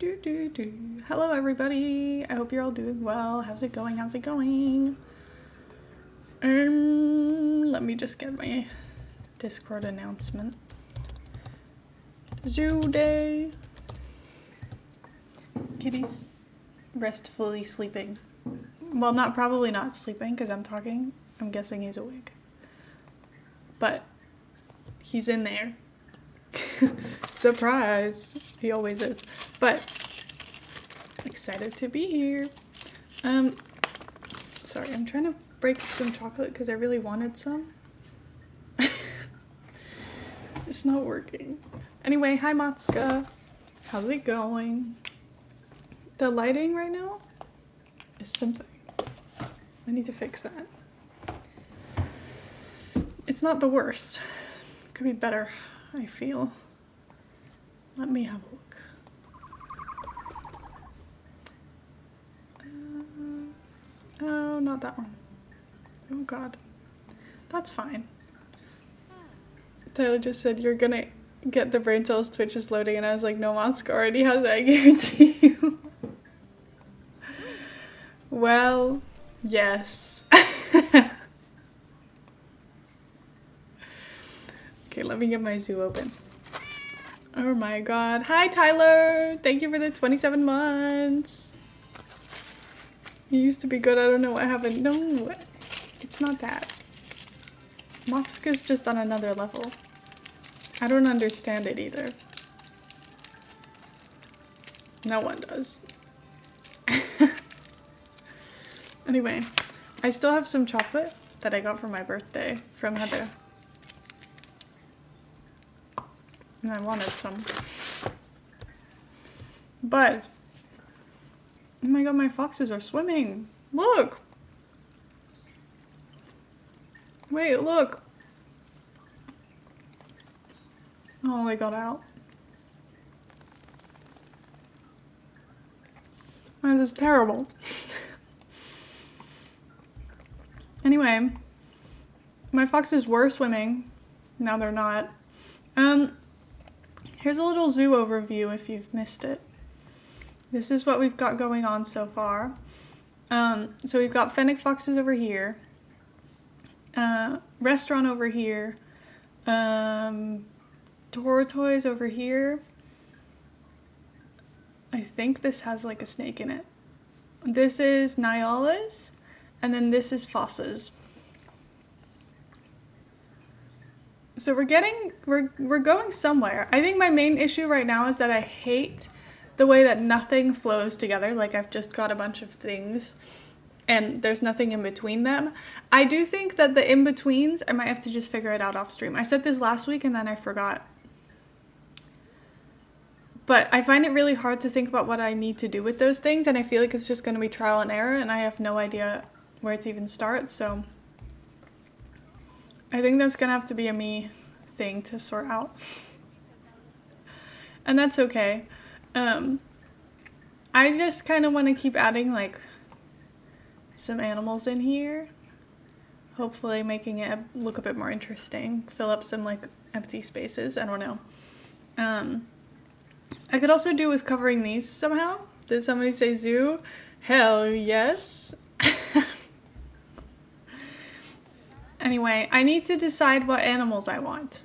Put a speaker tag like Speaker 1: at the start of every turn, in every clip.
Speaker 1: Hello everybody, I hope you're all doing well. How's it going? Let me just get my Discord announcement. Zoo day. Kitty's restfully sleeping. Well, probably not sleeping because I'm talking. I'm guessing he's awake. But he's in there. Surprise! He always is. But excited to be here. Sorry, I'm trying to break some chocolate because I really wanted some. It's not working. Anyway, hi Matsuka. How's it going? The lighting right now is something. I need to fix that. It's not the worst. Could be better, I feel. Let me have a look. Oh, not that one. Oh god. That's fine. Tyler just said you're gonna get the brain cells Twitch is loading, and I was like, no, Matsuka already has it, I guarantee you. Well, yes. Okay, let me get my zoo open. Oh my god. Hi, Tyler! Thank you for the 27 months. You used to be good. I don't know what happened. No, it's not that. Matsuka's just on another level. I don't understand it either. No one does. Anyway, I still have some chocolate that I got for my birthday from Heather. And I wanted some. But, oh my god, my foxes are swimming. Look! Wait, look! Oh, they got out. This is terrible. Anyway, my foxes were swimming. Now they're not. Here's a little zoo overview if you've missed it. This is what we've got going on so far. So we've got fennec foxes over here. Restaurant over here. Tortoise over here. I think this has like a snake in it. This is Nyala's, and then this is Foss's. So we're going somewhere. I think my main issue right now is that I hate the way that nothing flows together. Like I've just got a bunch of things and there's nothing in between them. I do think that the in-betweens, I might have to just figure it out off stream. I said this last week and then I forgot. But I find it really hard to think about what I need to do with those things, and I feel like it's just going to be trial and error, and I have no idea where to even start, so I think that's going to have to be a me thing to sort out. And that's okay. I just kind of want to keep adding, like, some animals in here. Hopefully making it look a bit more interesting. Fill up some, like, empty spaces. I don't know. I could also do with covering these somehow. Did somebody say zoo? Hell yes. Anyway, I need to decide what animals I want.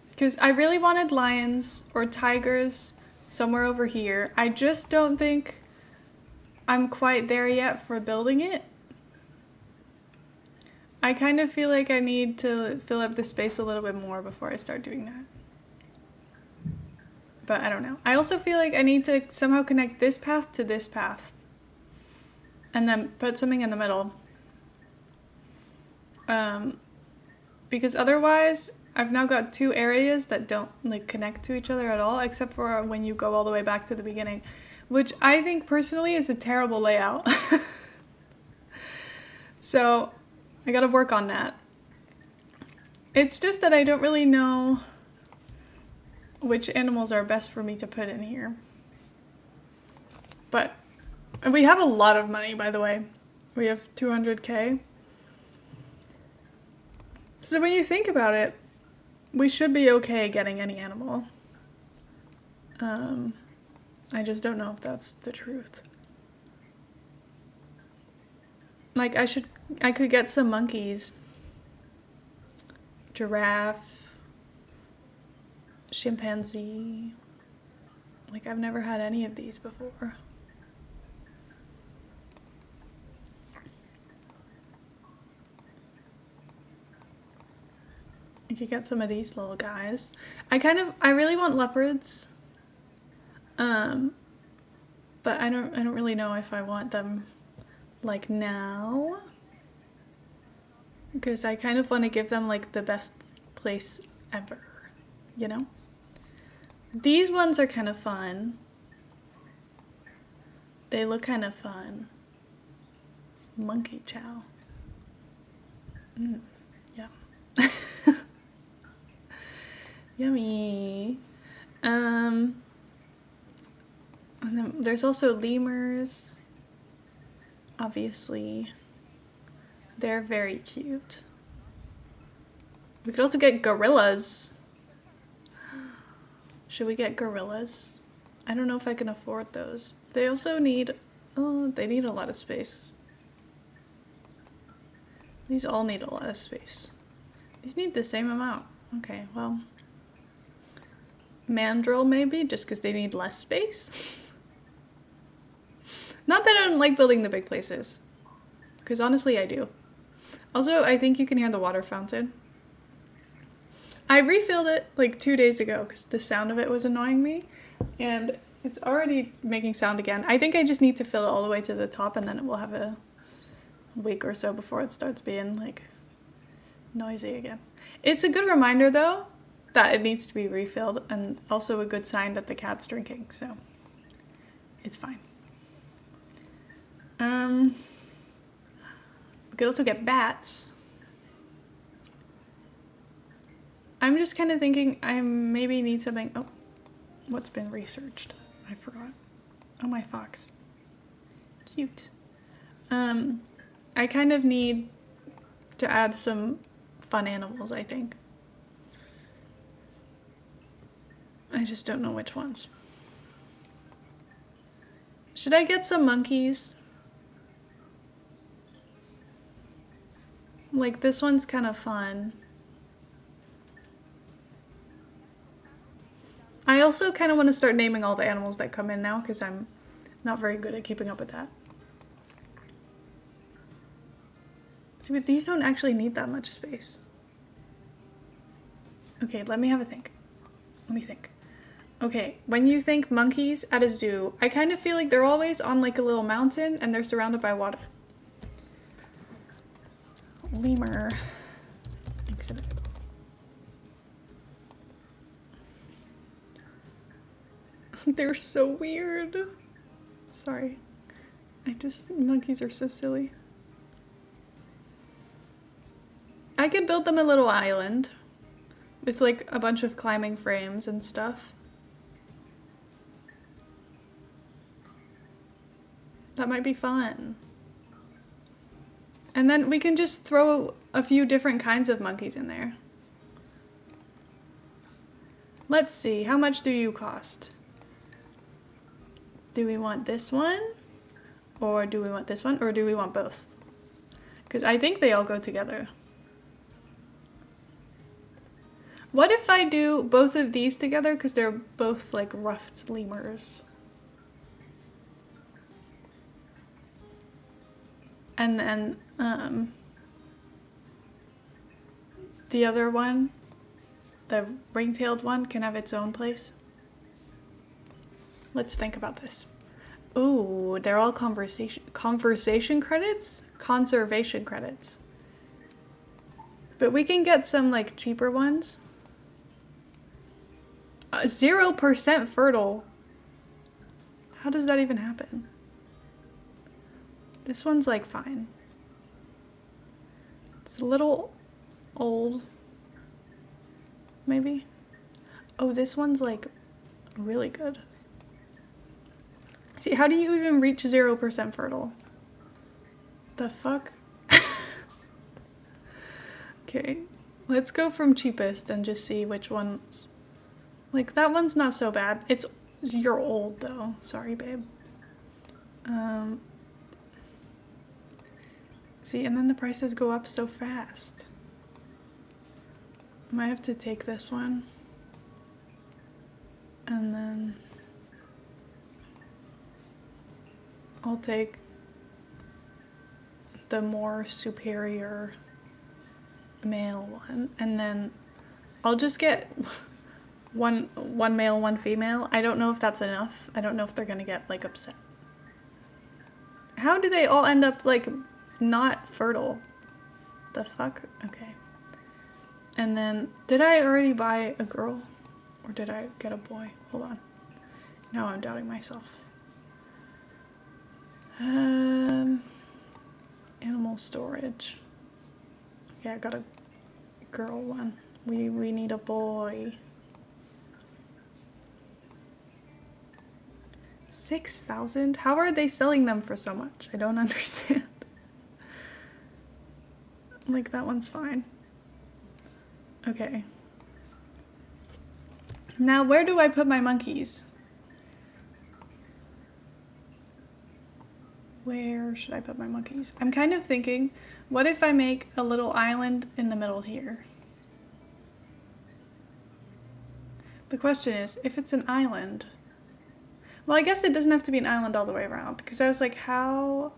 Speaker 1: Because I really wanted lions or tigers somewhere over here. I just don't think I'm quite there yet for building it. I kind of feel like I need to fill up the space a little bit more before I start doing that. But I don't know. I also feel like I need to somehow connect this path to this path. And then put something in the middle. Because otherwise, I've now got two areas that don't like connect to each other at all, except for when you go all the way back to the beginning, which I think personally is a terrible layout. So I gotta work on that. It's just that I don't really know which animals are best for me to put in here. But we have a lot of money, by the way. We have 200k. So when you think about it, we should be okay getting any animal. I just don't know if that's the truth. Like, I could get some monkeys. Giraffe. Chimpanzee. Like, I've never had any of these before. I could get some of these little guys. I really want leopards. But I don't really know if I want them like now. Because I kind of want to give them like the best place ever, you know? These ones are kind of fun. They look kind of fun. Monkey chow. Yeah. Yummy. And then there's also lemurs. Obviously. They're very cute. We could also get gorillas. Should we get gorillas? I don't know if I can afford those. They also need, they need a lot of space. These all need a lot of space. These need the same amount. Okay, well. Mandrill maybe, just because they need less space. Not that I don't like building the big places. Because honestly, I do. Also, I think you can hear the water fountain. I refilled it like 2 days ago because the sound of it was annoying me. And it's already making sound again. I think I just need to fill it all the way to the top and then it will have a week or so before it starts being like noisy again. It's a good reminder though that it needs to be refilled and also a good sign that the cat's drinking, so it's fine. We could also get bats. I'm just kind of thinking I maybe need something. Oh, what's been researched? I forgot. Oh, my fox. Cute. I kind of need to add some fun animals, I think. I just don't know which ones. Should I get some monkeys? Like, this one's kind of fun. I also kind of want to start naming all the animals that come in now because I'm not very good at keeping up with that. See, but these don't actually need that much space. Okay, let me have a think. Let me think. Okay, when you think monkeys at a zoo, I kind of feel like they're always on like a little mountain and they're surrounded by water. Lemur exhibit. They're so weird. Sorry. Monkeys are so silly. I could build them a little island with like a bunch of climbing frames and stuff. That might be fun. And then we can just throw a few different kinds of monkeys in there. Let's see, how much do you cost? Do we want this one? Or do we want this one? Or do we want both? Because I think they all go together. What if I do both of these together? Because they're both like ruffed lemurs. And then the other one, the ring-tailed one, can have its own place. Let's think about this. Ooh, they're all conversation credits? Conservation credits. But we can get some like cheaper ones. 0% fertile. How does that even happen? This one's like fine. It's a little old. Maybe. Oh, this one's like really good. See, how do you even reach 0% fertile? The fuck? Okay, let's go from cheapest and just see which ones. Like, that one's not so bad. It's You're old though. Sorry, babe. See, and then the prices go up so fast. I might have to take this one. And then I'll take the more superior male one. And then I'll just get one male, one female. I don't know if that's enough. I don't know if they're gonna get like upset. How do they all end up like not fertile? The fuck? Okay. And then, did I already buy a girl? Or did I get a boy? Hold on. Now I'm doubting myself. Animal storage. Okay, I got a girl one. We need a boy. 6,000? How are they selling them for so much? I don't understand. Like, that one's fine. Okay. Now, where do I put my monkeys? Where should I put my monkeys? I'm kind of thinking, what if I make a little island in the middle here? The question is, if it's an island... Well, I guess it doesn't have to be an island all the way around, because I was like, how...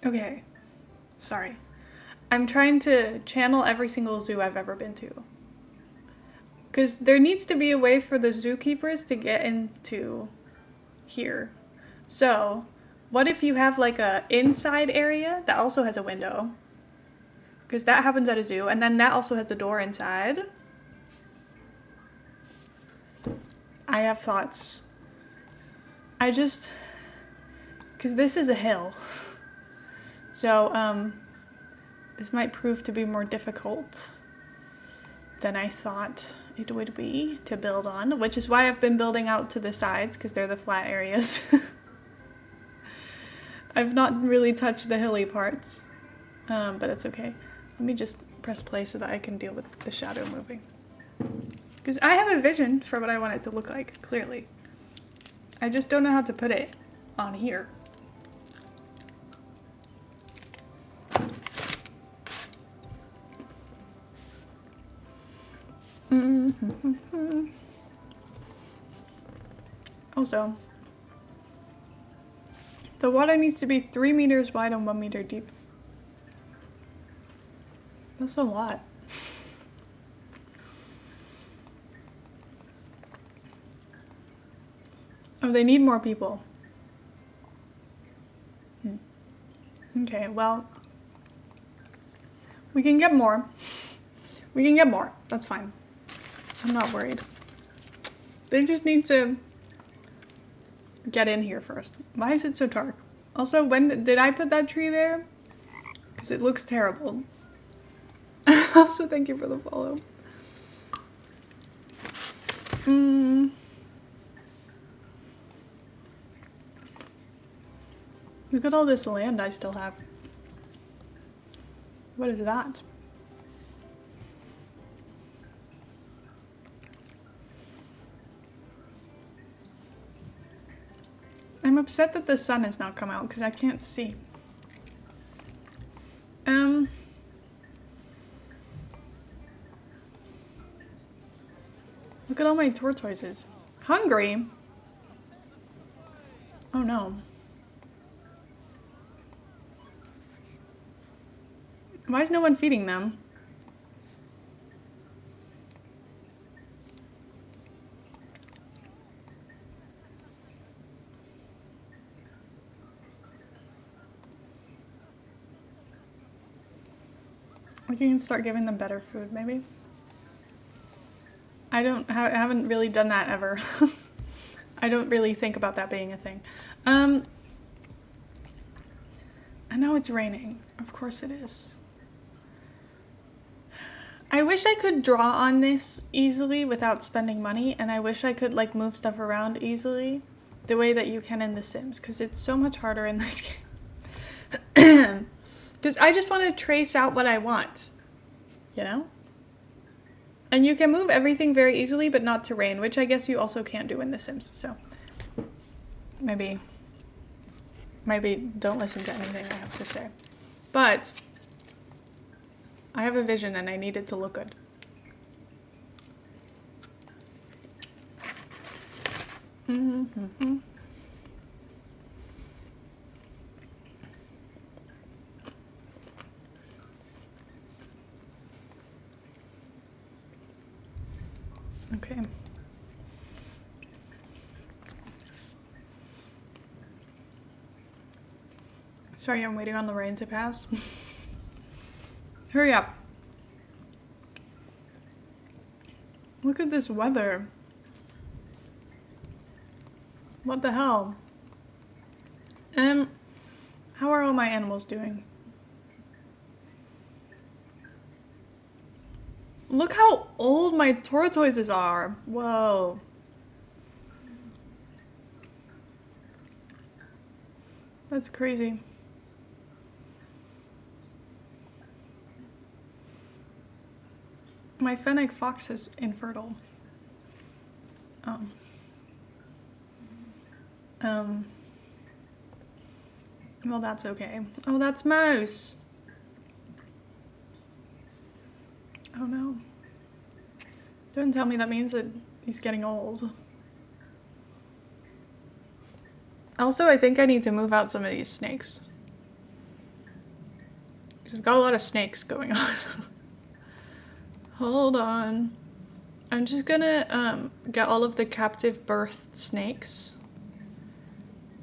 Speaker 1: Okay. Sorry. I'm trying to channel every single zoo I've ever been to. Because there needs to be a way for the zookeepers to get into here. So, what if you have like a inside area that also has a window? Because that happens at a zoo, and then that also has the door inside. I have thoughts. Because this is a hill. So, this might prove to be more difficult than I thought it would be to build on, which is why I've been building out to the sides, because they're the flat areas. I've not really touched the hilly parts, but it's okay. Let me just press play so that I can deal with the shadow moving. Because I have a vision for what I want it to look like, clearly. I just don't know how to put it on here. Also, the water needs to be 3 meters wide and 1 meter deep. That's a lot. Oh, they need more people. Okay, well, we can get more. We can get more. That's fine. I'm not worried. They just need to get in here first. Why is it so dark? Also, when did I put that tree there? Because it looks terrible. Also, thank you for the follow. Look at all this land I still have. What is that? I'm upset that the sun has not come out because I can't see. Look at all my tortoises. Hungry? Oh no. Why is no one feeding them? We can start giving them better food, maybe. I haven't really done that ever. I don't really think about that being a thing. I know it's raining. Of course it is. I wish I could draw on this easily without spending money, and I wish I could like move stuff around easily the way that you can in The Sims, because it's so much harder in this game. Because I just want to trace out what I want, you know? And you can move everything very easily, but not terrain, which I guess you also can't do in The Sims, so maybe don't listen to anything I have to say. But I have a vision and I need it to look good. Mm-hmm. Okay. Sorry, I'm waiting on the rain to pass. Hurry up. Look at this weather. What the hell? How are all my animals doing? Look how old my tortoises are. Whoa. That's crazy. My fennec fox is infertile. Well, that's okay. Oh, that's Mouse. Oh no. Don't tell me that means that he's getting old. Also, I think I need to move out some of these snakes. Because I've got a lot of snakes going on. Hold on. I'm just gonna get all of the captive birthed snakes.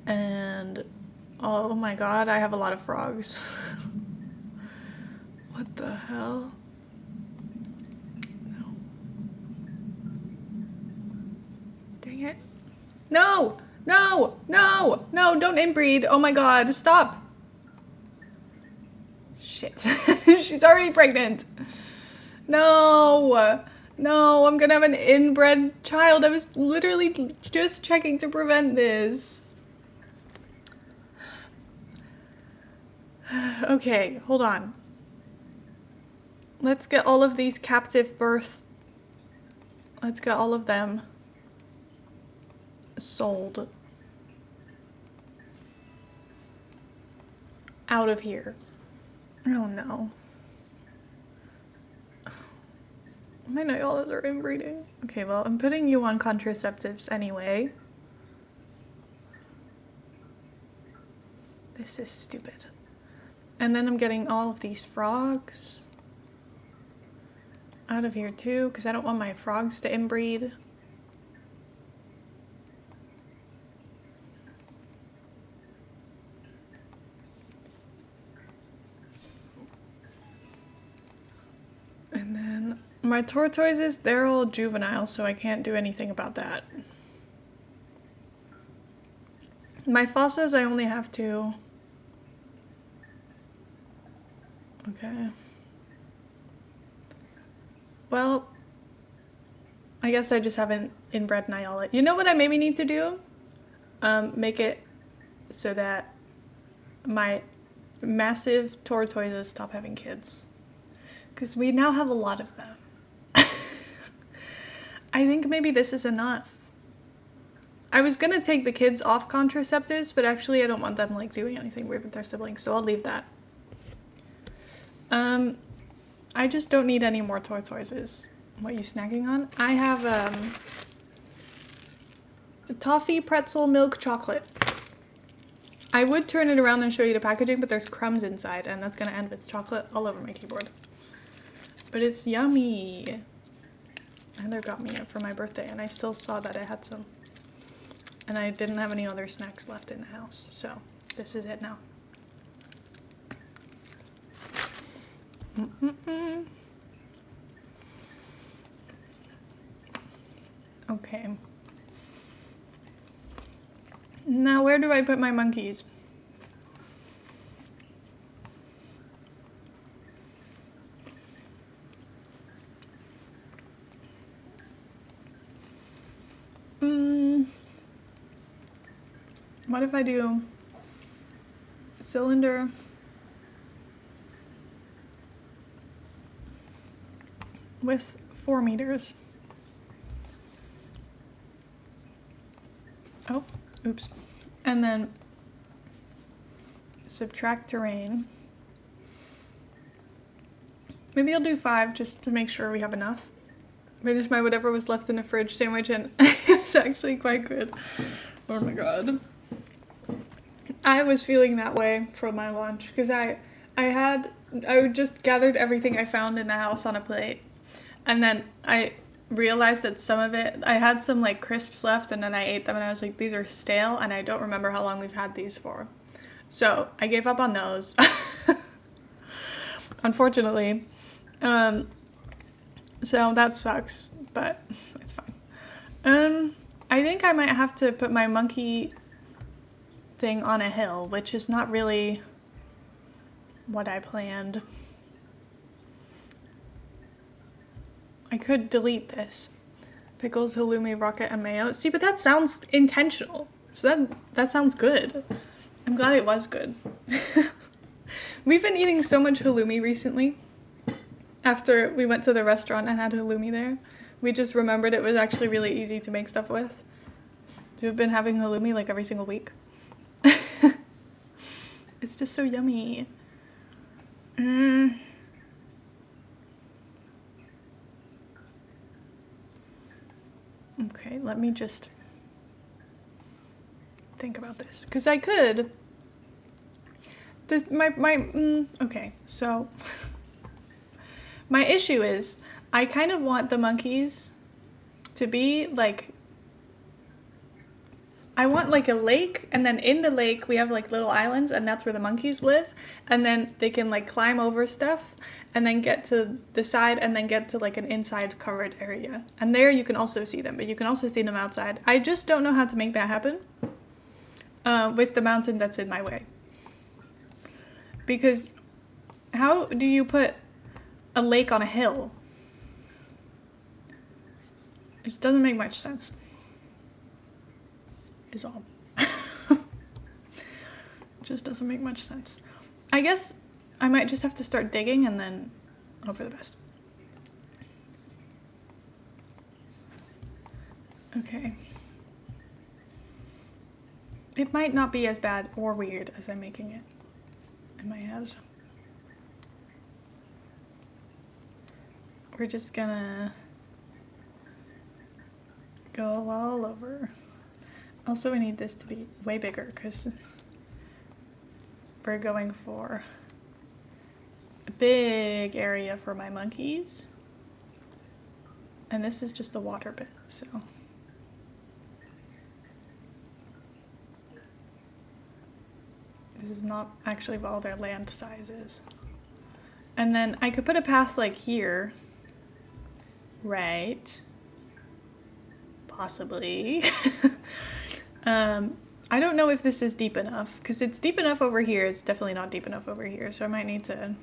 Speaker 1: And oh my god, I have a lot of frogs. What the hell? No. Dang it. No! No! No! No, don't inbreed! Oh my god, stop! Shit. She's already pregnant. No! No, I'm gonna have an inbred child. I was literally just checking to prevent this. Okay, hold on. Let's get all of these captive birth. Let's get all of them sold. Out of here. Oh no. My Nyolas are inbreeding. Okay, well, I'm putting you on contraceptives anyway. This is stupid. And then I'm getting all of these frogs out of here too, because I don't want my frogs to inbreed. And then my tortoises, they're all juvenile, so I can't do anything about that. My fossas, I only have two. Okay. Well, I guess I just haven't inbred Nyola. You know what I maybe need to do? Make it so that my massive tortoises stop having kids. Because we now have a lot of them. I think maybe this is enough. I was gonna take the kids off contraceptives, but actually I don't want them like doing anything weird with their siblings, so I'll leave that. I just don't need any more tortoises. What are you snacking on? I have toffee pretzel milk chocolate. I would turn it around and show you the packaging, but there's crumbs inside, and that's gonna end with chocolate all over my keyboard. But it's yummy. Heather got me it for my birthday, and I still saw that I had some. And I didn't have any other snacks left in the house, so this is it now. Okay. Now where do I put my monkeys? What if I do cylinder, with 4 meters. Oh, oops. And then subtract terrain. Maybe I'll do 5 just to make sure we have enough. Finish my whatever was left in the fridge sandwich, and it's actually quite good. Oh my god. I was feeling that way for my lunch because I just gathered everything I found in the house on a plate, and then I realized that some of it, I had some like crisps left, and then I ate them and I was like, these are stale and I don't remember how long we've had these for. So I gave up on those. Unfortunately. So that sucks, but it's fine. I think I might have to put my monkey thing on a hill, which is not really what I planned. I could delete this. Pickles, halloumi, rocket, and mayo. See, but that sounds intentional. So that sounds good. I'm glad it was good. We've been eating so much halloumi recently. After we went to the restaurant and had halloumi there, we just remembered it was actually really easy to make stuff with. So we've been having halloumi like every single week. It's just so yummy. Okay, let me just think about this. Because I could... Okay, so... My issue is, I kind of want the monkeys to be like... I want like a lake, and then in the lake we have like little islands, and that's where the monkeys live, and then they can like climb over stuff and then get to the side and then get to like an inside covered area, and there you can also see them, but you can also see them outside. I just don't know how to make that happen with the mountain that's in my way, because how do you put a lake on a hill? It just doesn't make much sense. Is all. Just doesn't make much sense. I guess I might just have to start digging and then hope for the best. Okay. It might not be as bad or weird as I'm making it in my head. We're just gonna go all over. Also, I need this to be way bigger because we're going for a big area for my monkeys. And this is just the water bit, so. This is not actually what all their land size is. And then I could put a path like here. Right. Possibly. I don't know if this is deep enough, because it's deep enough over here. It's definitely not deep enough over here, so I might need to...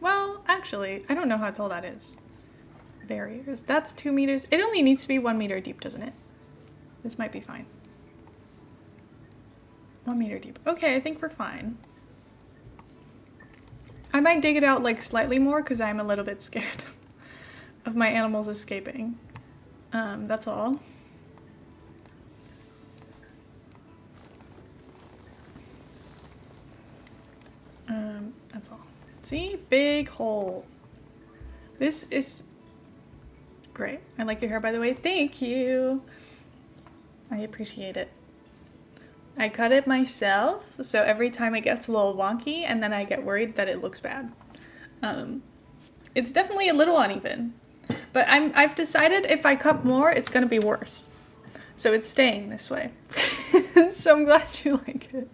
Speaker 1: Well, actually, I don't know how tall that is. Barriers. That's 2 meters. It only needs to be 1 meter deep, doesn't it? This might be fine. 1 meter deep. Okay, I think we're fine. I might dig it out like slightly more because I'm a little bit scared of my animals escaping. That's all. That's all. See? Big hole. This is great. I like your hair, by the way. Thank you. I appreciate it. I cut it myself, so every time it gets a little wonky, and then I get worried that it looks bad. It's definitely a little uneven, but I've decided if I cut more, it's gonna be worse. So it's staying this way. So I'm glad you like it.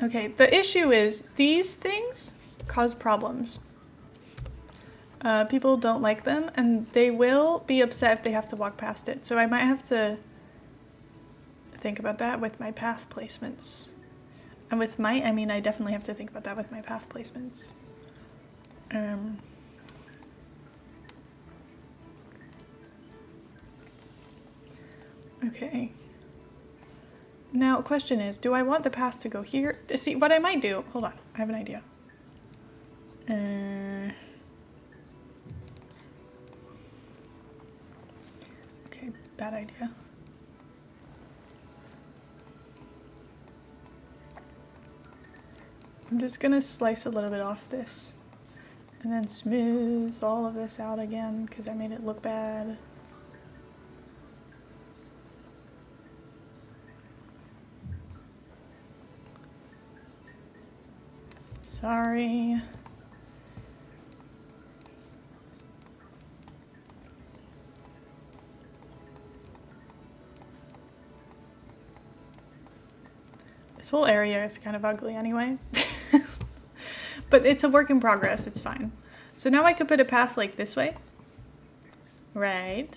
Speaker 1: Okay, the issue is these things cause problems. People don't like them, and they will be upset if they have to walk past it. So I might have to think about that with my path placements. And with I mean, I definitely have to think about that with my path placements. Okay. Now, question is, do I want the path to go here? See, what I might do... Hold on, I have an idea. Okay, bad idea. I'm just gonna slice a little bit off this. And then smooth all of this out again, because I made it look bad. Sorry. This whole area is kind of ugly anyway. But it's a work in progress, it's fine. So now I could put a path like this way. Right.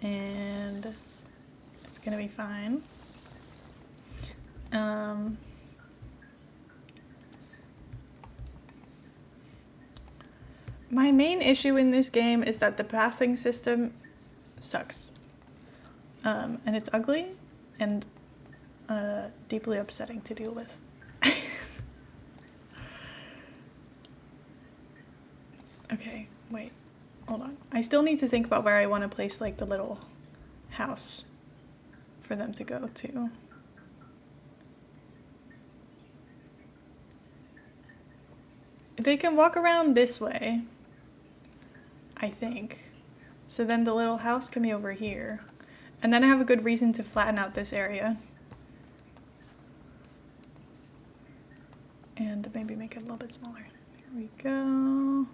Speaker 1: And it's gonna be fine. My main issue in this game is that the pathing system sucks. And it's ugly and deeply upsetting to deal with. Okay, wait, hold on. I still need to think about where I want to place like the little house for them to go to. They can walk around this way, I think. So then the little house can be over here. And then I have a good reason to flatten out this area. And maybe make it a little bit smaller. Here we go.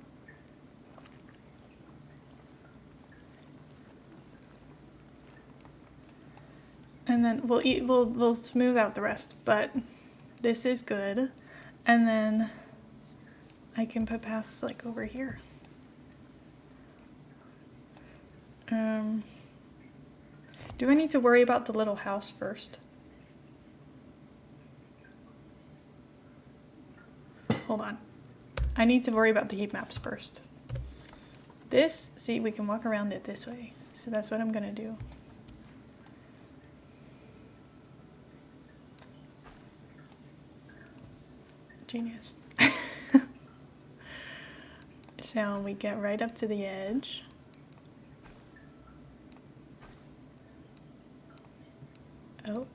Speaker 1: And then we'll smooth out the rest, but this is good. And then I can put paths like over here. Do I need to worry about the little house first? Hold on. I need to worry about the heat maps first. This, see, we can walk around it this way. So that's what I'm gonna do. Genius. So we get right up to the edge. Oh,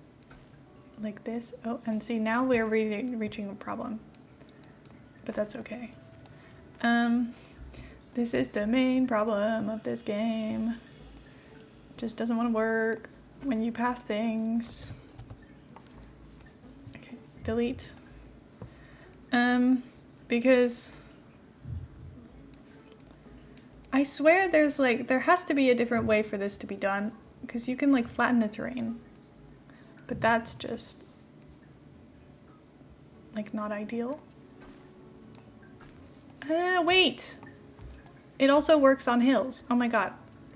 Speaker 1: like this. Oh, and see, now we're reaching a problem. But that's okay. This is the main problem of this game. It just doesn't want to work when you path things. Okay, delete. Because I swear there has to be a different way for this to be done, because you can like flatten the terrain, but that's just like not ideal. Wait, it also works on hills. Oh my god,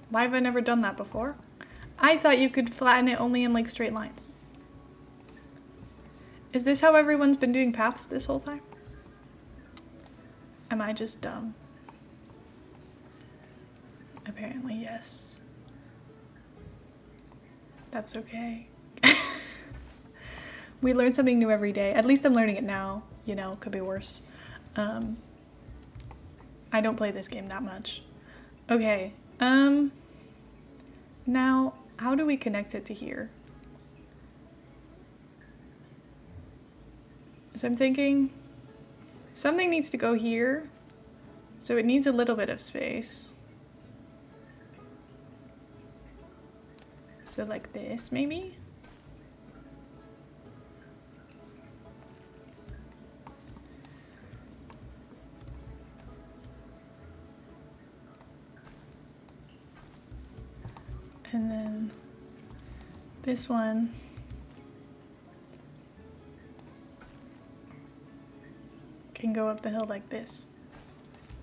Speaker 1: why have I never done that before? I thought you could flatten it only in like straight lines. Is this how everyone's been doing paths this whole time? Am I just dumb? Apparently, yes. That's okay. We learn something new every day. At least I'm learning it now. You know, could be worse. I don't play this game that much. Okay. Now, how do we connect it to here? So I'm thinking something needs to go here. So it needs a little bit of space. So like this, maybe? And then this one. Can go up the hill like this.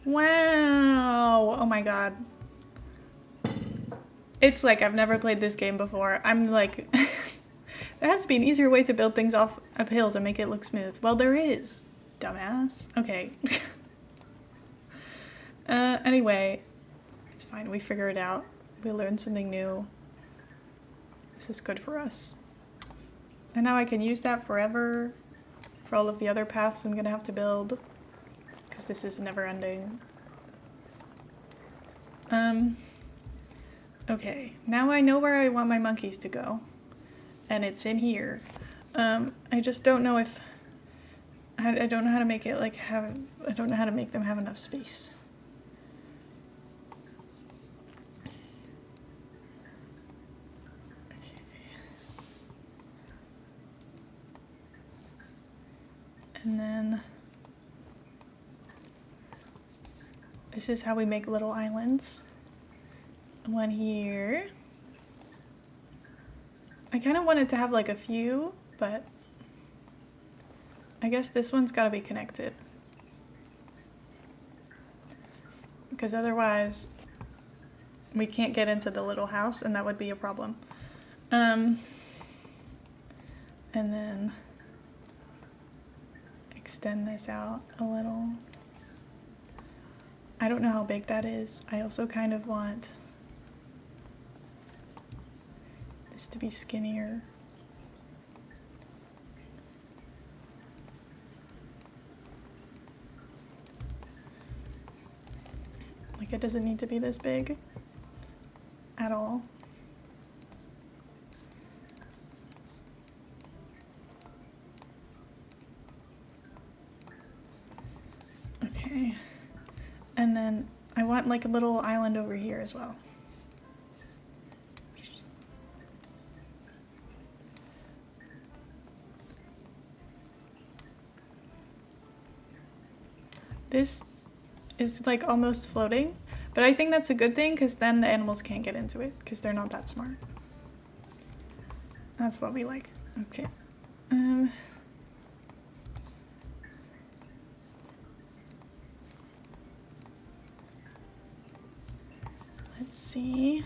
Speaker 1: Wow! Oh my god. It's like I've never played this game before. I'm like, there has to be an easier way to build things off up hills and make it look smooth. Well, there is, dumbass. Okay. Anyway, it's fine. We figure it out. We learn something new. This is good for us. And now I can use that forever for all of the other paths I'm gonna have to build, because this is never ending. Okay, now I know where I want my monkeys to go, and it's in here. I just don't know if, I don't know how to make it like I don't know how to make them have enough space. Okay. And then this is how we make little islands. One here. I kind of wanted to have like a few, but I guess this one's gotta be connected. Because otherwise we can't get into the little house and that would be a problem. And then extend this out a little. I don't know how big that is. I also kind of want this to be skinnier. Like it doesn't need to be this big at all. Okay. And then I want like a little island over here as well. This is like almost floating, but I think that's a good thing because then the animals can't get into it because they're not that smart. That's what we like. Okay. Let's see.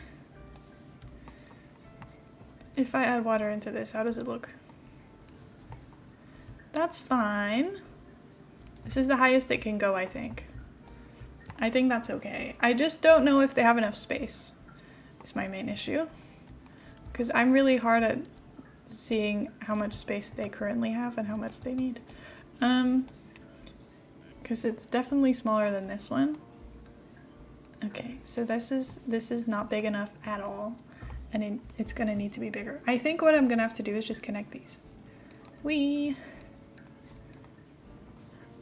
Speaker 1: If I add water into this, how does it look? That's fine. This is the highest it can go, I think. I think that's okay. I just don't know if they have enough space. Is my main issue. Because I'm really hard at seeing how much space they currently have and how much they need. Because it's definitely smaller than this one. Okay, so this is not big enough at all. And it's gonna need to be bigger. I think what I'm gonna have to do is just connect these.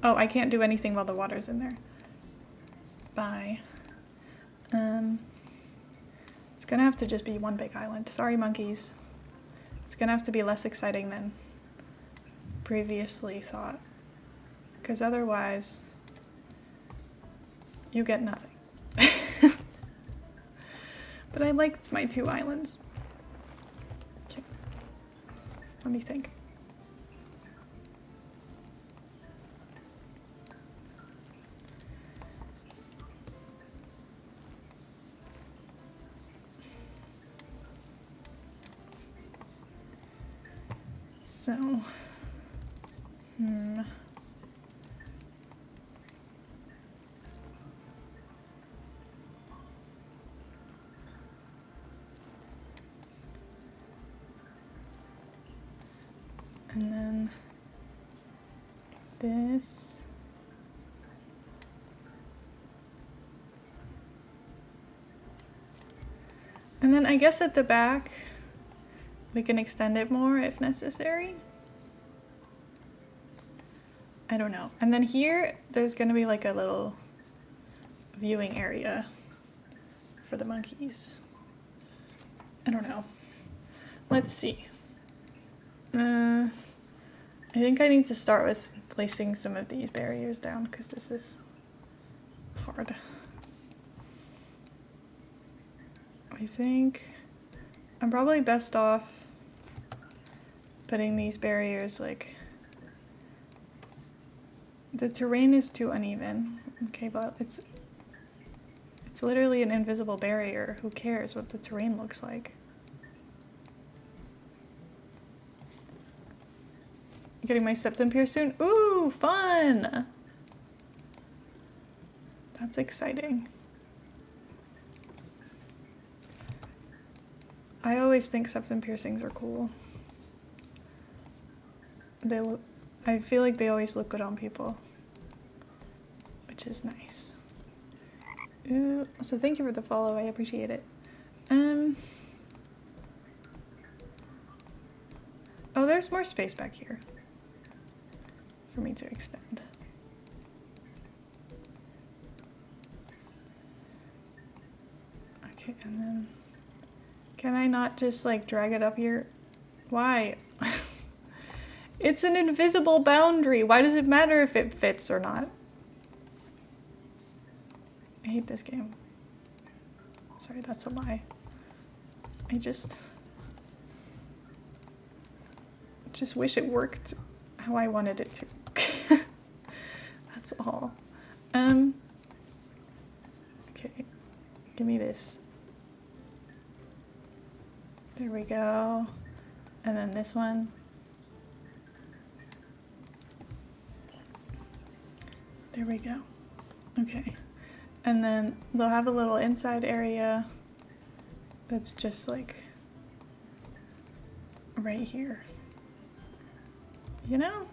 Speaker 1: Oh, I can't do anything while the water's in there. Bye. It's gonna have to just be one big island. Sorry, monkeys. It's gonna have to be less exciting than previously thought. Because otherwise, you get nothing. But I liked my 2 islands. Okay. Let me think. So, and then this. And then I guess at the back, we can extend it more if necessary. I don't know. And then here, there's gonna be like a little viewing area for the monkeys. I don't know. Let's see. I think I need to start with placing some of these barriers down because this is hard. I think I'm probably best off putting these barriers like, the terrain is too uneven. Okay, but it's literally an invisible barrier. Who cares what the terrain looks like? Getting my septum pierced soon? Ooh, fun! That's exciting. I always think septum piercings are cool. I feel like they always look good on people, which is nice. Ooh, so thank you for the follow, I appreciate it. Oh, there's more space back here for me to extend. Okay, and then can I not just like drag it up here? Why? It's an invisible boundary. Why does it matter if it fits or not? I hate this game. Sorry, that's a lie. I just wish it worked how I wanted it to. That's all. Okay, give me this. There we go. And then this one. There we go. Okay. And then they'll have a little inside area that's just like right here. You know?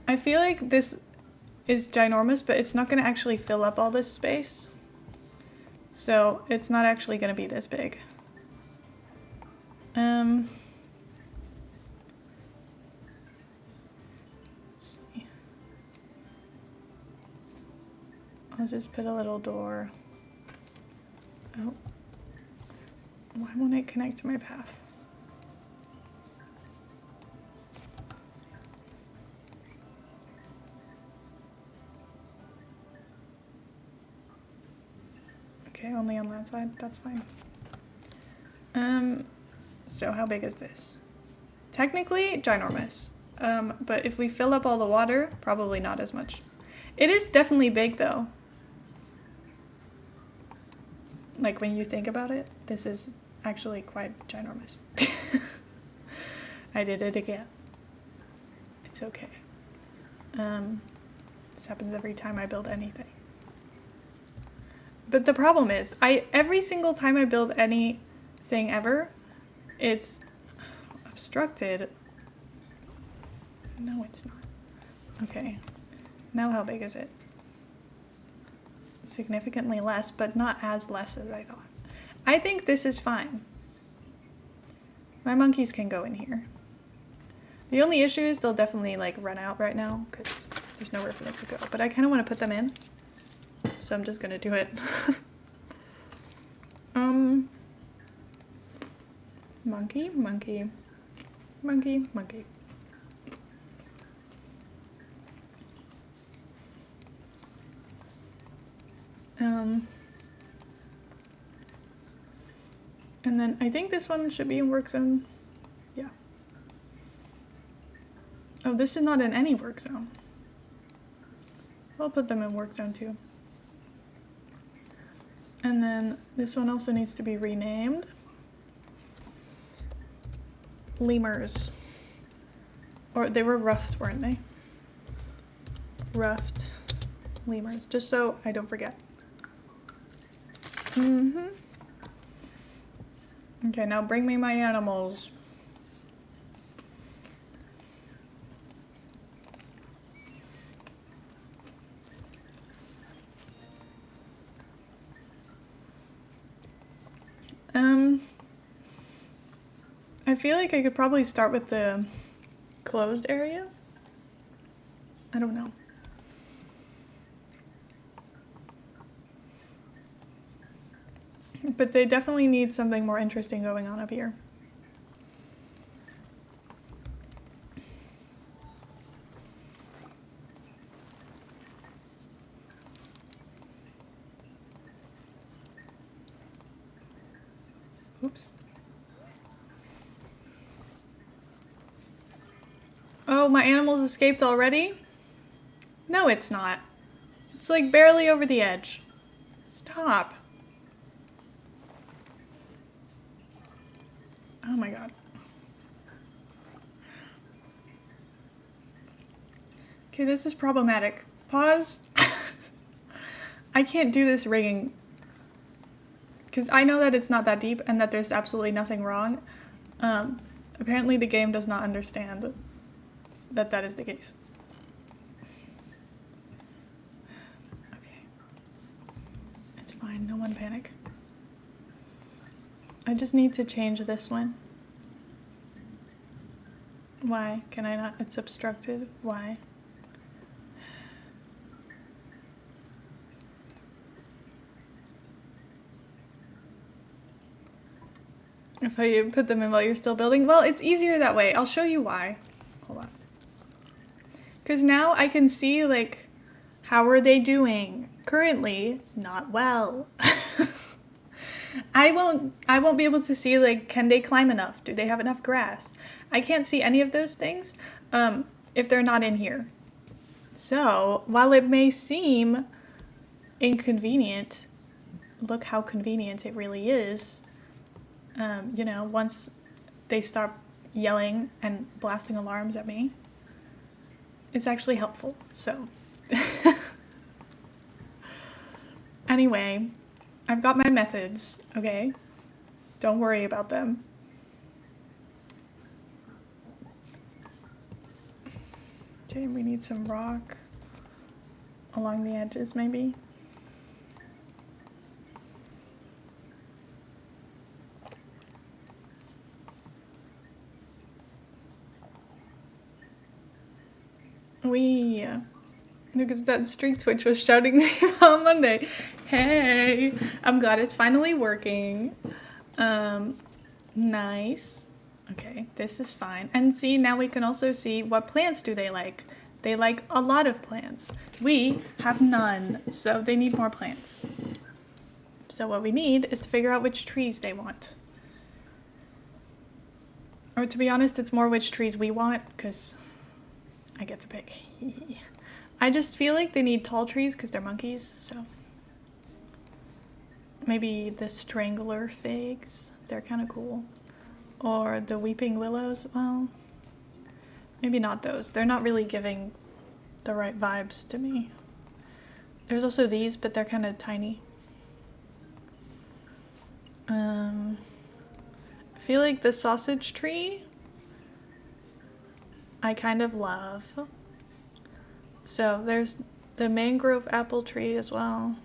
Speaker 1: I feel like this is ginormous, but it's not going to actually fill up all this space. So it's not actually going to be this big. Let's see. I'll just put a little door. Oh. Why won't it connect to my path? Okay, only on that side, that's fine. So how big is this? Technically, ginormous. But if we fill up all the water, probably not as much. It is definitely big though. Like when you think about it, this is actually quite ginormous. I did it again. It's okay. This happens every time I build anything. But the problem is, every single time I build anything ever, it's obstructed. No, it's not. Okay. Now how big is it? Significantly less, but not as less as I thought. I think this is fine. My monkeys can go in here. The only issue is they'll definitely like run out right now because there's nowhere for them to go. But I kind of want to put them in. So I'm just gonna do it. Monkey, monkey, monkey, monkey. And then I think this one should be in work zone. Yeah. Oh, this is not in any work zone. I'll put them in work zone too. And then this one also needs to be renamed. Lemurs. Or they were ruffed, weren't they? Ruffed lemurs, just so I don't forget. Okay, now bring me my animals. I feel like I could probably start with the closed area. I don't know. But they definitely need something more interesting going on up here. Oops. Oh, my animals escaped already? No, it's not. It's like barely over the edge. Stop. Oh my god. Okay, this is problematic. Pause. I can't do this rigging because I know that it's not that deep and that there's absolutely nothing wrong. Apparently the game does not understand that that is the case. Okay. It's fine, no one panic. I just need to change this one. Why? Can I not? It's obstructed. Why? If I put them in while you're still building? Well, it's easier that way. I'll show you why. Hold on. Because now I can see, like, how are they doing? Currently, not well. I won't be able to see, like, can they climb enough? Do they have enough grass? I can't see any of those things if they're not in here. So, while it may seem inconvenient, look how convenient it really is. You know, once they stop yelling and blasting alarms at me, it's actually helpful, so. Anyway, I've got my methods, okay? Don't worry about them. Okay, we need some rock along the edges, maybe. Because that streak twitch was shouting me on Monday. Hey, I'm glad it's finally working. Nice. Okay, this is fine. And see, now we can also see what plants do they like. They like a lot of plants. We have none, so they need more plants. So what we need is to figure out which trees they want. Or to be honest, it's more which trees we want, because I get to pick. I just feel like they need tall trees because they're monkeys, so. Maybe the strangler figs, they're kind of cool. Or the weeping willows, well, maybe not those. They're not really giving the right vibes to me. There's also these, but they're kind of tiny. I feel like the sausage tree I kind of love. So there's the mangrove apple tree as well.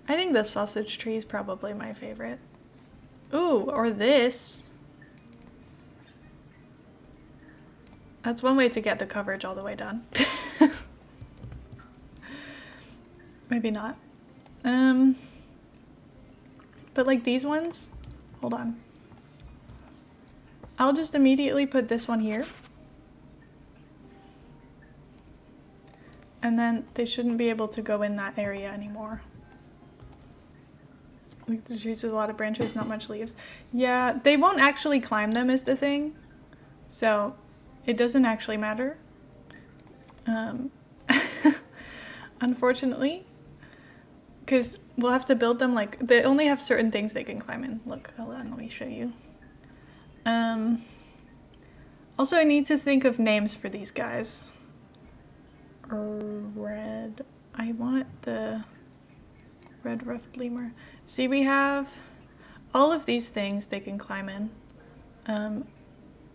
Speaker 1: I think the sausage tree is probably my favorite. Ooh, or this. That's one way to get the coverage all the way done. Maybe not. But like these ones, hold on. I'll just immediately put this one here. And then they shouldn't be able to go in that area anymore. Like the trees with a lot of branches, not much leaves. Yeah, they won't actually climb them is the thing. So it doesn't actually matter. Unfortunately. Because we'll have to build them like, they only have certain things they can climb in. Look, hold on, let me show you. Also, I need to think of names for these guys. Red. I want the red ruffed lemur. See, we have all of these things they can climb in.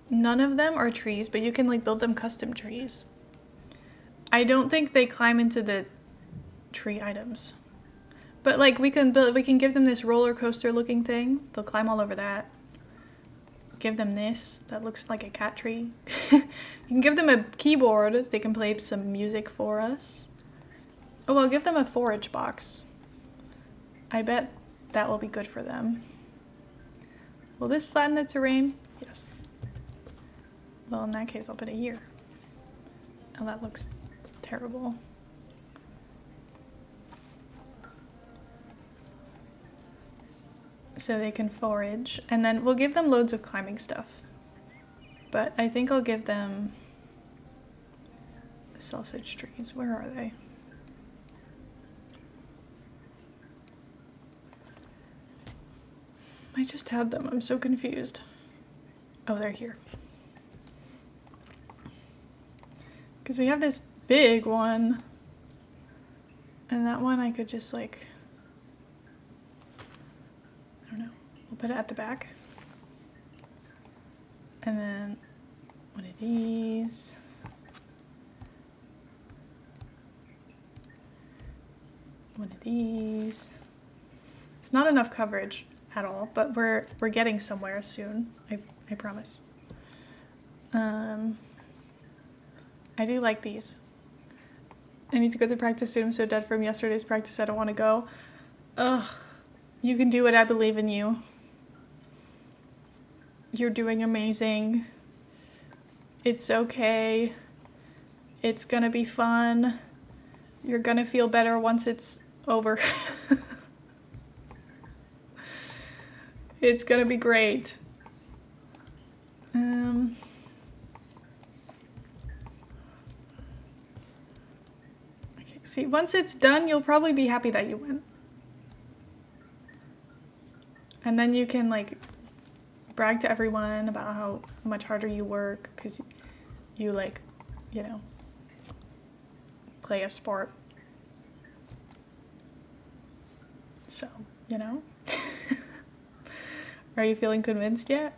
Speaker 1: None of them are trees, but you can like build them custom trees. I don't think they climb into the tree items. But like we can give them this roller coaster looking thing. They'll climb all over that. Give them this. That looks like a cat tree. You can give them a keyboard. They can play some music for us. Oh, I'll give them a forage box. I bet that will be good for them. Will this flatten the terrain? Yes. Well, in that case, I'll put it here. Oh, that looks terrible. So they can forage, and then we'll give them loads of climbing stuff. But I think I'll give them the sausage trees. Where are they? I just had them. I'm so confused. Oh, they're here. Because we have this big one, and that one I could just like, I don't know, we'll put it at the back. And then one of these. One of these. It's not enough coverage at all, but we're getting somewhere soon. I promise. I do like these. I need to go to practice soon. I'm so dead from yesterday's practice. I don't want to go. Ugh. You can do it. I believe in you. You're doing amazing. It's okay. It's gonna be fun. You're gonna feel better once it's over. It's gonna be great. Okay, see, once it's done, you'll probably be happy that you went. And then you can, like, brag to everyone about how much harder you work because you, like, you know, play a sport. So, you know. Are you feeling convinced yet?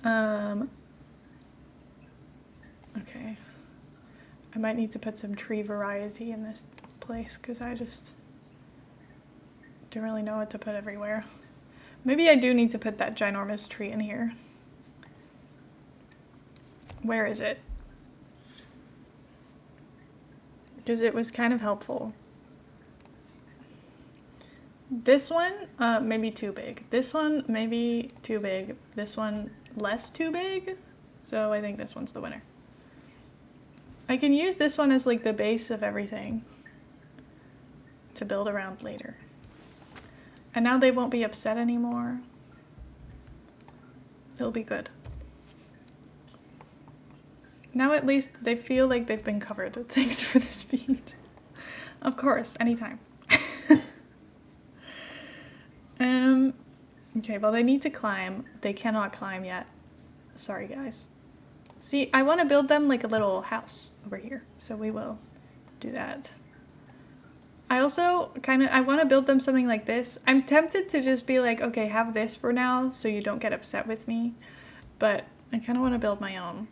Speaker 1: Okay. I might need to put some tree variety in this place because I just don't really know what to put everywhere. Maybe I do need to put that ginormous tree in here. Where is it? Because it was kind of helpful. This one, maybe too big. This one, maybe too big. This one, less too big. So I think this one's the winner. I can use this one as like the base of everything to build around later. And now they won't be upset anymore. It'll be good. Now at least they feel like they've been covered. Thanks for the speed. Of course, anytime. Okay, well they need to climb. They cannot climb yet. Sorry guys. See, I want to build them like a little house over here. So we will do that. I also I want to build them something like this. I'm tempted to just be like, okay, have this for now so you don't get upset with me. But I kind of want to build my own.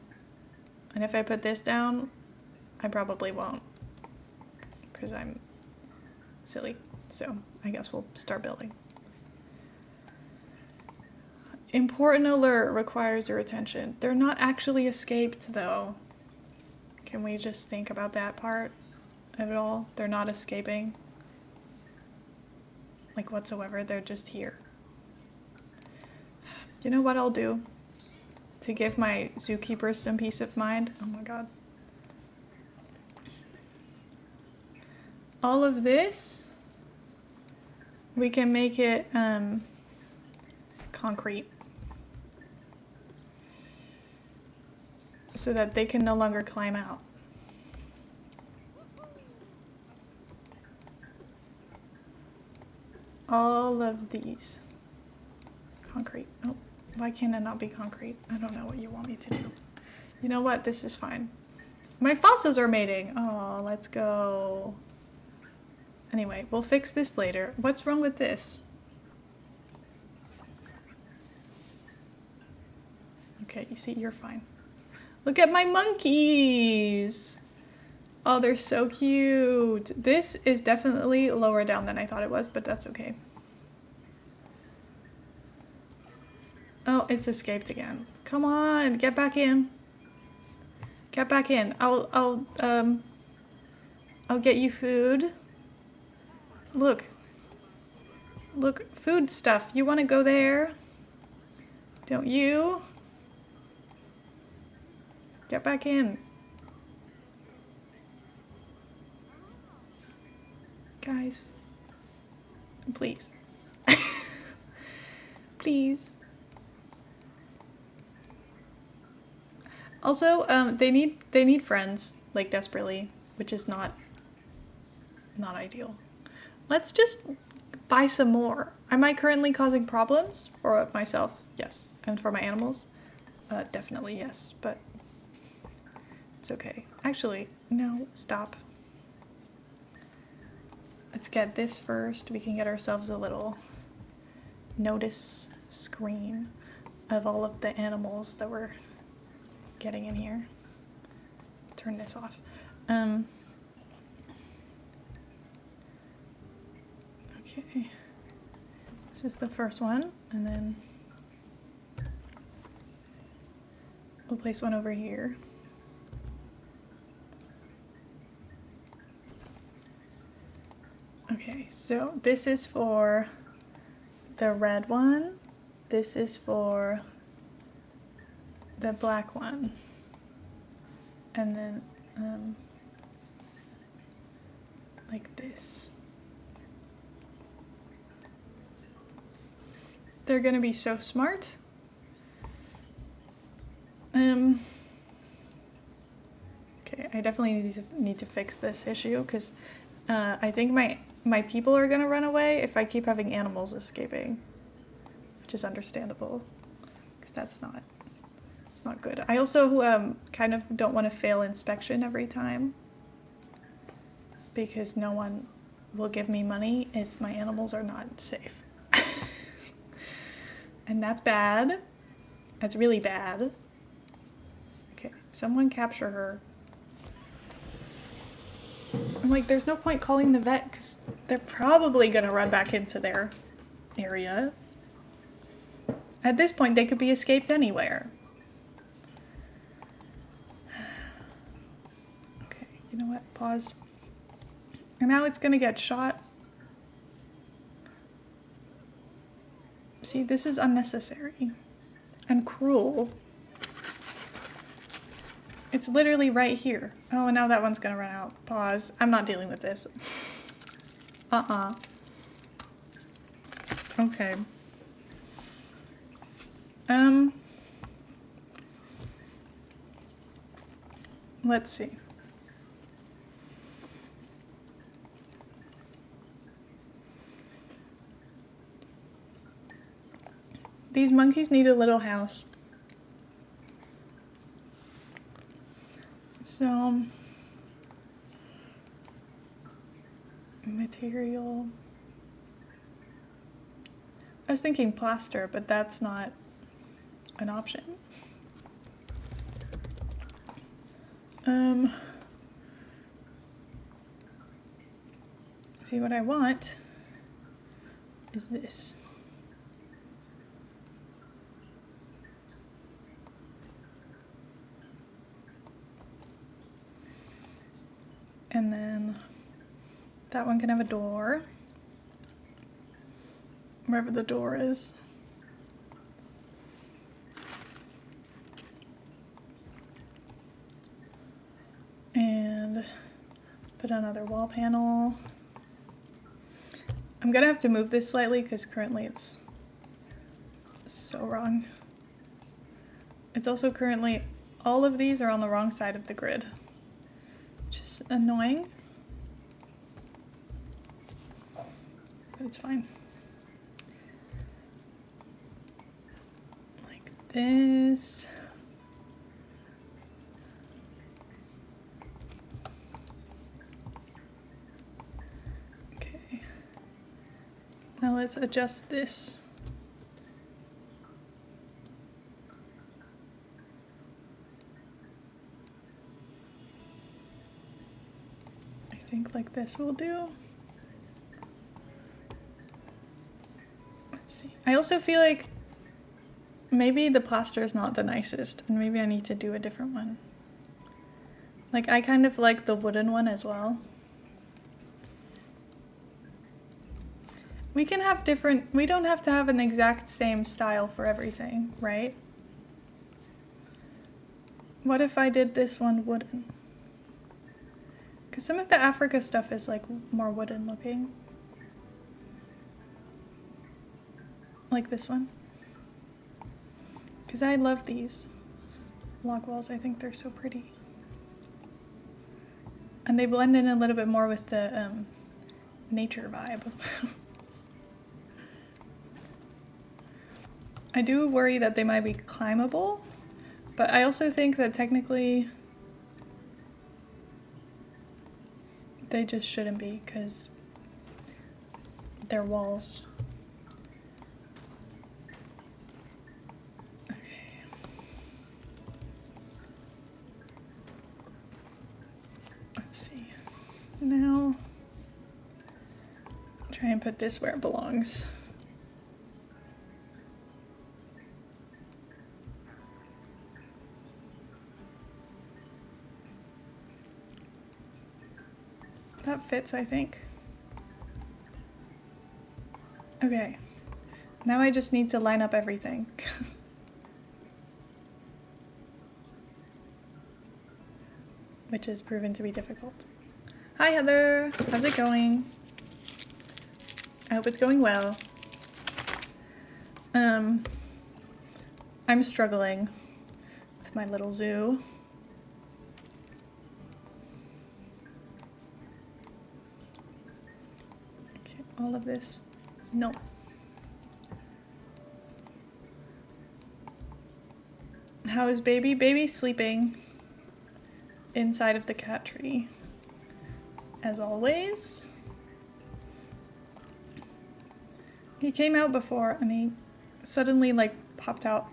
Speaker 1: And if I put this down, I probably won't. Because I'm silly. So I guess we'll start building. Important alert requires your attention. They're not actually escaped though. Can we just think about that part of it all? They're not escaping. Like whatsoever, they're just here. You know what I'll do? To give my zookeepers some peace of mind. Oh my god. All of this, we can make it concrete. So that they can no longer climb out. All of these. Concrete. Oh, why can't it not be concrete? I don't know what you want me to do. You know what? This is fine. My fossils are mating. Oh, let's go. Anyway, we'll fix this later. What's wrong with this? Okay, you see, you're fine. Look at my monkeys! Oh, they're so cute. This is definitely lower down than I thought it was, but that's okay. Oh, it's escaped again. Come on, get back in. Get back in. I'll get you food. Look. Look, food stuff. You want to go there? Don't you? Get back in. Guys. Please. Please. Also, they need friends, like desperately, which is not ideal. Let's just buy some more. Am I currently causing problems for myself? Yes. And for my animals? Definitely yes, but it's okay. Actually, no, stop. Let's get this first. We can get ourselves a little notice screen. of all of the animals that we're getting in here. Turn this off. Okay, this is the first one, and then we'll place one over here. Okay, so this is for the red one. This is for the black one. And then, like this. They're gonna be so smart. Okay, I definitely need to fix this issue because I think my people are gonna run away if I keep having animals escaping, which is understandable because it's not good. I also kind of don't want to fail inspection every time because no one will give me money if my animals are not safe. And that's bad. That's really bad. Okay, someone capture her. I'm like, there's no point calling the vet because they're probably gonna run back into their area. At this point, they could be escaped anywhere. Okay, you know what? Pause. And now it's gonna get shot. See, this is unnecessary and cruel. It's literally right here. Oh, and now that one's gonna run out. Pause. I'm not dealing with this. Okay. Let's see. These monkeys need a little house. So, material. I was thinking plaster, but that's not an option. See, what I want is this. And then that one can have a door, wherever the door is. And put another wall panel. I'm gonna have to move this slightly because currently it's so wrong. It's also currently, all of these are on the wrong side of the grid. Which is annoying, but it's fine. Like this. Okay. Now let's adjust this. I think like this will do. Let's see. I also feel like maybe the plaster is not the nicest and maybe I need to do a different one. Like I kind of like the wooden one as well. We can have different, we don't have to have an exact same style for everything, right? What if I did this one wooden? Because some of the Africa stuff is like more wooden looking. Like this one. Because I love these log walls. I think they're so pretty. And they blend in a little bit more with the nature vibe. I do worry that they might be climbable, but I also think that technically they just shouldn't be because they're walls. Now, try and put this where it belongs. That fits, I think. Okay. Now I just need to line up everything. Which has proven to be difficult. Hi Heather! How's it going? I hope it's going well. I'm struggling with my little zoo. Okay, all of this. No. How is baby? Baby's sleeping inside of the cat tree, as always. He came out before and he suddenly like popped out.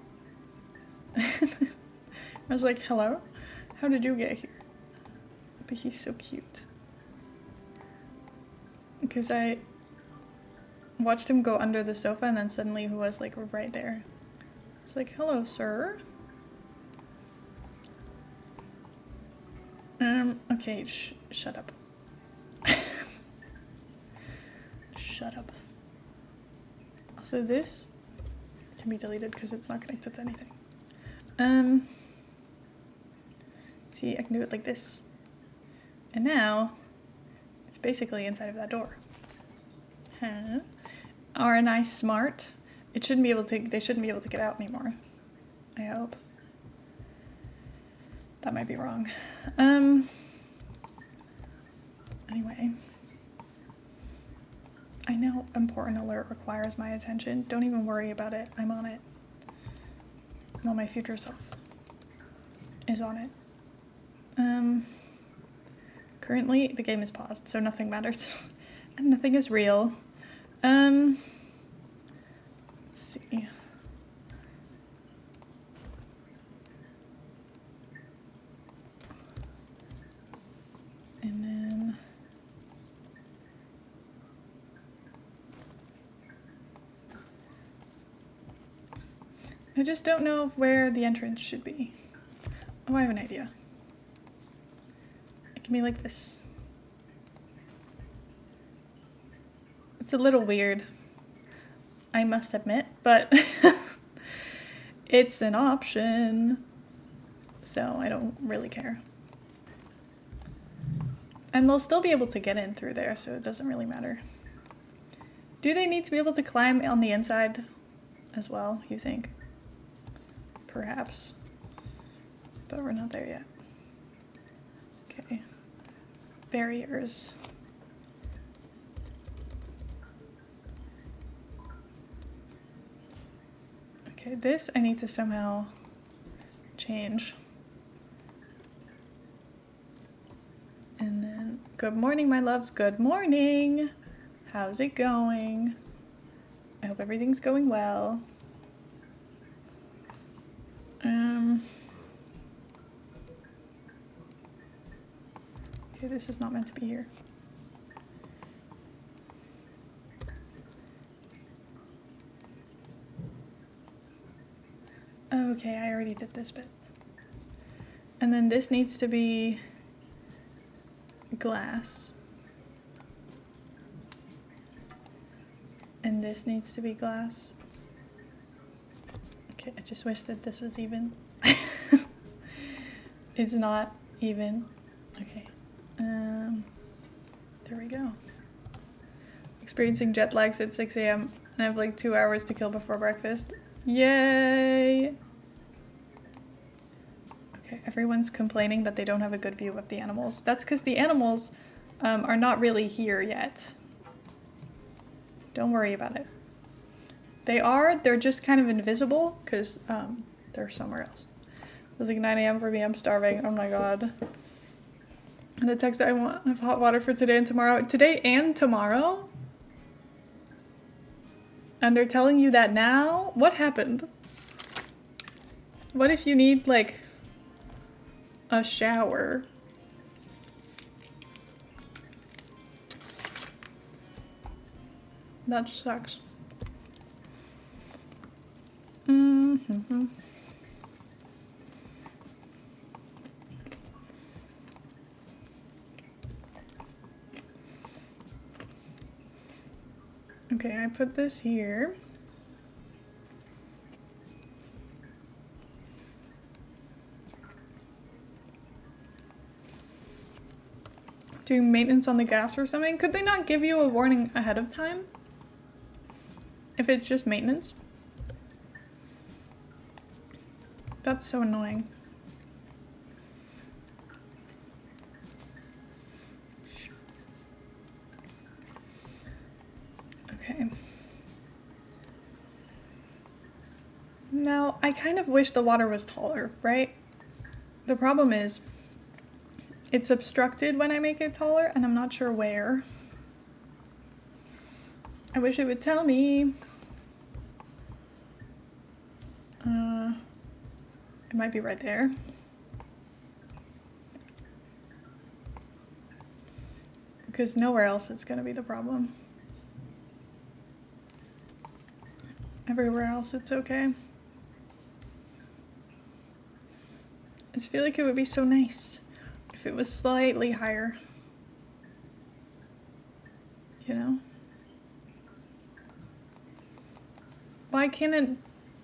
Speaker 1: I was like, hello? How did you get here? But he's so cute. Because I watched him go under the sofa and then suddenly he was like right there. It's like, hello, sir. Okay, shut up. Shut up. Also, this can be deleted because it's not connected to anything. See, I can do it like this. And now, it's basically inside of that door. Huh? Aren't I smart? It shouldn't be able to, they shouldn't be able to get out anymore. I hope. That might be wrong. Anyway. I know important alert requires my attention. Don't even worry about it. I'm on it. Well, my future self is on it. Currently the game is paused, so nothing matters. And nothing is real. Let's see. And then I just don't know where the entrance should be. Oh, I have an idea. It can be like this. It's a little weird, I must admit, but it's an option, so I don't really care. And they'll still be able to get in through there, so it doesn't really matter. Do they need to be able to climb on the inside as well, you think? Perhaps. But we're not there yet. Okay. Barriers. Okay, this I need to somehow change. And then, good morning, my loves. Good morning. How's it going? I hope everything's going well. Okay, this is not meant to be here. Okay, I already did this bit. And then this needs to be glass. And this needs to be glass. Okay, I just wish that this was even. It's not even. Okay. There we go. Experiencing jet lags at 6 a.m. and I have like 2 hours to kill before breakfast. Yay! Okay, everyone's complaining that they don't have a good view of the animals. That's because the animals are not really here yet. Don't worry about it. They're just kind of invisible because they're somewhere else. It was like 9 a.m. for me, I'm starving. Oh my god. And a text that I want have hot water for today and tomorrow. Today and tomorrow? And they're telling you that now? What happened? What if you need like a shower? That sucks. Mm-hmm. Okay, I put this here. Doing maintenance on the gas or something? Could they not give you a warning ahead of time? If it's just maintenance? That's so annoying. Okay. Now, I kind of wish the water was taller, right? The problem is, it's obstructed when I make it taller, and I'm not sure where. I wish it would tell me. It might be right there. Because nowhere else it's gonna be the problem. Everywhere else it's okay. I just feel like it would be so nice if it was slightly higher. You know? Why can't it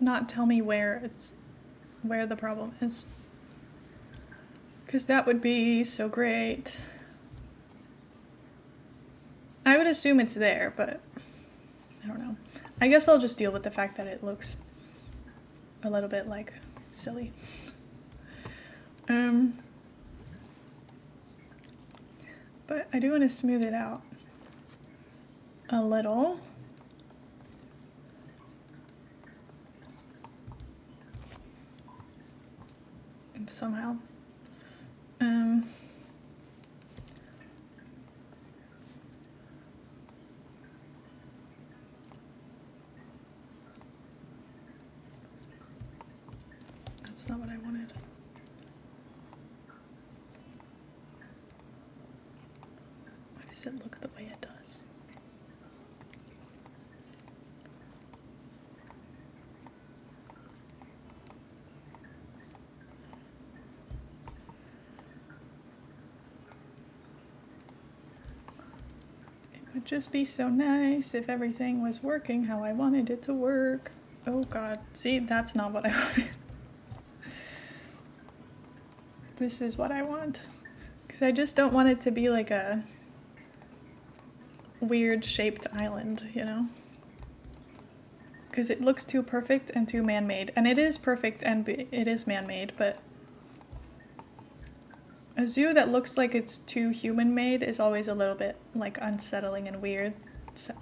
Speaker 1: not tell me where the problem is? Because that would be so great. I would assume it's there, but I don't know. I guess I'll just deal with the fact that it looks a little bit like silly. But I do want to smooth it out a little. Somehow. That's not what I wanted. Why does it look the way it does? It would just be so nice if everything was working how I wanted it to work. Oh god, see, that's not what I wanted. This is what I want. Because I just don't want it to be like a weird shaped island, you know? Because it looks too perfect and too man-made. And it is perfect and it is man-made, but a zoo that looks like it's too human-made is always a little bit like unsettling and weird, so.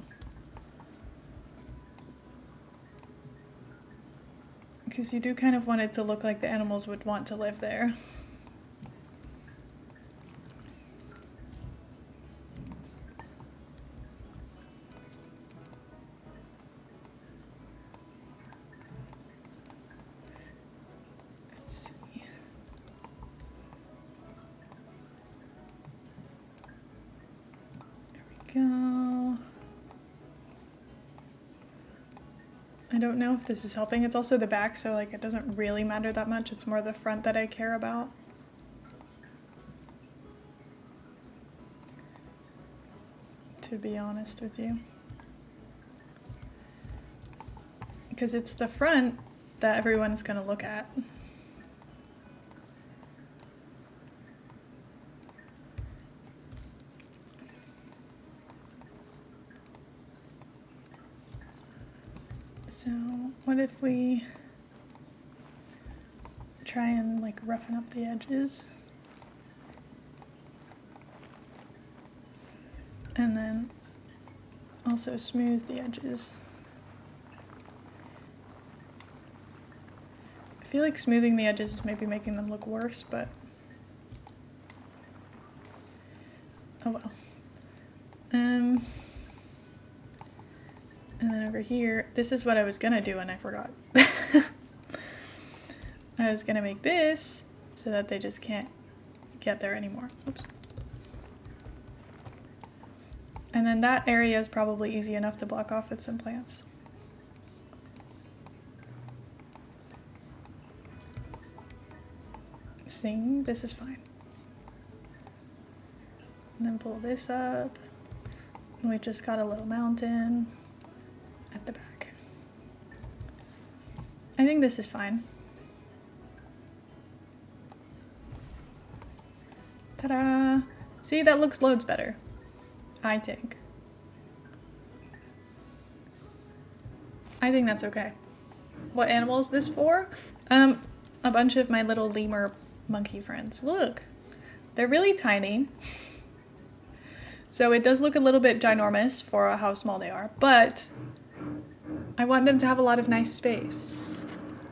Speaker 1: Because you do kind of want it to look like the animals would want to live there. Go. I don't know if this is helping. It's also the back, so like it doesn't really matter that much. It's more the front that I care about. To be honest with you. Because it's the front that everyone's gonna look at. So what if we try and like roughen up the edges? And then also smooth the edges. I feel like smoothing the edges is maybe making them look worse, but oh well. And then over here, this is what I was gonna do and I forgot. I was gonna make this so that they just can't get there anymore. Oops. And then that area is probably easy enough to block off with some plants. See, this is fine. And then pull this up. And we've just got a little mountain at the back. I think this is fine. Ta-da! See, that looks loads better, I think. I think that's okay. What animal is this for? A bunch of my little lemur monkey friends. Look, they're really tiny. So it does look a little bit ginormous for how small they are, but I want them to have a lot of nice space.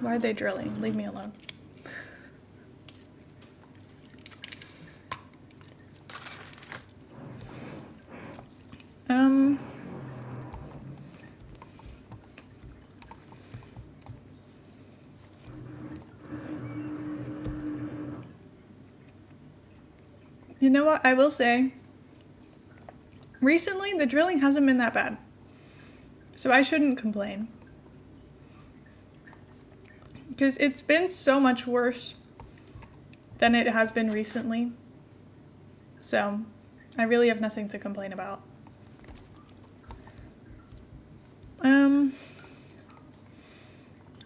Speaker 1: Why are they drilling? Leave me alone. You know what? I will say, recently the drilling hasn't been that bad, so I shouldn't complain. Because it's been so much worse than it has been recently. So I really have nothing to complain about.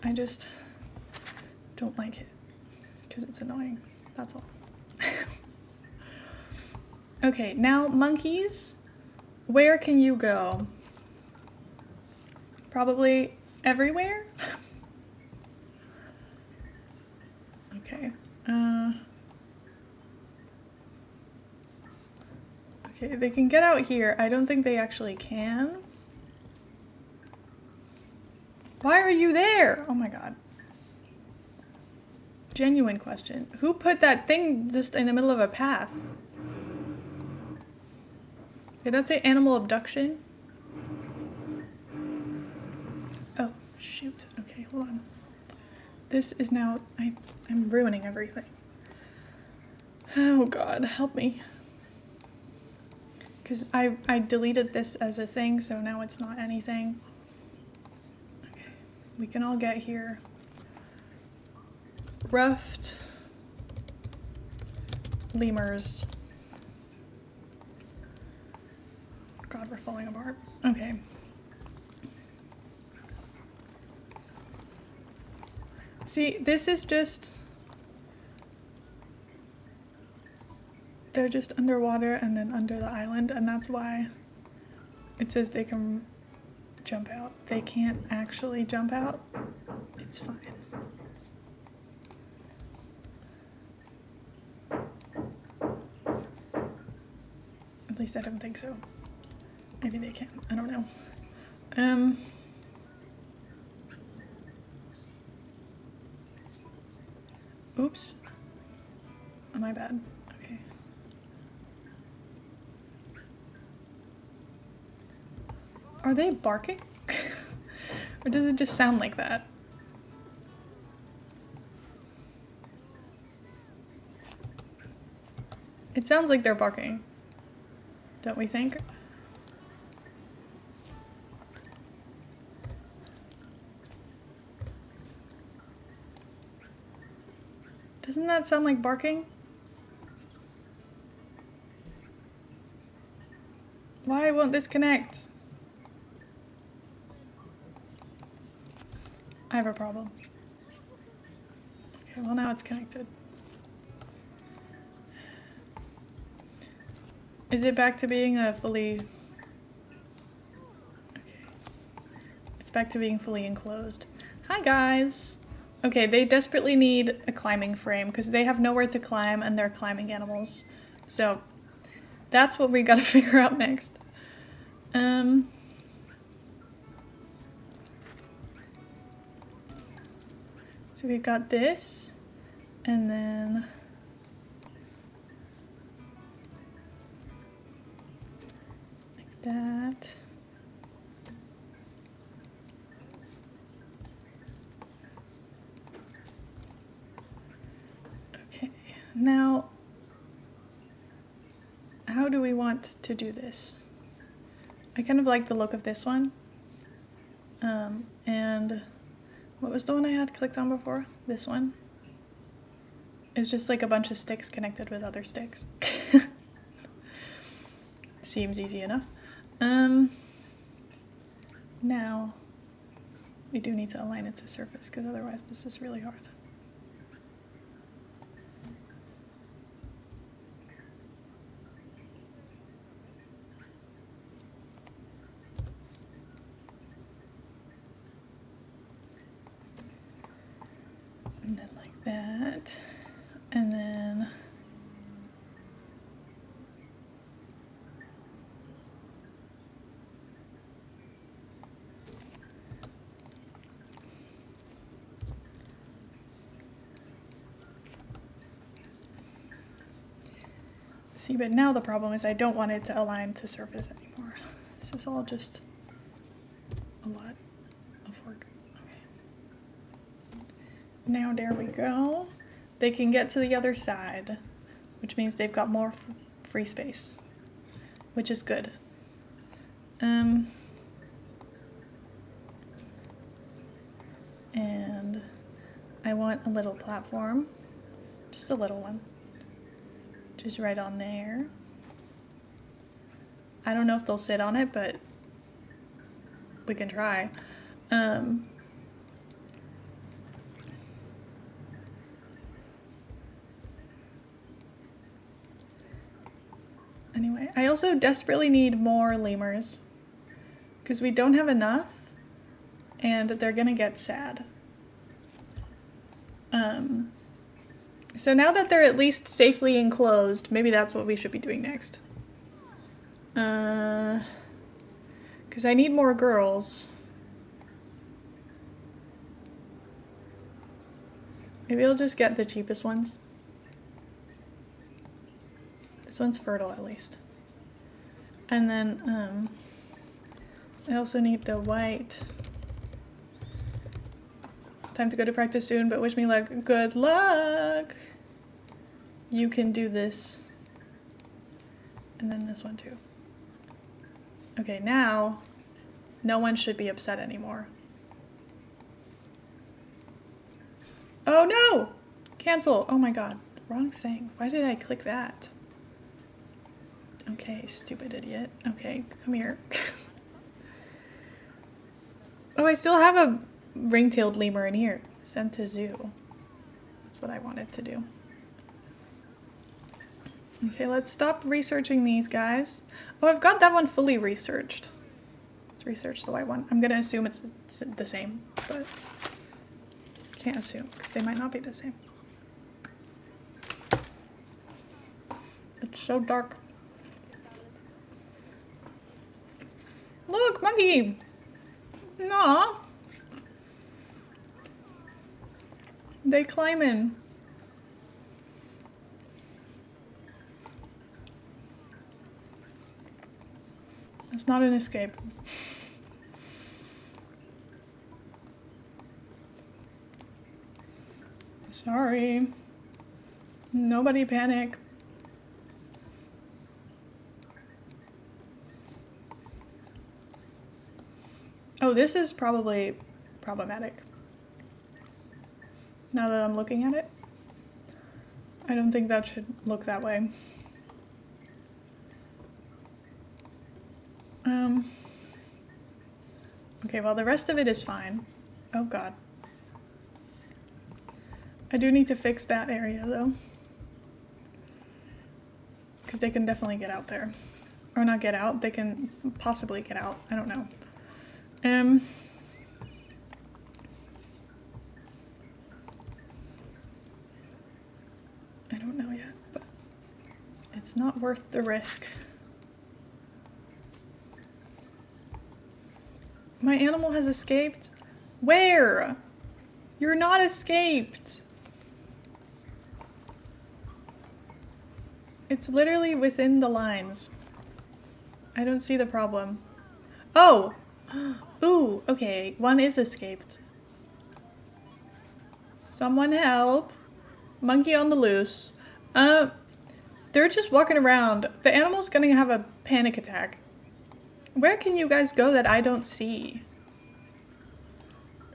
Speaker 1: I just don't like it because it's annoying. That's all. Okay, now monkeys, where can you go? Probably everywhere? Okay. Okay, they can get out here. I don't think they actually can. Why are you there? Oh my god. Genuine question. Who put that thing just in the middle of a path? Did that say animal abduction? Oh, shoot. Okay, hold on. This is now... I'm ruining everything. Oh god, help me. Because I deleted this as a thing, so now it's not anything. Okay, we can all get here. Ruffed lemurs. God, we're falling apart. Okay. See, this is just... They're just underwater and then under the island, and that's why it says they can jump out. They can't actually jump out. It's fine. At least I don't think so. Maybe they can. I don't know. Oops. Oh, my bad. Okay. Are they barking? Or does it just sound like that? It sounds like they're barking. Don't we think? Doesn't that sound like barking? Why won't this connect? I have a problem. Okay, well now it's connected. Is it back to being a fully... Okay. It's back to being fully enclosed. Hi guys! Okay, they desperately need a climbing frame because they have nowhere to climb and they're climbing animals. So that's what we gotta figure out next. So we've got this, and then like that. Okay, now how do we want to do this? I kind of like the look of this one. And what was the one I had clicked on before? This one. It's just like a bunch of sticks connected with other sticks. Seems easy enough. Now, we do need to align it to surface because otherwise this is really hard. And then like that. And then see, but now the problem is I don't want it to align to surface anymore. This is all just a lot of work. Okay. Now there we go. They can get to the other side, which means they've got more free space, which is good. And I want a little platform, just a little one, just right on there. I don't know if they'll sit on it, but we can try. Anyway, I also desperately need more lemurs because we don't have enough and they're gonna get sad. So now that they're at least safely enclosed, maybe that's what we should be doing next. Because I need more girls. Maybe I'll just get the cheapest ones. This one's fertile at least. And then I also need the white. Time to go to practice soon, but wish me luck. Good luck! You can do this. And then this one too. Okay, now no one should be upset anymore. Oh no! Cancel! Oh my god. Wrong thing. Why did I click that? Okay, stupid idiot. Okay, come here. Oh, I still have a ring-tailed lemur in here. Sent to zoo. That's what I wanted to do. Okay, let's stop researching these guys. Oh, I've got that one fully researched. Let's research the white one. I'm gonna assume it's the same, but can't assume because they might not be the same. It's so dark. Look, monkey! Aw! They climbing. It's not an escape. Sorry. Nobody panic. Oh, this is probably problematic. Now that I'm looking at it, I don't think that should look that way. Okay, well the rest of it is fine. Oh god. I do need to fix that area though. Because they can definitely get out there. Or not get out, they can possibly get out. I don't know. I don't know yet, but it's not worth the risk. My animal has escaped? Where? You're not escaped. It's literally within the lines. I don't see the problem. Oh! Ooh, okay, one is escaped. Someone help. Monkey on the loose. They're just walking around. The animal's gonna have a panic attack. Where can you guys go that I don't see?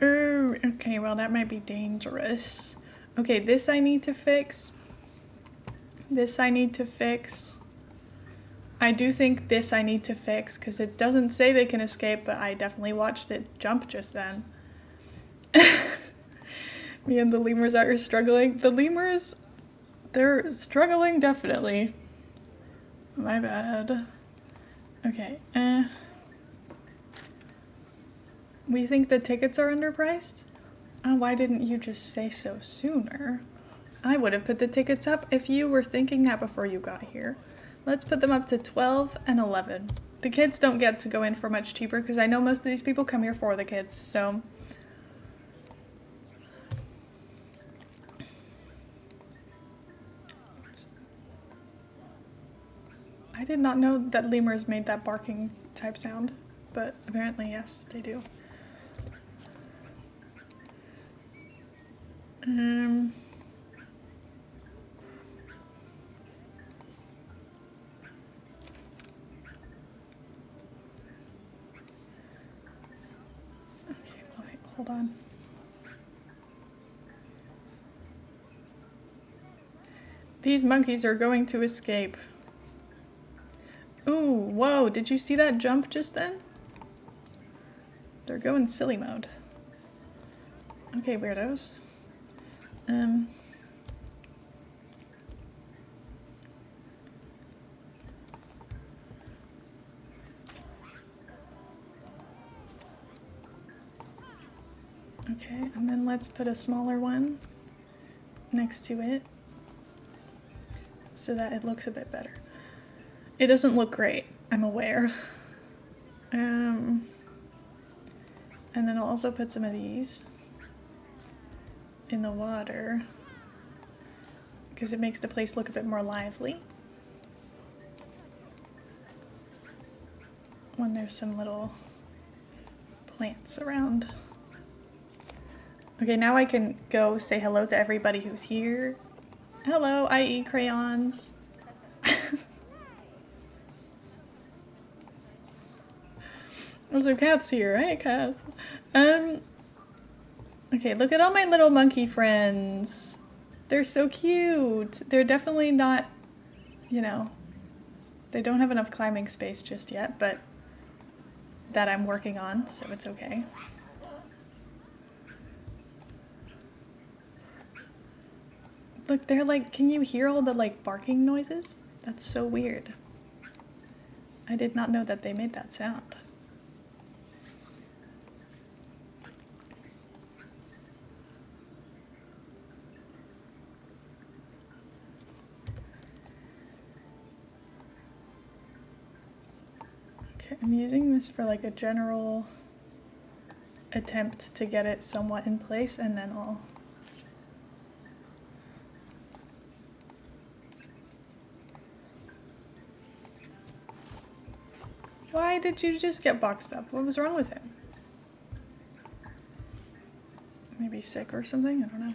Speaker 1: Okay, well that might be dangerous. Okay, this I need to fix. This I need to fix. I do think this I need to fix because it doesn't say they can escape, but I definitely watched it jump just then. Me and the lemurs are struggling. The lemurs, they're struggling definitely. My bad. Okay, we think the tickets are underpriced? Why didn't you just say so sooner? I would have put the tickets up if you were thinking that before you got here. Let's put them up to 12 and 11. The kids don't get to go in for much cheaper because I know most of these people come here for the kids, so. Oops. I did not know that lemurs made that barking type sound, but apparently yes, they do. Hold on. These monkeys are going to escape. Ooh, whoa, did you see that jump just then? They're going silly mode. Okay, weirdos. Okay, and then let's put a smaller one next to it so that it looks a bit better. It doesn't look great, I'm aware. And then I'll also put some of these in the water because it makes the place look a bit more lively when there's some little plants around. Okay, now I can go say hello to everybody who's here. Hello, I eat crayons. So Kat's here, hey Kath. Okay, look at all my little monkey friends. They're so cute. They're definitely not, you know, they don't have enough climbing space just yet, but that I'm working on, so it's okay. Look, they're like, can you hear all the like barking noises? That's so weird. I did not know that they made that sound. Okay, I'm using this for like a general attempt to get it somewhat in place, and then I'll Why did you just get boxed up? What was wrong with him? Maybe sick or something? I don't know.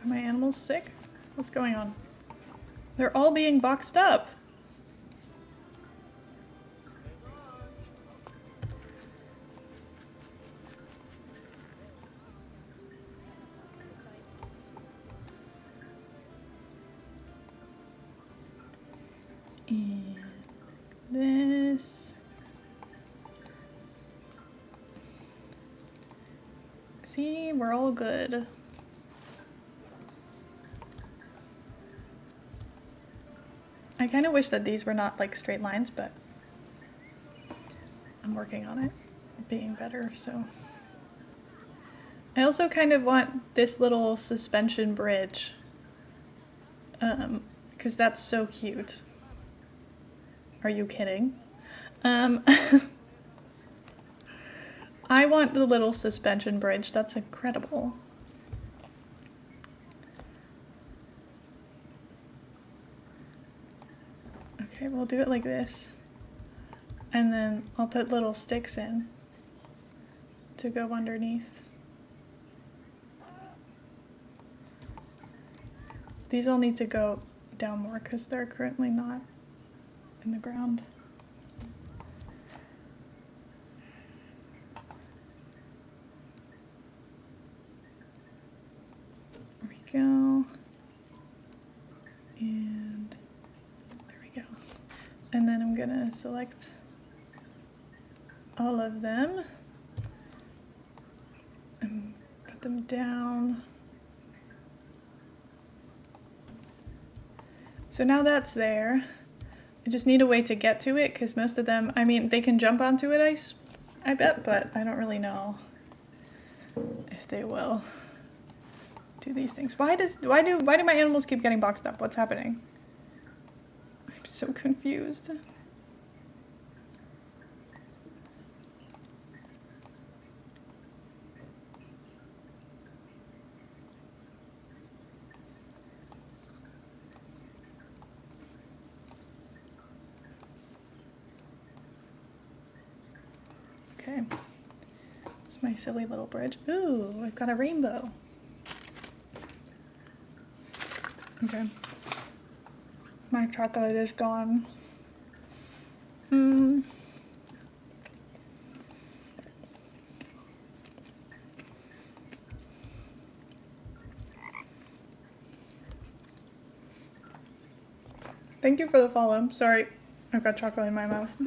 Speaker 1: Are my animals sick? What's going on? They're all being boxed up. And this. See, we're all good. I kind of wish that these were not like straight lines, but I'm working on it being better, so. I also kind of want this little suspension bridge, because that's so cute. Are you kidding? I want the little suspension bridge. That's incredible. Okay, we'll do it like this. And then I'll put little sticks in to go underneath. These all need to go down more because they're currently not in the ground. There we go. And there we go. And then I'm gonna select all of them and put them down. So now that's there. I just need a way to get to it because most of them, I mean, they can jump onto it, I bet, but I don't really know if they will do these things. Why do my animals keep getting boxed up? What's happening? I'm so confused. Okay, it's my silly little bridge. Ooh, I've got a rainbow. Okay, my chocolate is gone. Thank you for the follow. Sorry, I've got chocolate in my mouth.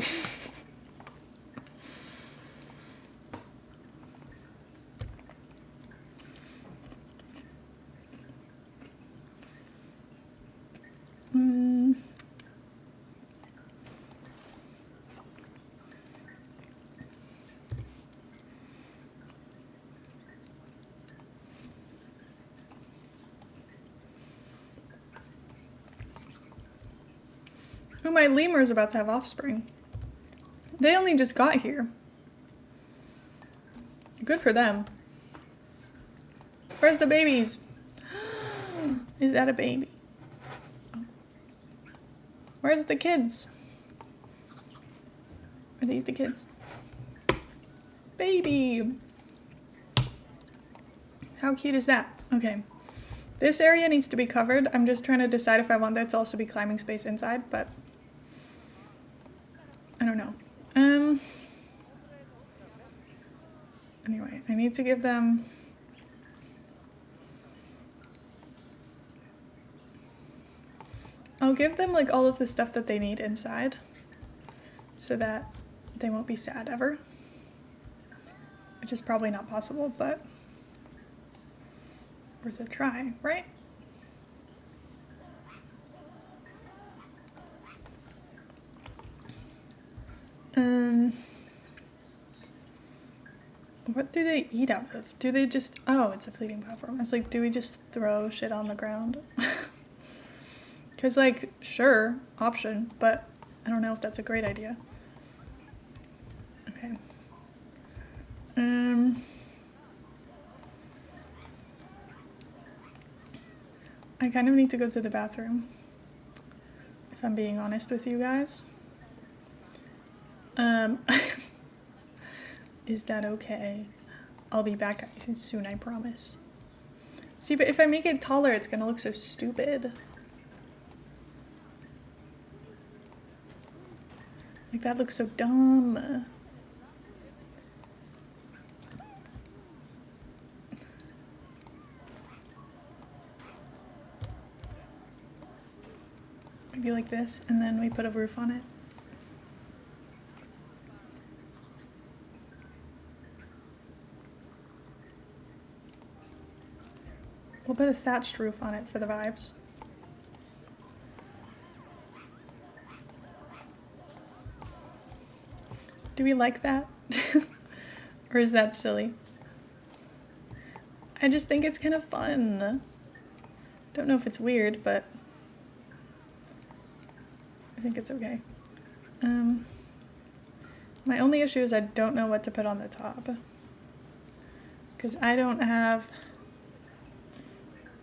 Speaker 1: Ooh, my lemur is about to have offspring. They only just got here. Good for them. Where's the babies? Is that a baby? Oh. Where's the kids? Are these the kids? Baby! How cute is that? Okay. This area needs to be covered. I'm just trying to decide if I want there to also be climbing space inside, but I don't know. Anyway, I need to give them I'll give them like all of the stuff that they need inside so that they won't be sad ever. Which is probably not possible, but worth a try, right? What do they eat out of? Do they just, oh, it's a fleeting platform. It's like, do we just throw shit on the ground? Because like, sure, option, but I don't know if that's a great idea. Okay. I kind of need to go to the bathroom, if I'm being honest with you guys. Is that okay? I'll be back soon, I promise. See, but if I make it taller, it's gonna look so stupid. Like, that looks so dumb. Maybe like this, and then we put a roof on it. We'll put a thatched roof on it for the vibes. Do we like that? Or is that silly? I just think it's kind of fun. Don't know if it's weird, but I think it's okay. My only issue is I don't know what to put on the top. Because I don't have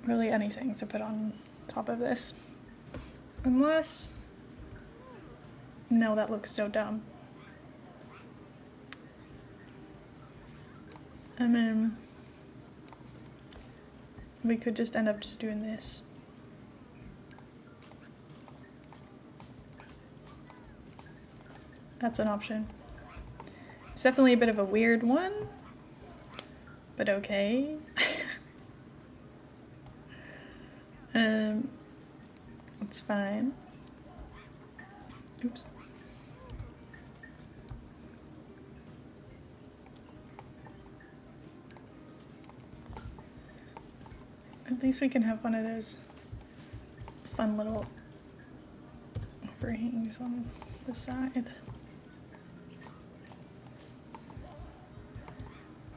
Speaker 1: really anything to put on top of this. Unless... No, that looks so dumb. I mean... We could just end up just doing this. That's an option. It's definitely a bit of a weird one, but okay. It's fine. Oops. At least we can have one of those fun little overhangs on the side.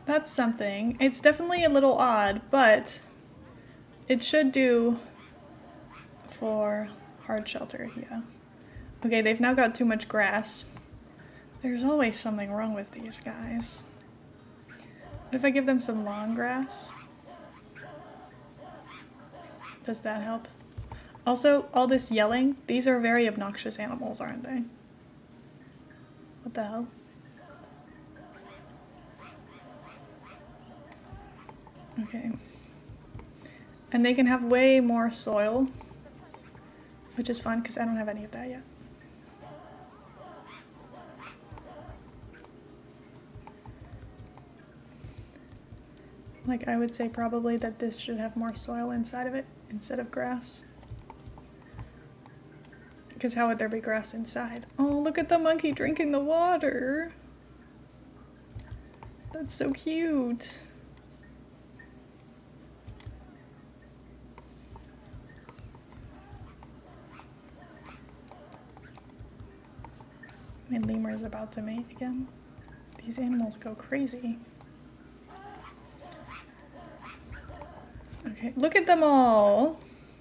Speaker 1: That's something. It's definitely a little odd, but it should do for hard shelter, yeah. Okay, they've now got too much grass. There's always something wrong with these guys. What if I give them some long grass? Does that help? Also, all this yelling, these are very obnoxious animals, aren't they? What the hell? Okay. And they can have way more soil, which is fun because I don't have any of that yet. Like, I would say probably that this should have more soil inside of it instead of grass. Because how would there be grass inside? Oh, look at the monkey drinking the water. That's so cute. My lemur is about to mate again. These animals go crazy. Okay, look at them all.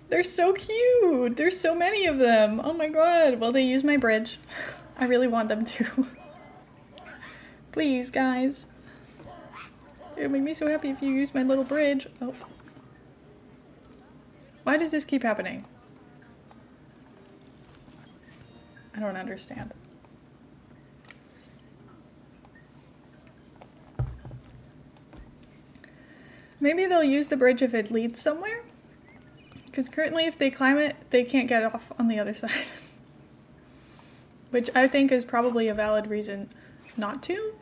Speaker 1: They're so cute. There's so many of them. Oh my god. Will they use my bridge? I really want them to. Please, guys. It would make me so happy if you use my little bridge. Oh. Why does this keep happening? I don't understand. Maybe they'll use the bridge if it leads somewhere? Because currently if they climb it, they can't get off on the other side. Which I think is probably a valid reason not to.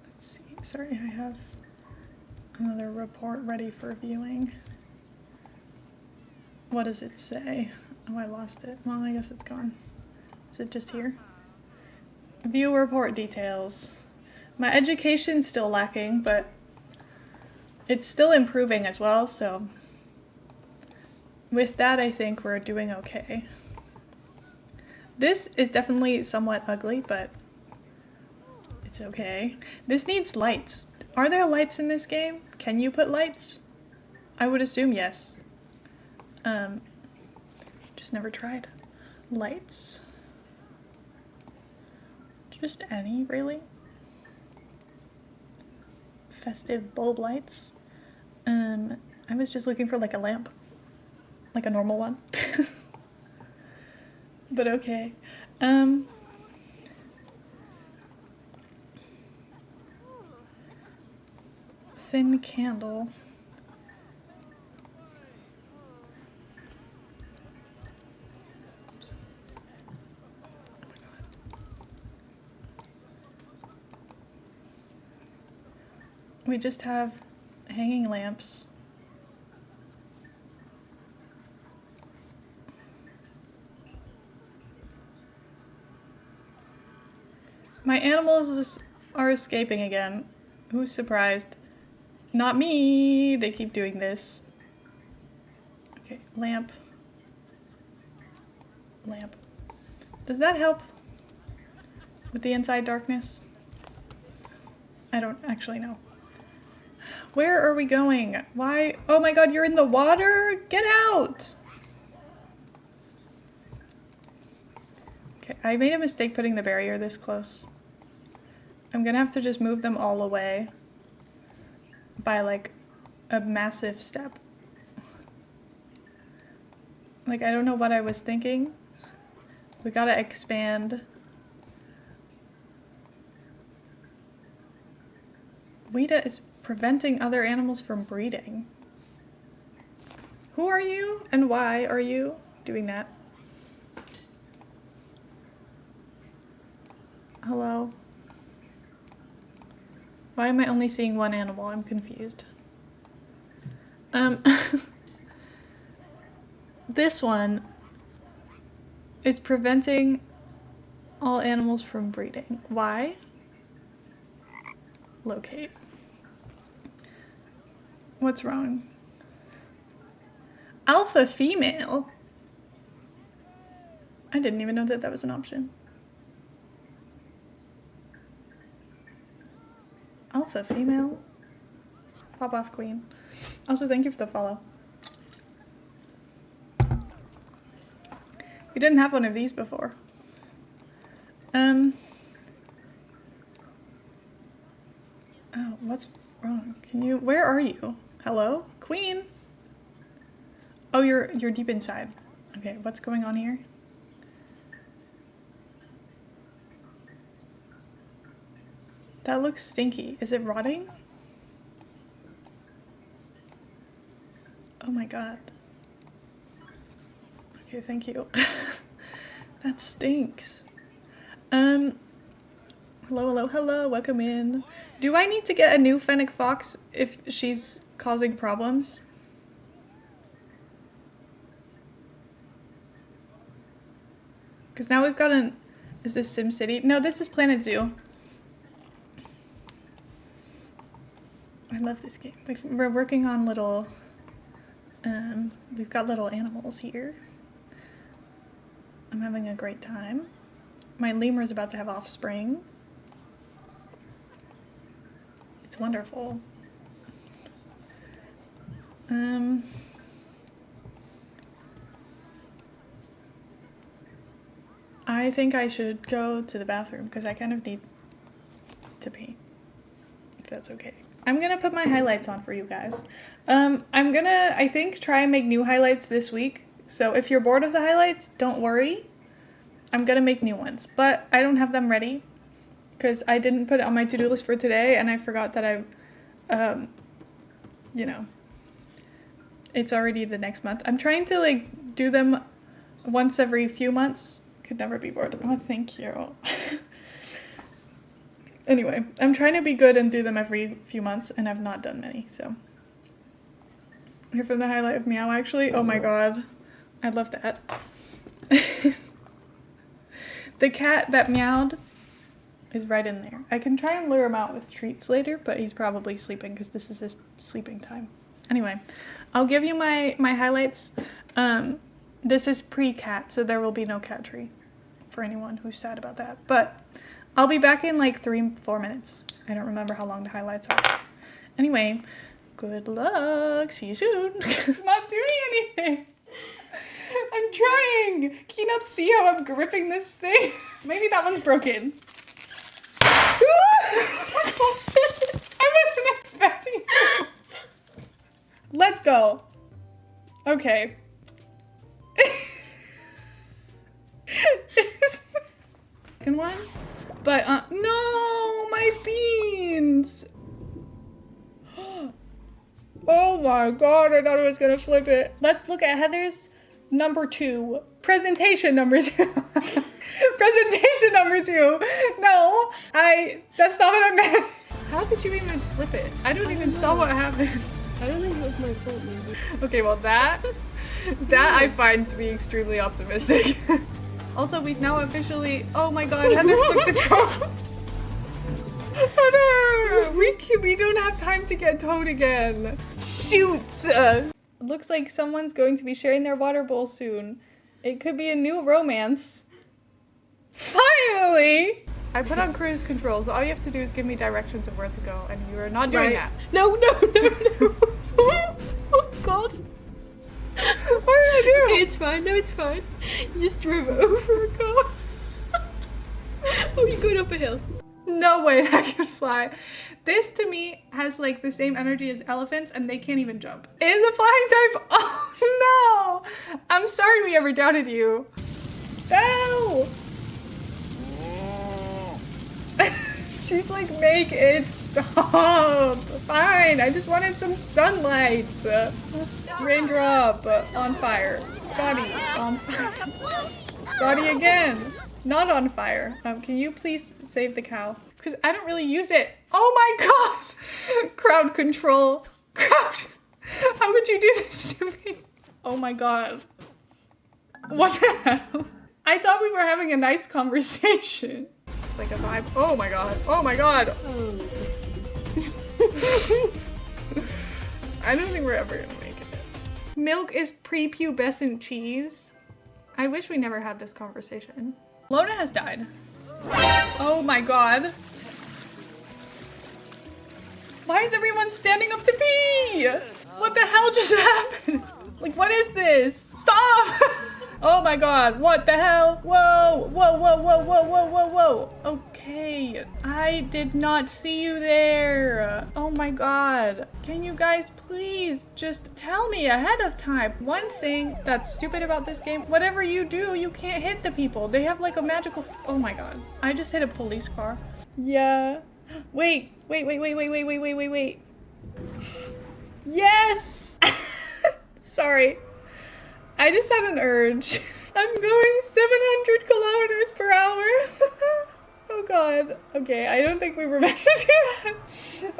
Speaker 1: Let's see. Sorry, I have another report ready for viewing. What does it say? Oh, I lost it. Well, I guess it's gone. Is it just here? View report details. My education's still lacking, but it's still improving as well, so with that I think we're doing okay. This is definitely somewhat ugly, but it's okay. This needs lights. Are there lights in this game? Can you put lights? I would assume yes. Just never tried. Lights. Just any, really? Festive bulb lights. I was just looking for like a lamp. Like a normal one. But okay. Thin candle. Oops. Oh my god. We just have hanging lamps. My animals are escaping again. Who's surprised? Not me! They keep doing this. Okay, lamp. Lamp. Does that help with the inside darkness? I don't actually know. Where are we going? Why? Oh my god, you're in the water? Get out! Okay, I made a mistake putting the barrier this close. I'm gonna have to just move them all away by like a massive step. Like, I don't know what I was thinking. We gotta expand. WIDA is preventing other animals from breeding. Who are you and why are you doing that? Hello? Why am I only seeing one animal? I'm confused. This one is preventing all animals from breeding. Why? Locate. What's wrong? Alpha female? I didn't even know that that was an option. Alpha female? Pop off, queen. Also, thank you for the follow. We didn't have one of these before. Oh, what's wrong? Can you, where are you? Hello? Queen? Oh, you're deep inside. Okay, what's going on here? That looks stinky. Is it rotting? Oh my god. Okay, thank you. That stinks. Hello, hello, hello, welcome in. Do I need to get a new fennec fox if she's causing problems? Because now we've got an... Is this SimCity? No, this is Planet Zoo. I love this game. We're working on little... we've got little animals here. I'm having a great time. My lemur is about to have offspring. It's wonderful. I think I should go to the bathroom because I kind of need to pee, if that's okay. I'm gonna put my highlights on for you guys. I'm gonna, I think, try and make new highlights this week. So if you're bored of the highlights, don't worry. I'm gonna make new ones, but I don't have them ready because I didn't put it on my to-do list for today and I forgot that you know, it's already the next month. I'm trying to like do them once every few months. Could never be bored. Oh, thank you. Anyway, I'm trying to be good and do them every few months and I've not done many, so. Here for the highlight of Meow actually. Oh my god. I love that. The cat that meowed is right in there. I can try and lure him out with treats later, but he's probably sleeping because this is his sleeping time. Anyway, I'll give you my highlights. This is pre-cat, so there will be no cat tree for anyone who's sad about that. But I'll be back in like 3-4 minutes. I don't remember how long the highlights are. Anyway, good luck. See you soon. I'm not doing anything. I'm trying. Can you not see how I'm gripping this thing? Maybe that one's broken. I wasn't expecting it. Let's go. Okay. Second one? But, no, my beans. Oh my god, I thought I was gonna flip it. Let's look at Heather's number 2. Presentation number 2. Presentation number 2. No, that's not what I meant. How did you even flip it? I don't even saw what happened.
Speaker 2: I don't think it was my fault, maybe.
Speaker 1: Okay, well that I find to be extremely optimistic. Also, we've now officially, oh my god, Heather flipped the trunk. Heather, we don't have time to get towed again. Shoot! Looks like someone's going to be sharing their water bowl soon. It could be a new romance. Finally! I put on cruise control, so all you have to do is give me directions of where to go, and you are not doing that.
Speaker 2: No. Oh god.
Speaker 1: What did I do?
Speaker 2: Okay, it's fine. No, it's fine. You just drove over a car. Oh, you're going up a hill.
Speaker 1: No way that can fly. This to me has like the same energy as elephants and they can't even jump. It is a flying type. Oh no! I'm sorry we ever doubted you. No! She's like, make it stop. Fine, I just wanted some sunlight. Raindrop on fire. Scotty on fire. Scotty again. Not on fire. Can you please save the cow? Because I don't really use it. Oh my god! Crowd control. Crowd. How could you do this to me? Oh my god. What the hell? I thought we were having a nice conversation. It's like a vibe. Oh my god. Oh my god.
Speaker 2: Oh.
Speaker 1: I don't think we're ever gonna make it. Milk is prepubescent cheese. I wish we never had this conversation. Lona has died. Oh my god. Why is everyone standing up to pee? What the hell just happened? Like, what is this? Stop! Oh my god, what the hell? Whoa, whoa, whoa, whoa, whoa, whoa, whoa, whoa. Okay, I did not see you there. Oh my god. Can you guys please just tell me ahead of time? One thing that's stupid about this game, whatever you do, you can't hit the people. They have like a magical, oh my god. I just hit a police car. Yeah. Wait. Yes! Sorry. I just had an urge. I'm going 700 kilometers per hour. Oh god. Okay, I don't think we were meant to do that.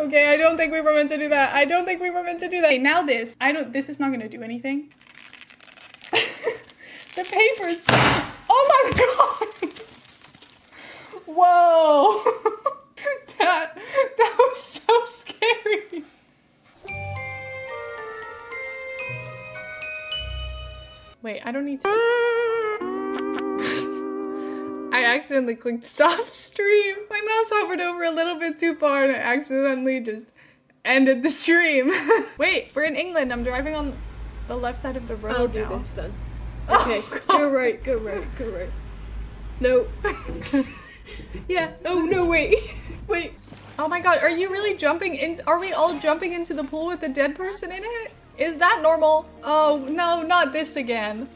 Speaker 1: Okay, I don't think we were meant to do that. I don't think we were meant to do that. Okay, now this. This is not gonna do anything. The papers. Oh my god! Whoa! That was so scary. Wait, I don't need to. I accidentally clicked stop stream. My mouse hovered over a little bit too far and I accidentally just ended the stream. Wait, we're in England. I'm driving on the left side of the road.
Speaker 2: I'll do
Speaker 1: now.
Speaker 2: this then.
Speaker 1: Oh,
Speaker 2: Okay,
Speaker 1: God.
Speaker 2: go right. No. Yeah, oh no, wait. Wait.
Speaker 1: Oh my god, are you really jumping in? Are we all jumping into the pool with a dead person in it? Is that normal? Oh no, not this again.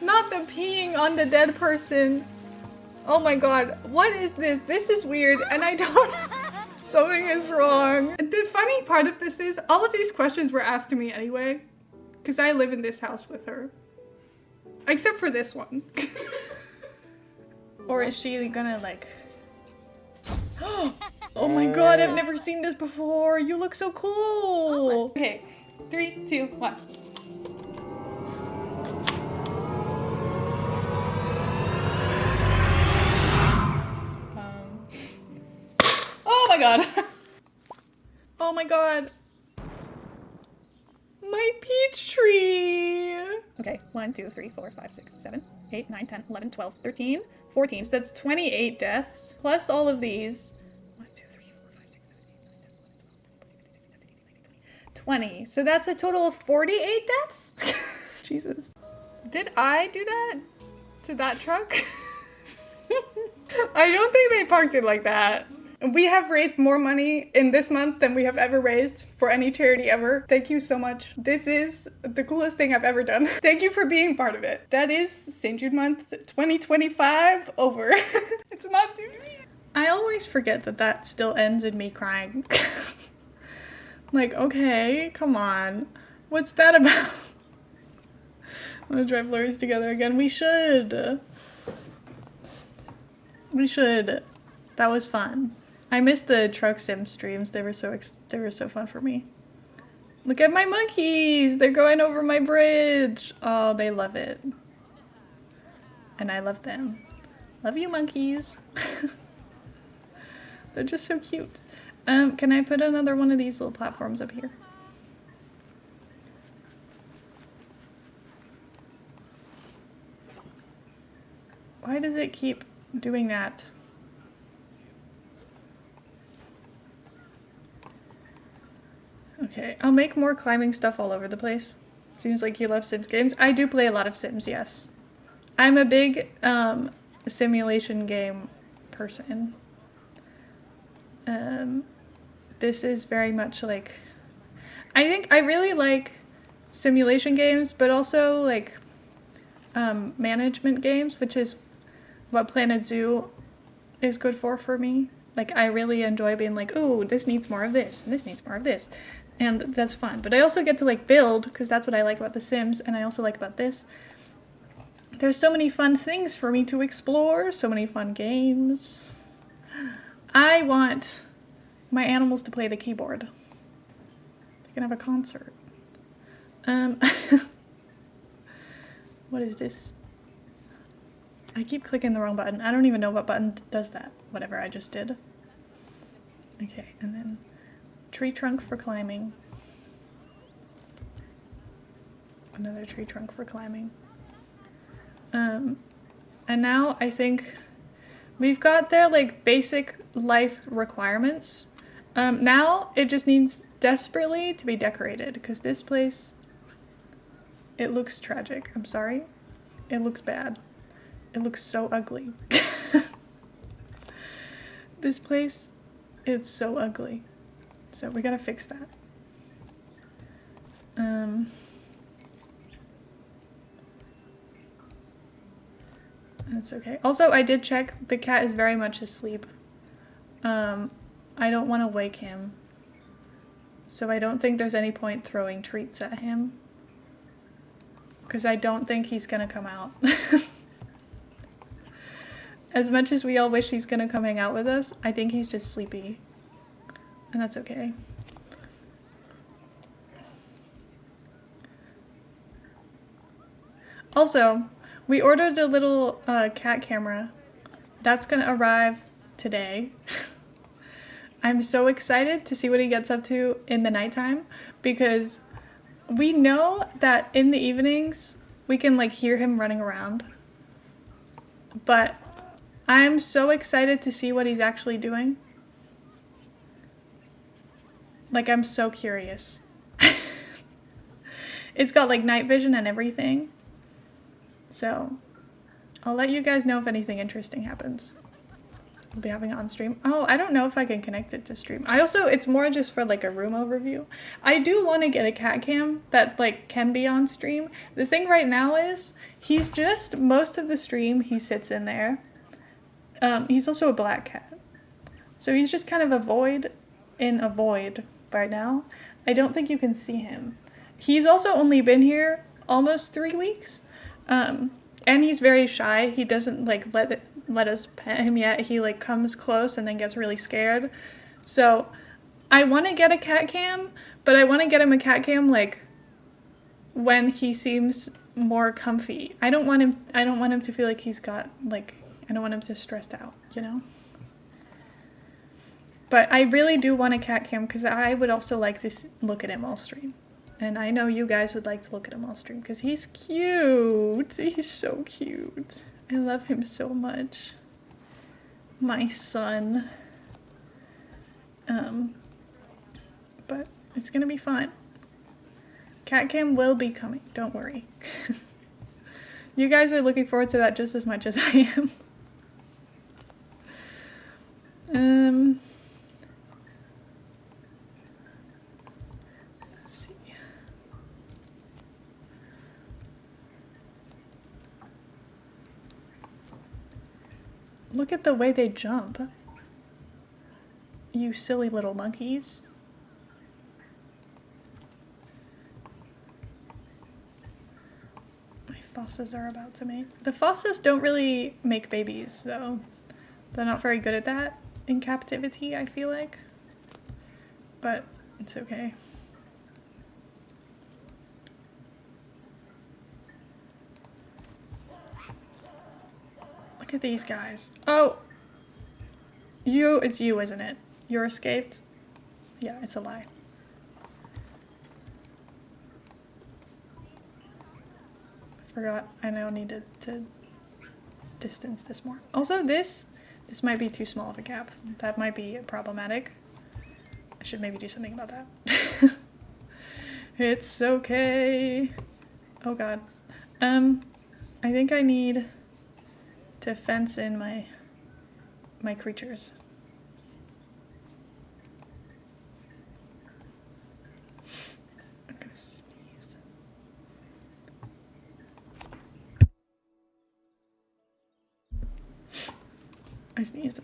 Speaker 1: Not the peeing on the dead person. Oh my god, what is this? This is weird and I don't... Something is wrong. The funny part of this is all of these questions were asked to me anyway. Because I live in this house with her. Except for this one. Or is she gonna like... Oh my god, I've never seen this before. You look so cool. Okay, 3, 2, 1. Oh my god. Oh my god. My peach tree. Okay, 1, 2, 3, 4, 5, 6, 7, 8, 9, 10, 11, 12, 13, 14. So that's 28 deaths. Plus all of these. 1, 2, 3, 4, 5, 6, 7, 8, 9, 10, 11, 12, 13, 14, 15, 16, 17, 18, 19, 20. 20. So that's a total of 48 deaths? Jesus. Did I do that? To that truck? I don't think they parked it like that. We have raised more money in this month than we have ever raised for any charity ever. Thank you so much. This is the coolest thing I've ever done. Thank you for being part of it. That is St. Jude month 2025 over. It's not due to me. I always forget that that still ends in me crying. Like, okay, come on. What's that about? I'm gonna drive lorries together again. We should. We should. That was fun. I missed the truck sim streams. They were so fun for me. Look at my monkeys. They're going over my bridge. Oh, they love it. And I love them. Love you, monkeys. They're just so cute. Can I put another one of these little platforms up here? Why does it keep doing that? Okay, I'll make more climbing stuff all over the place. Seems like you love Sims games. I do play a lot of Sims, yes. I'm a big simulation game person. this is very much like, I think I really like simulation games, but also like management games, which is what Planet Zoo is good for me. Like, I really enjoy being like, oh, this needs more of this, and this needs more of this. And that's fun. But I also get to, like, build, because that's what I like about The Sims, and I also like about this. There's so many fun things for me to explore, so many fun games. I want my animals to play the keyboard. They can have a concert. What is this? I keep clicking the wrong button. I don't even know what button does that. Whatever I just did. Okay, and then tree trunk for climbing. Another tree trunk for climbing. And now I think we've got their like basic life requirements. Now it just needs desperately to be decorated because this place, it looks tragic. I'm sorry. It looks bad. It looks so ugly. This place, it's so ugly. So we gotta fix that. That's okay. Also, I did check. The cat is very much asleep. I don't want to wake him. So I don't think there's any point throwing treats at him. Because I don't think he's gonna come out. As much as we all wish he's gonna come hang out with us, I think he's just sleepy. And that's okay. Also, we ordered a little cat camera. That's gonna arrive today. I'm so excited to see what he gets up to in the nighttime because we know that in the evenings we can like hear him running around. But I'm so excited to see what he's actually doing. Like, I'm so curious. It's got like night vision and everything. So I'll let you guys know if anything interesting happens. We'll be having it on stream. Oh, I don't know if I can connect it to stream. It's more just for like a room overview. I do want to get a cat cam that like can be on stream. The thing right now is he's just, most of the stream he sits in there. He's also a black cat. So he's just kind of a void in a void right now. I don't think you can see him. He's also only been here almost 3 weeks. And he's very shy. He doesn't like let us pet him yet. He like comes close and then gets really scared. So I want to get a cat cam, but I want to get him a cat cam like when he seems more comfy. I don't want him to feel like he's got like, I don't want him to stressed out, you know? But I really do want a cat cam because I would also like to look at him all stream. And I know you guys would like to look at him all stream because he's cute. He's so cute. I love him so much. My son. But it's gonna be fun. Cat cam will be coming, don't worry. You guys are looking forward to that just as much as I am. Let's see. Look at the way they jump. You silly little monkeys. My fosses are about to mate. The fosses don't really make babies, though. They're not very good at that in captivity, I feel like. But it's okay. Look at these guys. Oh! It's you, isn't it? You're escaped? Yeah, it's a lie. I forgot. I now needed to distance this more. Also, this might be too small of a gap. That might be problematic. I should maybe do something about that. It's okay. Oh god. I think I need to fence in my creatures. I sneezed.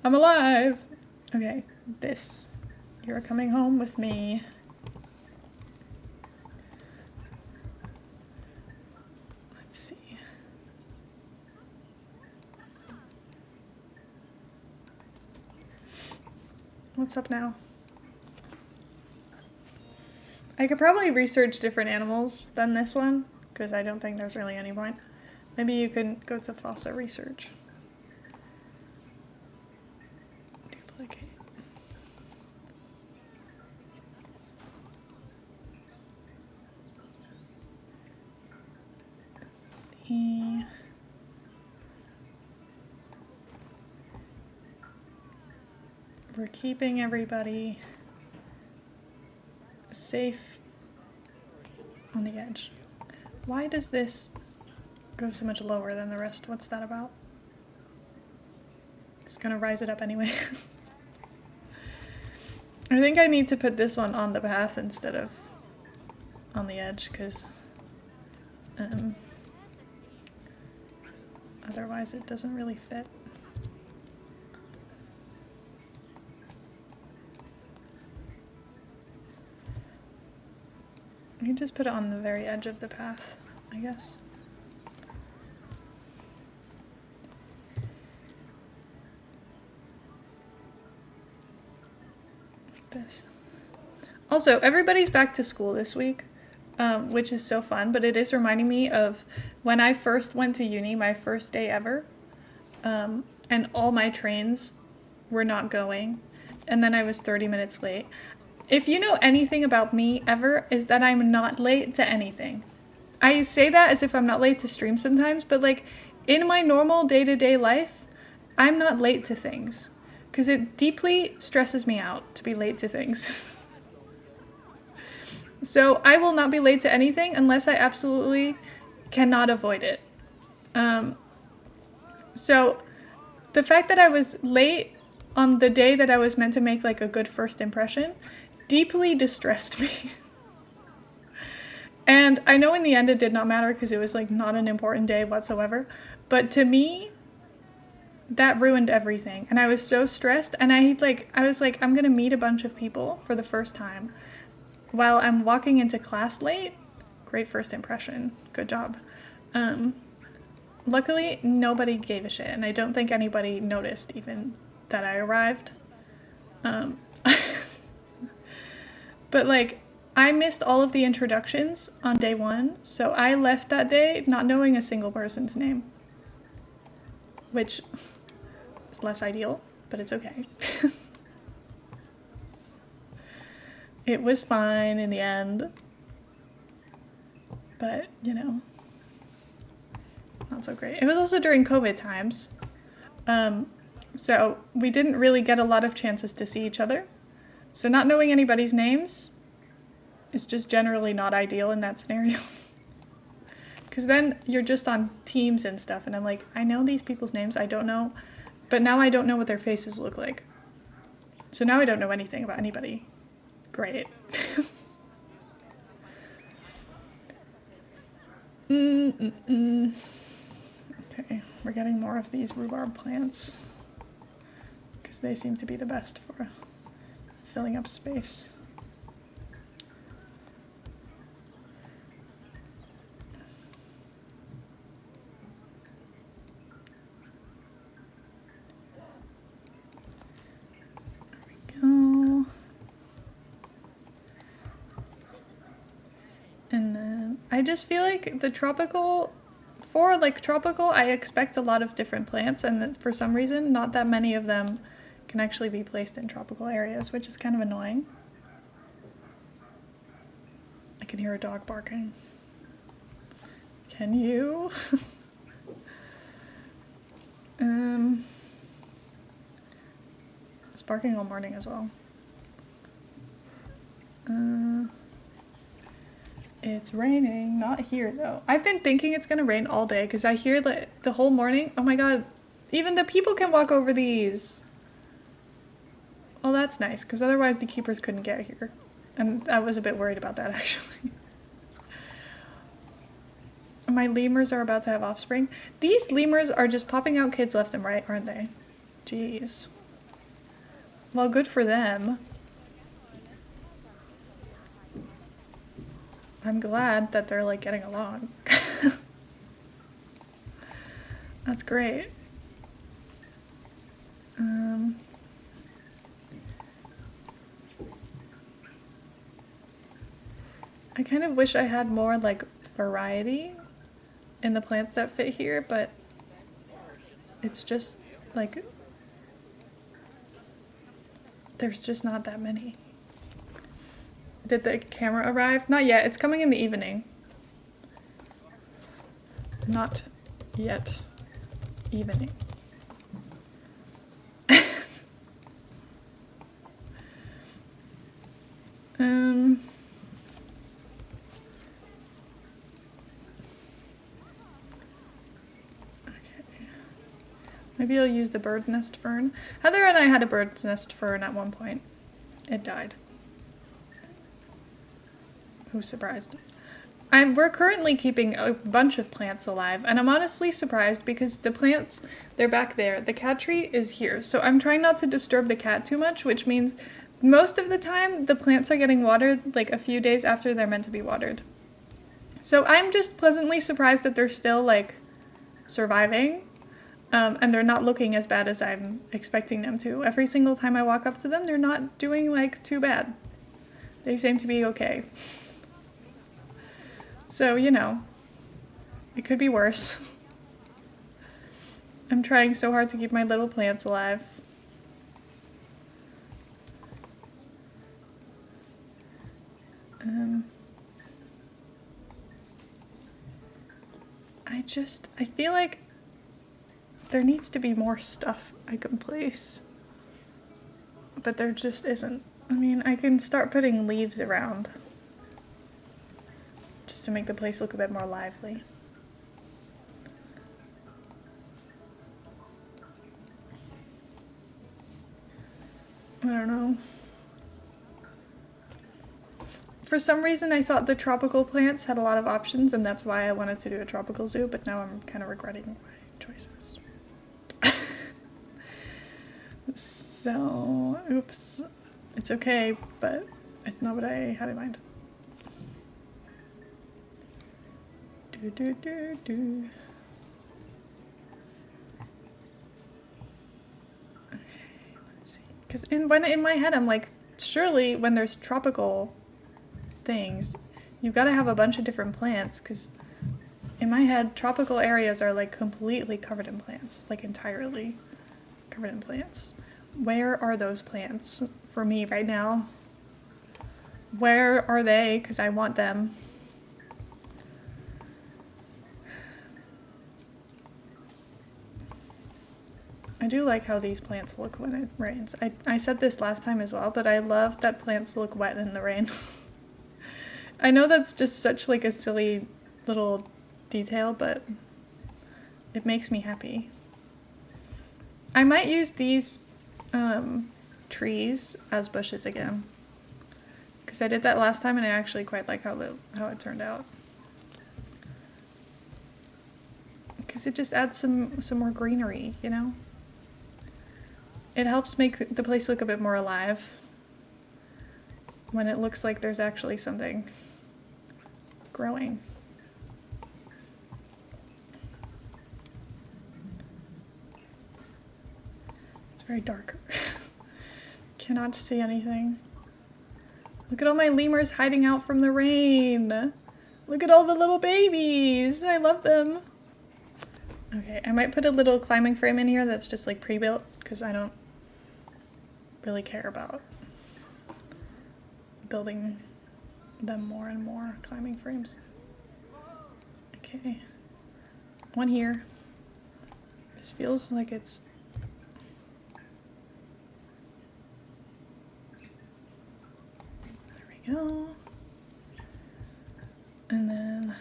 Speaker 1: I'm alive. Okay, this. You're coming home with me. Let's see. What's up now? I could probably research different animals than this one, because I don't think there's really any point. Maybe you can go to FOSSA research. Duplicate. Let's see. We're keeping everybody safe on the edge. Why does this go so much lower than the rest? What's that about? It's gonna rise it up anyway. I think I need to put this one on the path instead of on the edge, because otherwise it doesn't really fit. You can just put it on the very edge of the path, I guess. Like this. Also, everybody's back to school this week, which is so fun, but it is reminding me of when I first went to uni, my first day ever, and all my trains were not going, and then I was 30 minutes late. If you know anything about me ever, is that I'm not late to anything. I say that as if I'm not late to stream sometimes, but like in my normal day-to-day life, I'm not late to things because it deeply stresses me out to be late to things. So I will not be late to anything unless I absolutely cannot avoid it. So the fact that I was late on the day that I was meant to make like a good first impression deeply distressed me. And I know in the end it did not matter because it was like not an important day whatsoever, but to me that ruined everything. And I was so stressed, and I was like, I'm gonna meet a bunch of people for the first time while I'm walking into class late. Great first impression, good job. Luckily nobody gave a shit, and I don't think anybody noticed even that I arrived. But like, I missed all of the introductions on day one, so I left that day not knowing a single person's name. Which is less ideal, but it's okay. It was fine in the end. But, you know, not so great. It was also during COVID times. So we didn't really get a lot of chances to see each other. So not knowing anybody's names is just generally not ideal in that scenario. Because then you're just on teams and stuff, and I'm like, I know these people's names, I don't know, but now I don't know what their faces look like. So now I don't know anything about anybody. Great. Okay, we're getting more of these rhubarb plants because they seem to be the best for filling up space. There we go. And then I just feel like the tropical, I expect a lot of different plants, and for some reason not that many of them can actually be placed in tropical areas, which is kind of annoying. I can hear a dog barking. Can you? It's barking all morning as well. It's raining, not here though. I've been thinking it's gonna rain all day because I hear the whole morning. Oh my god, even the people can walk over these. Oh, that's nice, because otherwise the keepers couldn't get here. And I was a bit worried about that, actually. my lemurs are about to have offspring. These lemurs are just popping out kids left and right, aren't they? Jeez. Well, good for them. I'm glad that they're like getting along. That's great. I kind of wish I had more like variety in the plants that fit here, but it's just like there's just not that many. Did the camera arrive? Not yet. It's coming in the evening. Not yet. Evening. Maybe I'll use the bird nest fern. Heather and I had a bird's nest fern at one point. It died. Who's surprised? We're currently keeping a bunch of plants alive, and I'm honestly surprised because the plants, they're back there. The cat tree is here, so I'm trying not to disturb the cat too much, which means most of the time the plants are getting watered like a few days after they're meant to be watered. So I'm just pleasantly surprised that they're still like surviving. And they're not looking as bad as I'm expecting them to. Every single time I walk up to them, they're not doing, like, too bad. They seem to be okay. So, you know, it could be worse. I'm trying so hard to keep my little plants alive. I feel like there needs to be more stuff I can place. But there just isn't. I mean, I can start putting leaves around. Just to make the place look a bit more lively. I don't know. For some reason I thought the tropical plants had a lot of options, and that's why I wanted to do a tropical zoo, but now I'm kind of regretting my choices. So, oops. It's okay, but it's not what I had in mind. Okay, let's see. Because in my head, I'm like, surely when there's tropical things, you've got to have a bunch of different plants, because in my head, tropical areas are like completely covered in plants, like entirely covered in plants. Where are those plants for me right now? Where are they? Because I want them. I do like how these plants look when it rains. I said this last time as well, but I love that plants look wet in the rain. I know that's just such like a silly little detail, but it makes me happy. I might use these trees as bushes again, because I did that last time and I actually quite like how it turned out. Because it just adds some more greenery, you know? It helps make the place look a bit more alive when it looks like there's actually something growing. It's very dark. Cannot see anything. Look at all my lemurs hiding out from the rain. Look at all the little babies. I love them. Okay, I might put a little climbing frame in here that's just like pre-built, because I don't really care about building them more and more climbing frames. Okay, one here. This feels like it's go. And then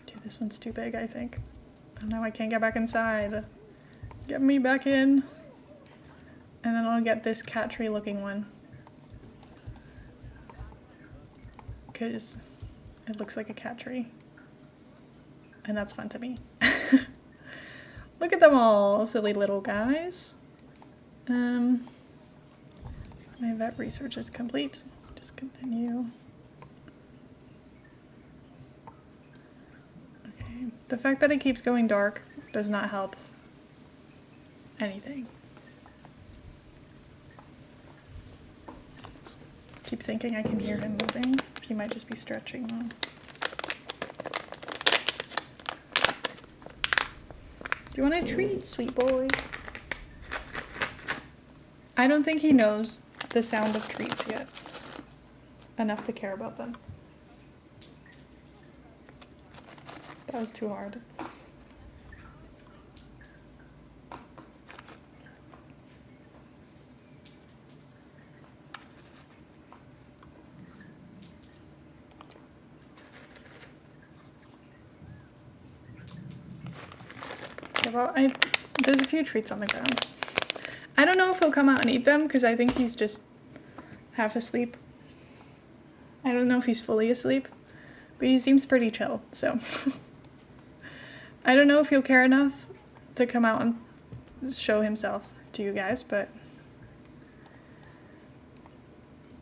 Speaker 1: dude, this one's too big, I think. And now I can't get back inside. Get me back in. And then I'll get this cat tree looking one. Because It looks like a cat tree. And that's fun to me. Look at them all, silly little guys. My vet research is complete. Just continue. Okay, the fact that it keeps going dark does not help anything. Just keep thinking I can hear him moving. He might just be stretching though. Do you want a treat, sweet boy? I don't think he knows the sound of treats yet. Enough to care about them. That was too hard. Yeah, well, there's a few treats on the ground. I don't know if he'll come out and eat them because I think he's just half asleep. I don't know if he's fully asleep, but he seems pretty chill, so. I don't know if he'll care enough to come out and show himself to you guys, but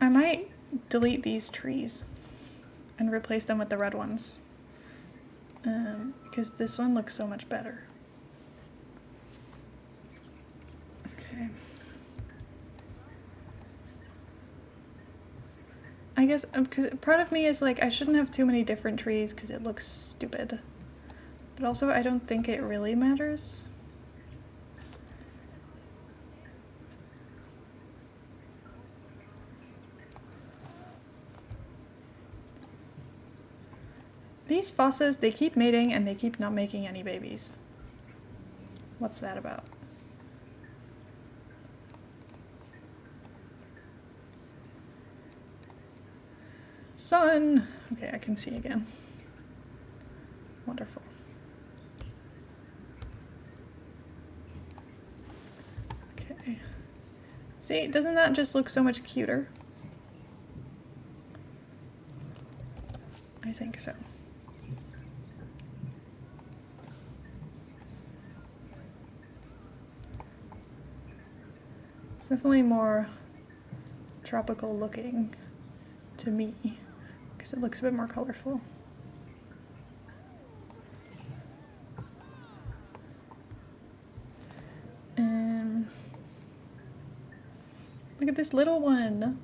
Speaker 1: I might delete these trees and replace them with the red ones because this one looks so much better. Okay. I guess, because part of me is like, I shouldn't have too many different trees because it looks stupid. But also, I don't think it really matters. These fosses, they keep mating and they keep not making any babies. What's that about? Sun! Okay, I can see again. Wonderful. Okay. See, doesn't that just look so much cuter? I think so. It's definitely more tropical looking to me because it looks a bit more colorful. Look at this little one.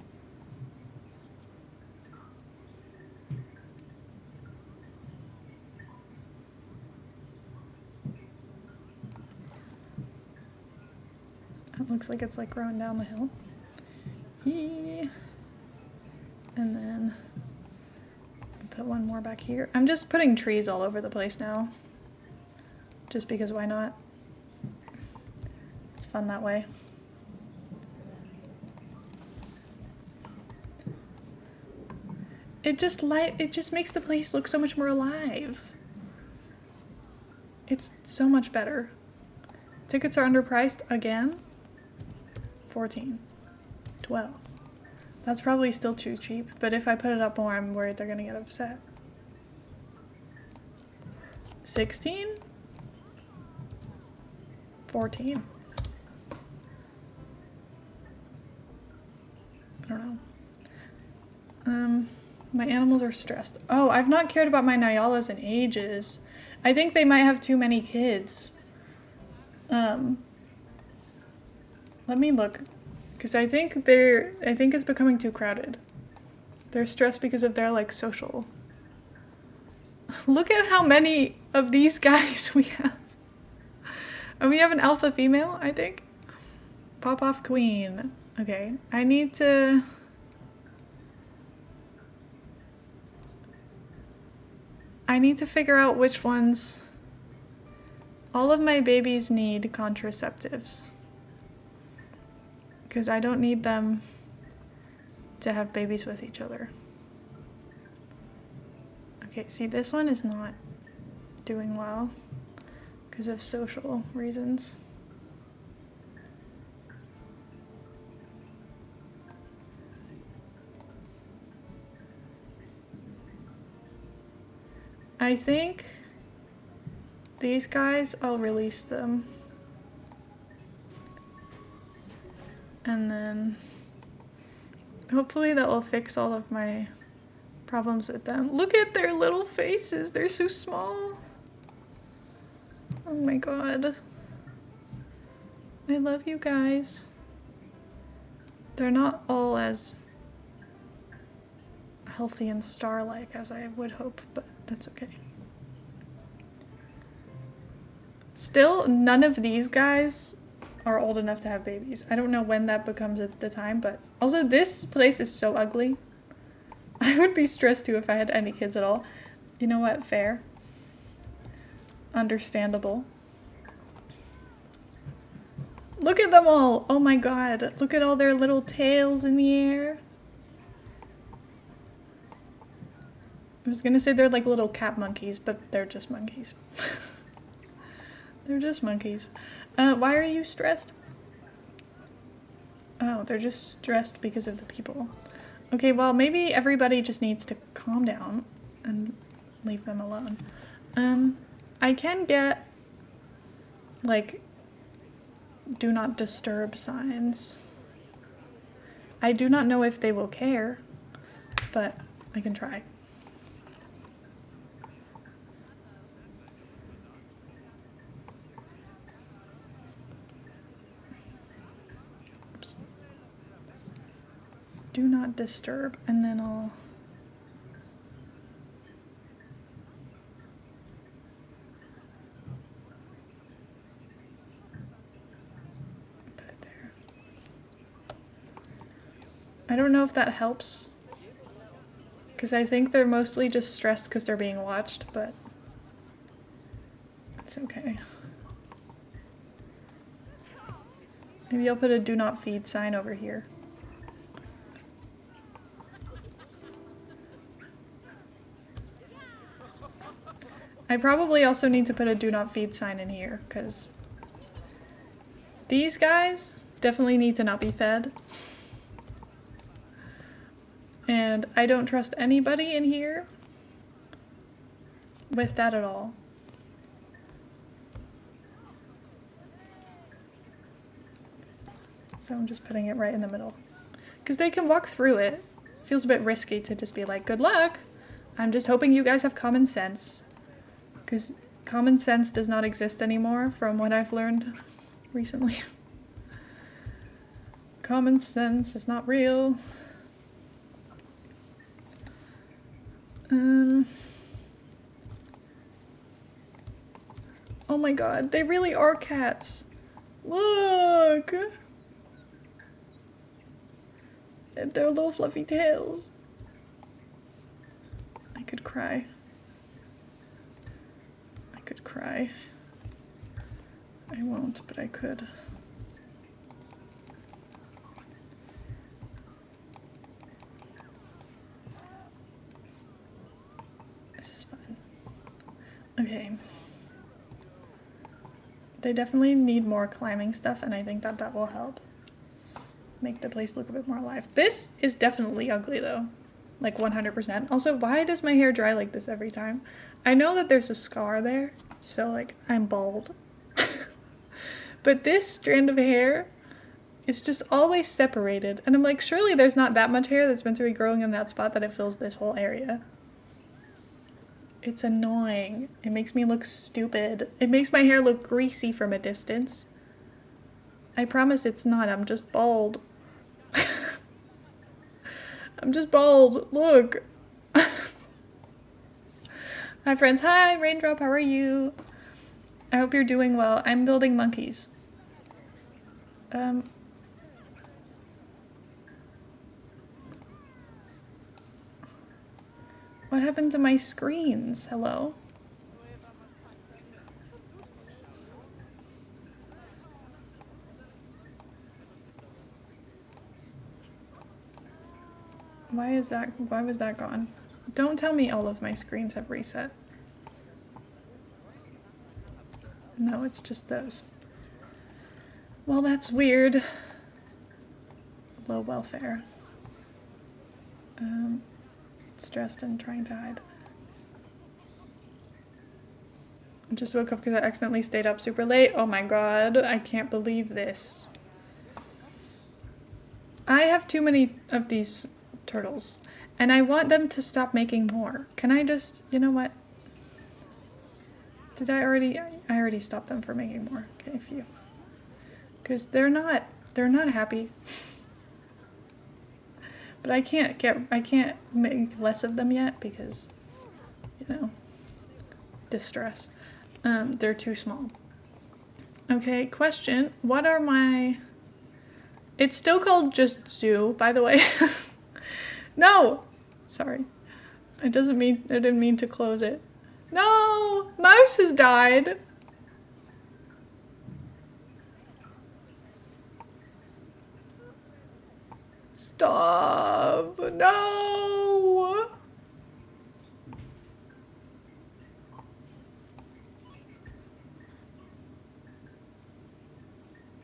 Speaker 1: It looks like it's like growing down the hill. And then put one more back here. I'm just putting trees all over the place now. Just because why not? It's fun that way. It just makes the place look so much more alive. It's so much better. Tickets are underpriced again. 14, 12. That's probably still too cheap, but if I put it up more, I'm worried they're gonna get upset. 16? 14. I don't know. My animals are stressed. Oh, I've not cared about my Nyalas in ages. I think they might have too many kids. Let me look. Because I think it's becoming too crowded. They're stressed because of their, like, social. Look at how many of these guys we have. And we have an alpha female, I think. Pop off queen. Okay, I need to figure out which ones. All of my babies need contraceptives. Because I don't need them to have babies with each other. Okay, see, this one is not doing well because of social reasons. I think these guys, I'll release them. And then hopefully that will fix all of my problems with them. Look at their little faces. They're so small. Oh my god. I love you guys. They're not all as healthy and star-like as I would hope, but that's okay. Still, none of these guys are old enough to have babies. I don't know when that becomes at the time, but also this place is so ugly. I would be stressed too if I had any kids at all. You know what? Fair. Understandable. Look at them all! Oh my god. Look at all their little tails in the air. I was gonna say they're like little cat monkeys, but they're just monkeys. They're just monkeys. Why are you stressed? Oh, they're just stressed because of the people. Okay, well, maybe everybody just needs to calm down and leave them alone. I can get, like, do not disturb signs. I do not know if they will care, but I can try. Oops. Do not disturb, and then I'll... put it there. I don't know if that helps, because I think they're mostly just stressed because they're being watched, but it's okay. Maybe I'll put a do not feed sign over here. I probably also need to put a do not feed sign in here, because these guys definitely need to not be fed. And I don't trust anybody in here with that at all. So I'm just putting it right in the middle. Because they can walk through it. Feels a bit risky to just be like, good luck! I'm just hoping you guys have common sense. Because common sense does not exist anymore from what I've learned recently. Common sense is not real. Oh my god, they really are cats. Look! And their little fluffy tails. I could cry. I could cry. I won't, but I could. This is fun. Okay. They definitely need more climbing stuff, and I think that that will help make the place look a bit more alive. This is definitely ugly though, like 100%. Also, why does my hair dry like this every time? I know that there's a scar there, so like I'm bald. But this strand of hair is just always separated, and I'm like, surely there's not that much hair that's meant to be growing in that spot that it fills this whole area. It's annoying. It makes me look stupid. It makes my hair look greasy from a distance. I promise it's not. I'm just bald. I'm just bald. Look. Hi, friends. Hi, Raindrop. How are you? I hope you're doing well. I'm building monkeys. What happened to my screens? Hello? Why was that gone? Don't tell me all of my screens have reset. No, it's just those. Well, that's weird. Low welfare. Stressed and trying to hide. I just woke up because I accidentally stayed up super late. Oh my god, I can't believe this. I have too many of these turtles, and I want them to stop making more. Can I just, you know what? Did I already stopped them from making more. Okay, phew. Because they're not happy. But I can't make less of them yet because, you know, distress. They're too small. Okay, question. What are my... It's still called just zoo, by the way. No! Sorry. I didn't mean to close it. No! Mouse has died! Stop! No!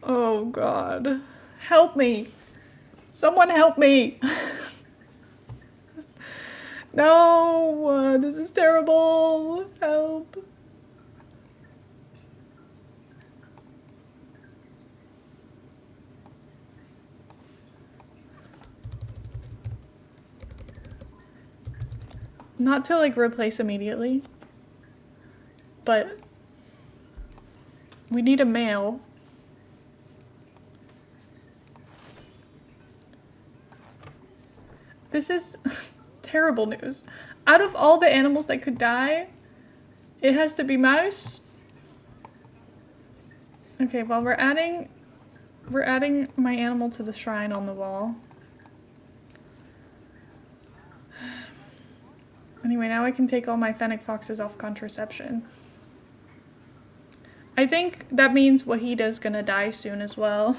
Speaker 1: Oh god. Help me! Someone help me! No! This is terrible! Help! Not to like replace immediately, but we need a male. This is terrible news. Out of all the animals that could die, it has to be mouse. Okay, well we're adding my animal to the shrine on the wall. Anyway, now I can take all my fennec foxes off contraception. I think that means Wahida's gonna die soon as well,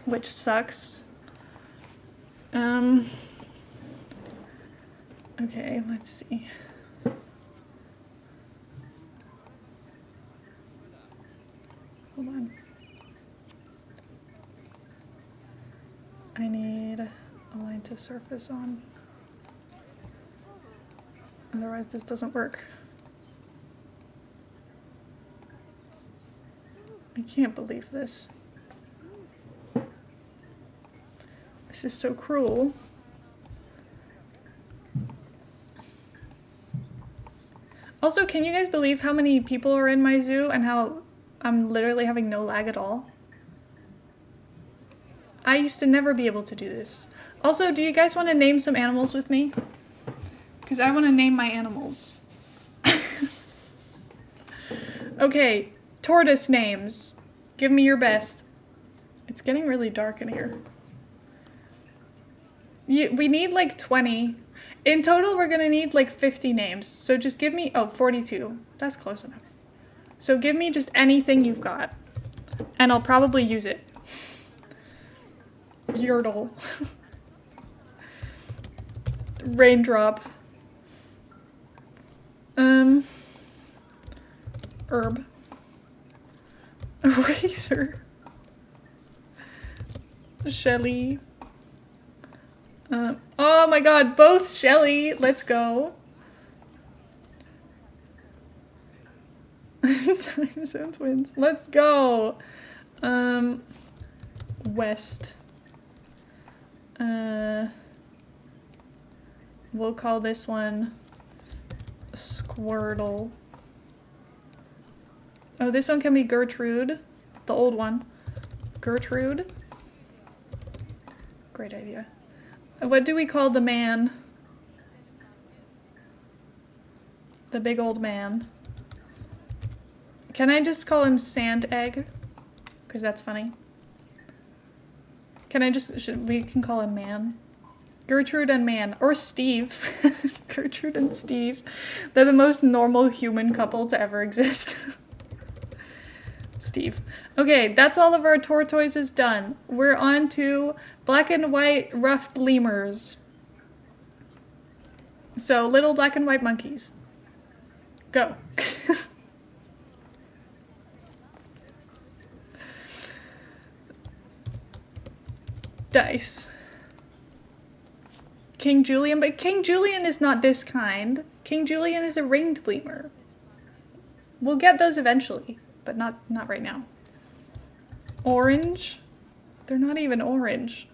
Speaker 1: which sucks. Okay, let's see. Hold on. I need a line to surface on. Otherwise this doesn't work. I can't believe this. This is so cruel. Also, can you guys believe how many people are in my zoo and how I'm literally having no lag at all? I used to never be able to do this. Also, do you guys want to name some animals with me? Because I want to name my animals. Okay, tortoise names. Give me your best. It's getting really dark in here. We need like 20. In total, we're gonna need like 50 names. So just give me, 42. That's close enough. So give me just anything you've got. And I'll probably use it. Yurtle. Raindrop. Herb. Razor. Shelly. Oh my god, both Shelly. Let's go. Time zone twins. Let's go. West. We'll call this one Squirtle. Oh, this one can be Gertrude. The old one. Gertrude. Great idea. What do we call the man? The big old man. Can I just call him Sand Egg? Because that's funny. Can I just, we can call him Man. Gertrude and Man. Or Steve. Gertrude and Steve. They're the most normal human couple to ever exist. Steve. Okay, that's all of our tortoises done. We're on to black and white ruffed lemurs. So, little black and white monkeys. Go. Dice. King Julian, but King Julian is not this kind. King Julian is a ringed lemur. We'll get those eventually, but not right now. Orange? They're not even orange.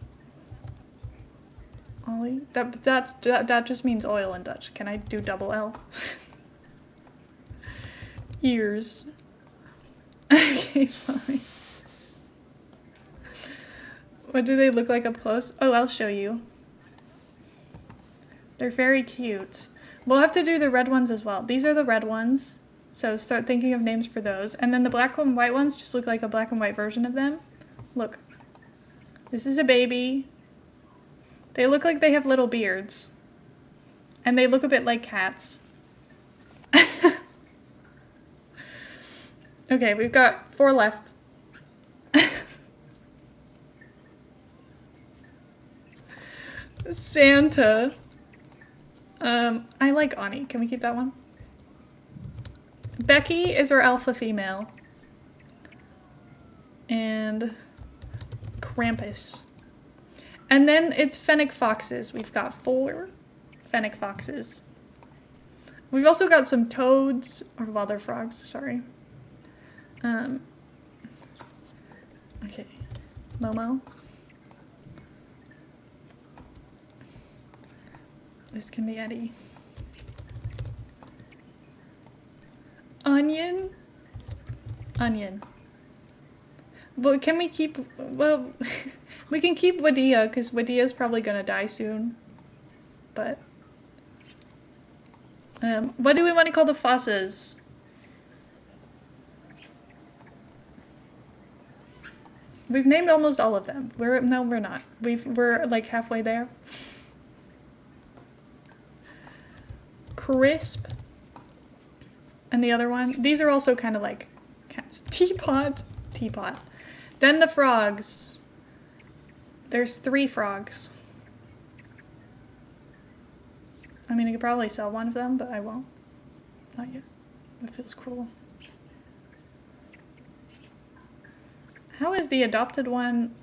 Speaker 1: Ollie? That just means oil in Dutch. Can I do double L? Ears. Okay, fine. What do they look like up close? Oh, I'll show you. They're very cute. We'll have to do the red ones as well. These are the red ones. So start thinking of names for those. And then the black and white ones just look like a black and white version of them. Look. This is a baby. They look like they have little beards. And they look a bit like cats. Okay, we've got 4 left. Santa. I like Ani. Can we keep that one? Becky is our alpha female. And Krampus. And then it's fennec foxes. We've got 4 fennec foxes. We've also got some toads, or well, they're frogs, sorry. Okay. Momo. This can be Eddie. Onion? Onion. But can we keep, well, we can keep Wadia, because Wadia's probably gonna die soon. But, what do we want to call the fosses? We've named almost all of them. No, we're not. We're like halfway there. Crisp. And the other one. These are also kind of like cats. Teapot. Teapot. Then the frogs. There's 3 frogs. I mean, I could probably sell one of them, but I won't. Not yet. That feels cruel. How is the adopted one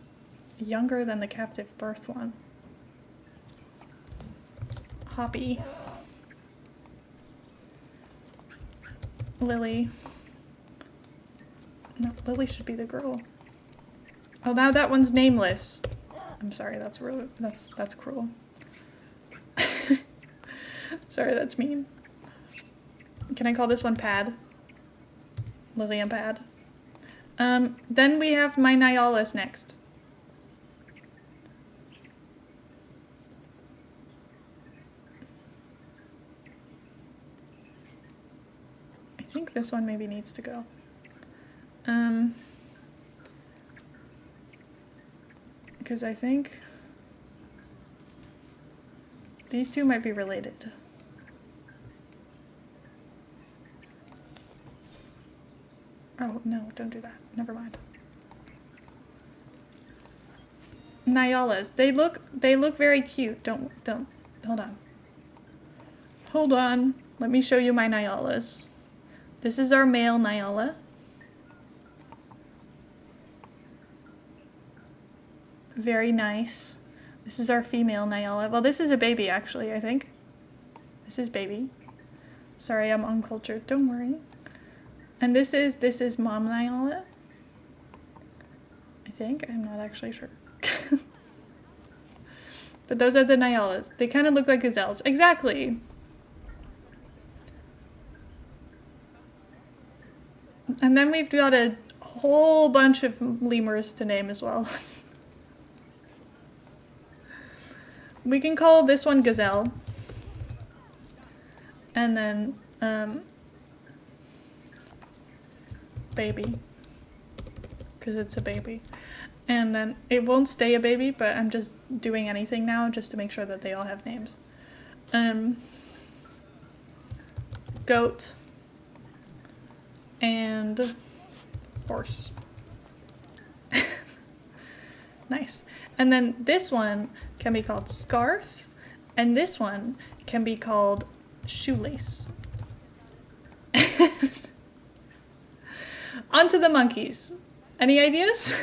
Speaker 1: younger than the captive birth one? Hoppy. Lily. No, Lily should be the girl. Oh, now that one's nameless. I'm sorry, that's rude. That's cruel. Sorry, that's mean. Can I call this one Pad? Lily and Pad. Then we have my Nyalas next. I think this one maybe needs to go. Because I think these 2 might be related. Oh, no, don't do that. Never mind. Nyalas. They look very cute. Don't, hold on. Hold on. Let me show you my Nyalas. This is our male Nyala. Very nice. This is our female Nyala. Well, this is a baby, actually, I think. This is baby. Sorry, I'm uncultured. Don't worry. And this is Mom Nyala. I think. I'm not actually sure. But those are the Nyalas. They kind of look like gazelles. Exactly. And then we've got a whole bunch of lemurs to name as well. We can call this one Gazelle. And then, baby. Because it's a baby. And then, it won't stay a baby, but I'm just doing anything now just to make sure that they all have names. Goat. And horse. Nice. And then this one can be called scarf, and this one can be called shoelace. On to the monkeys. Any ideas?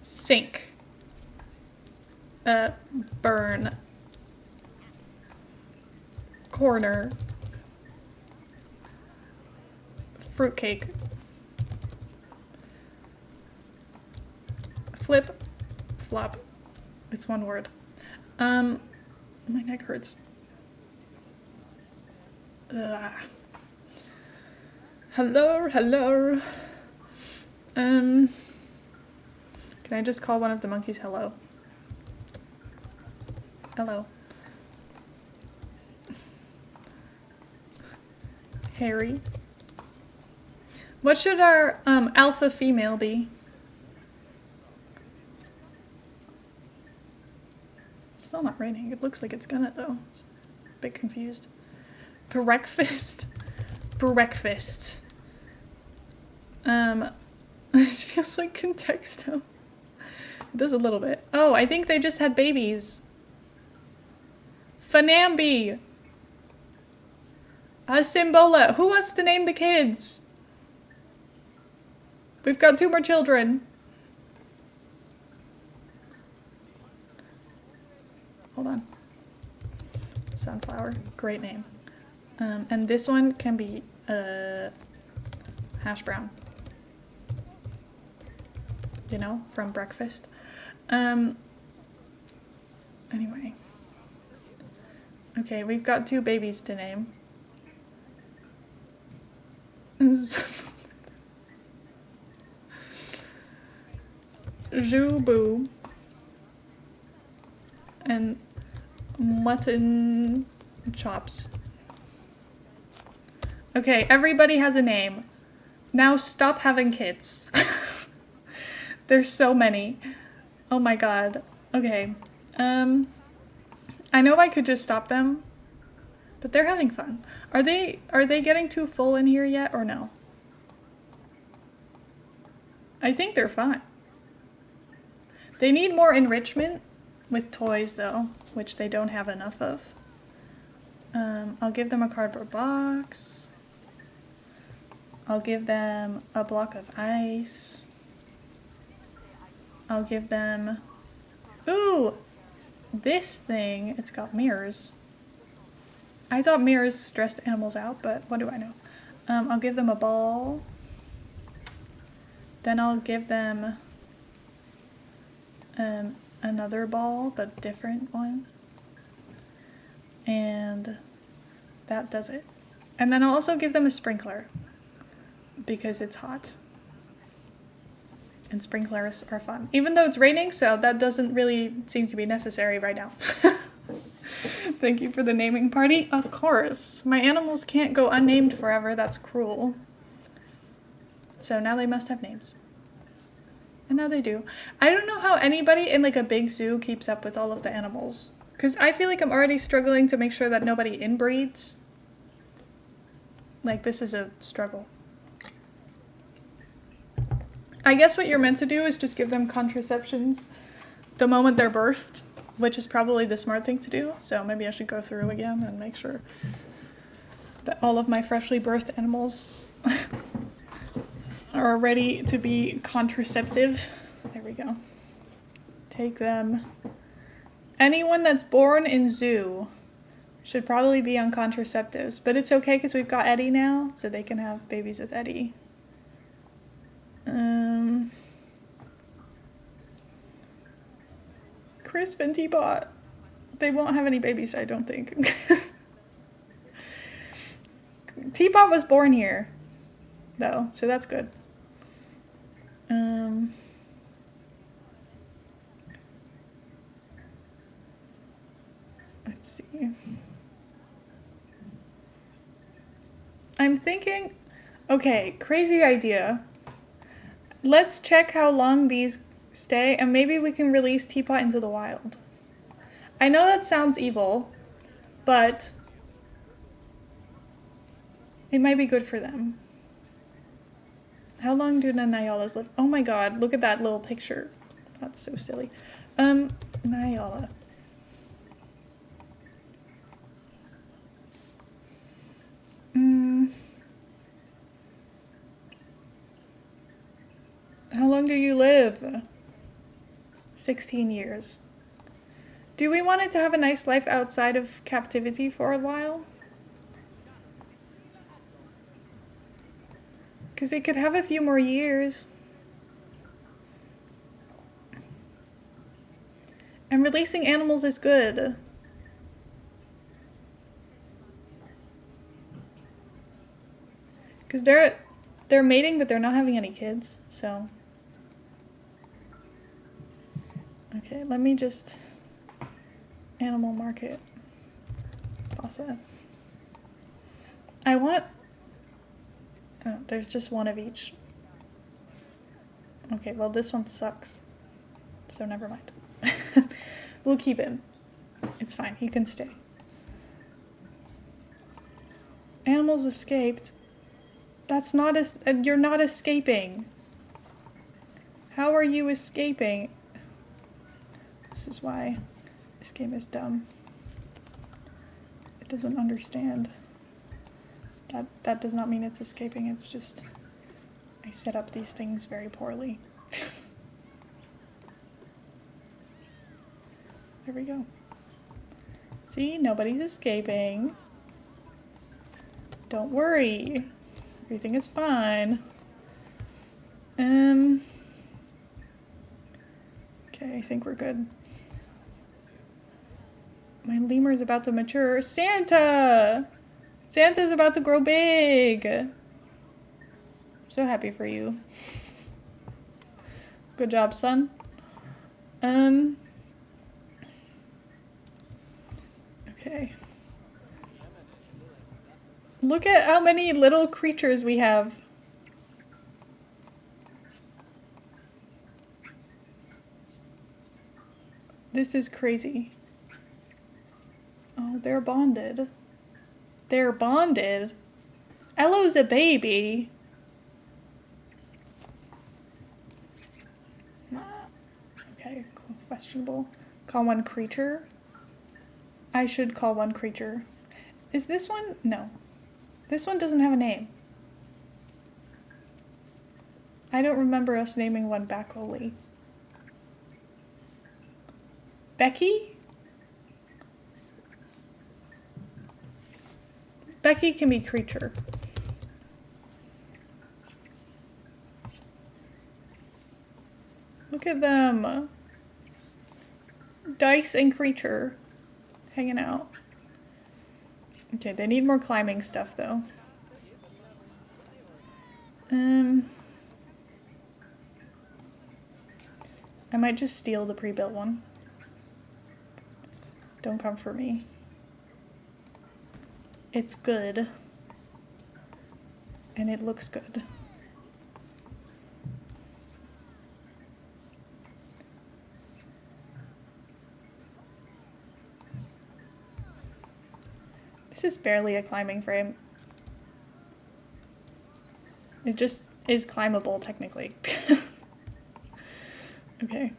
Speaker 1: Sink. Burn. Corner. Fruitcake. Flip. Flop. It's one word. My neck hurts. Ugh. Hello, hello. Can I just call one of the monkeys hello? Hello. Harry. What should our alpha female be? It's still not raining. It looks like it's gonna though. A bit confused. Breakfast. Breakfast. This feels like contexto. It does a little bit. Oh, I think they just had babies. Fanambi. Simbola. Who wants to name the kids? We've got 2 more children. Hold on. Sunflower. Great name. And this one can be hash brown. You know, from breakfast. Anyway. Okay, we've got 2 babies to name. Jubu. And mutton chops. Okay, everybody has a name. Now stop having kids. There's so many. Oh my god. Okay. I know I could just stop them, but they're having fun. Are they getting too full in here yet or no? I think they're fine. They need more enrichment with toys though, which they don't have enough of. I'll give them a cardboard box. I'll give them a block of ice. I'll give them, ooh, this thing. It's got mirrors. I thought mirrors stressed animals out, but what do I know? I'll give them a ball. Then I'll give them another ball, but different one. And that does it. And then I'll also give them a sprinkler because it's hot. And sprinklers are fun. Even though it's raining, so that doesn't really seem to be necessary right now. Thank you for the naming party. Of course. My animals can't go unnamed forever. That's cruel. So now they must have names. And now they do. I don't know how anybody in like a big zoo keeps up with all of the animals. Because I feel like I'm already struggling to make sure that nobody inbreeds. Like, this is a struggle. I guess what you're meant to do is just give them contraceptions the moment they're birthed, which is probably the smart thing to do. So maybe I should go through again and make sure that all of my freshly birthed animals are ready to be contraceptive. There we go. Take them. Anyone that's born in zoo should probably be on contraceptives, but it's okay because we've got Eddie now, so they can have babies with Eddie. Crisp and Teapot. They won't have any babies, I don't think. Teapot was born here, though, so that's good. Let's see. I'm thinking, okay, crazy idea. Let's check how long these stay, and maybe we can release Teapot into the wild. I know that sounds evil, but it might be good for them. How long do Nyalas live? Oh my god, look at that little picture. That's so silly. Nyala. How long do you live? 16 years. Do we want it to have a nice life outside of captivity for a while? Because it could have a few more years. And releasing animals is good. Because they're mating, but they're not having any kids, so. Okay, let me just animal market. Faucet. I want. Oh, there's just one of each. Okay, well, this one sucks. So never mind. We'll keep him. It's fine, he can stay. Animals escaped. That's not you're not escaping. How are you escaping? This is why this game is dumb. It doesn't understand. That does not mean it's escaping, it's just I set up these things very poorly. There we go. See, nobody's escaping. Don't worry. Everything is fine. Okay, I think we're good. My lemur's about to mature. Santa! Santa's about to grow big! I'm so happy for you. Good job, son. Okay. Look at how many little creatures we have. This is crazy. Oh, they're bonded. They're bonded? Ello's a baby. Okay, questionable. Call one creature? I should call one creature. Is this one? No. This one doesn't have a name. I don't remember us naming one Backoli. Becky? Becky can be creature. Look at them. Dice and creature hanging out. Okay, they need more climbing stuff though. I might just steal the pre-built one. Don't come for me. It's good. And it looks good. This is barely a climbing frame. It just is climbable, technically. Okay.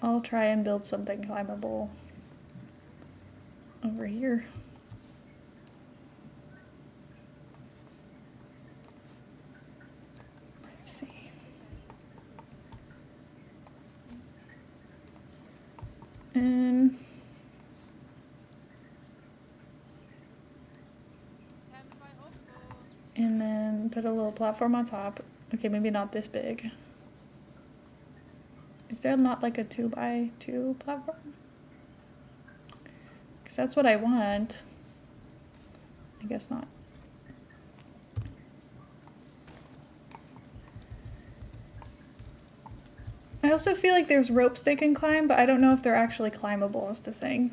Speaker 1: I'll try and build something climbable over here. Let's see. And then put a little platform on top. Okay, maybe not this big. Is there not like a 2x2 platform? Because that's what I want. I guess not. I also feel like there's ropes they can climb, but I don't know if they're actually climbable is the thing.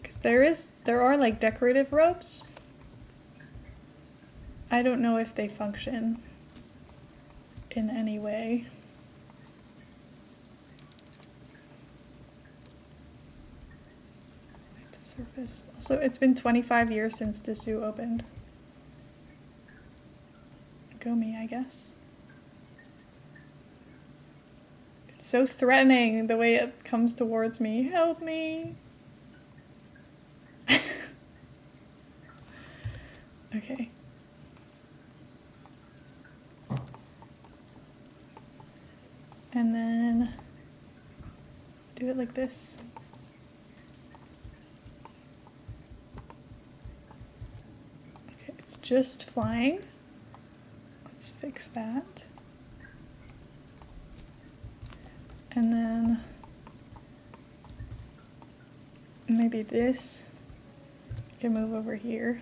Speaker 1: Because there are like decorative ropes. I don't know if they function in any way. Surface. Also, it's been 25 years since the zoo opened. Go me, I guess. It's so threatening the way it comes towards me. Help me! Okay. And then do it like this. just flying. Let's fix that. And then maybe this can move over here.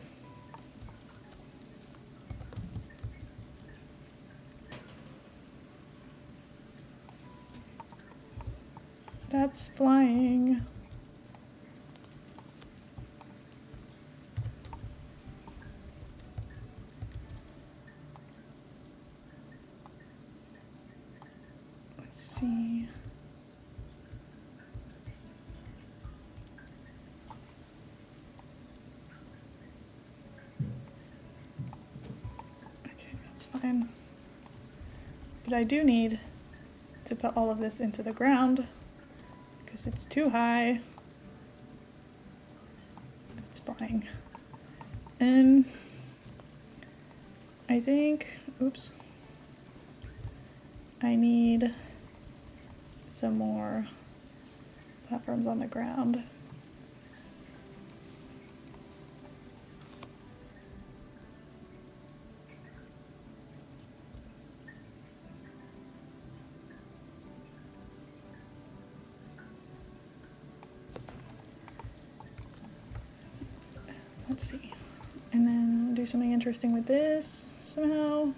Speaker 1: That's flying. Let's see. Okay, that's fine. But I do need to put all of this into the ground because it's too high. It's flying. I think, oops, I need some more platforms on the ground. Let's see. And then do something interesting with this somehow.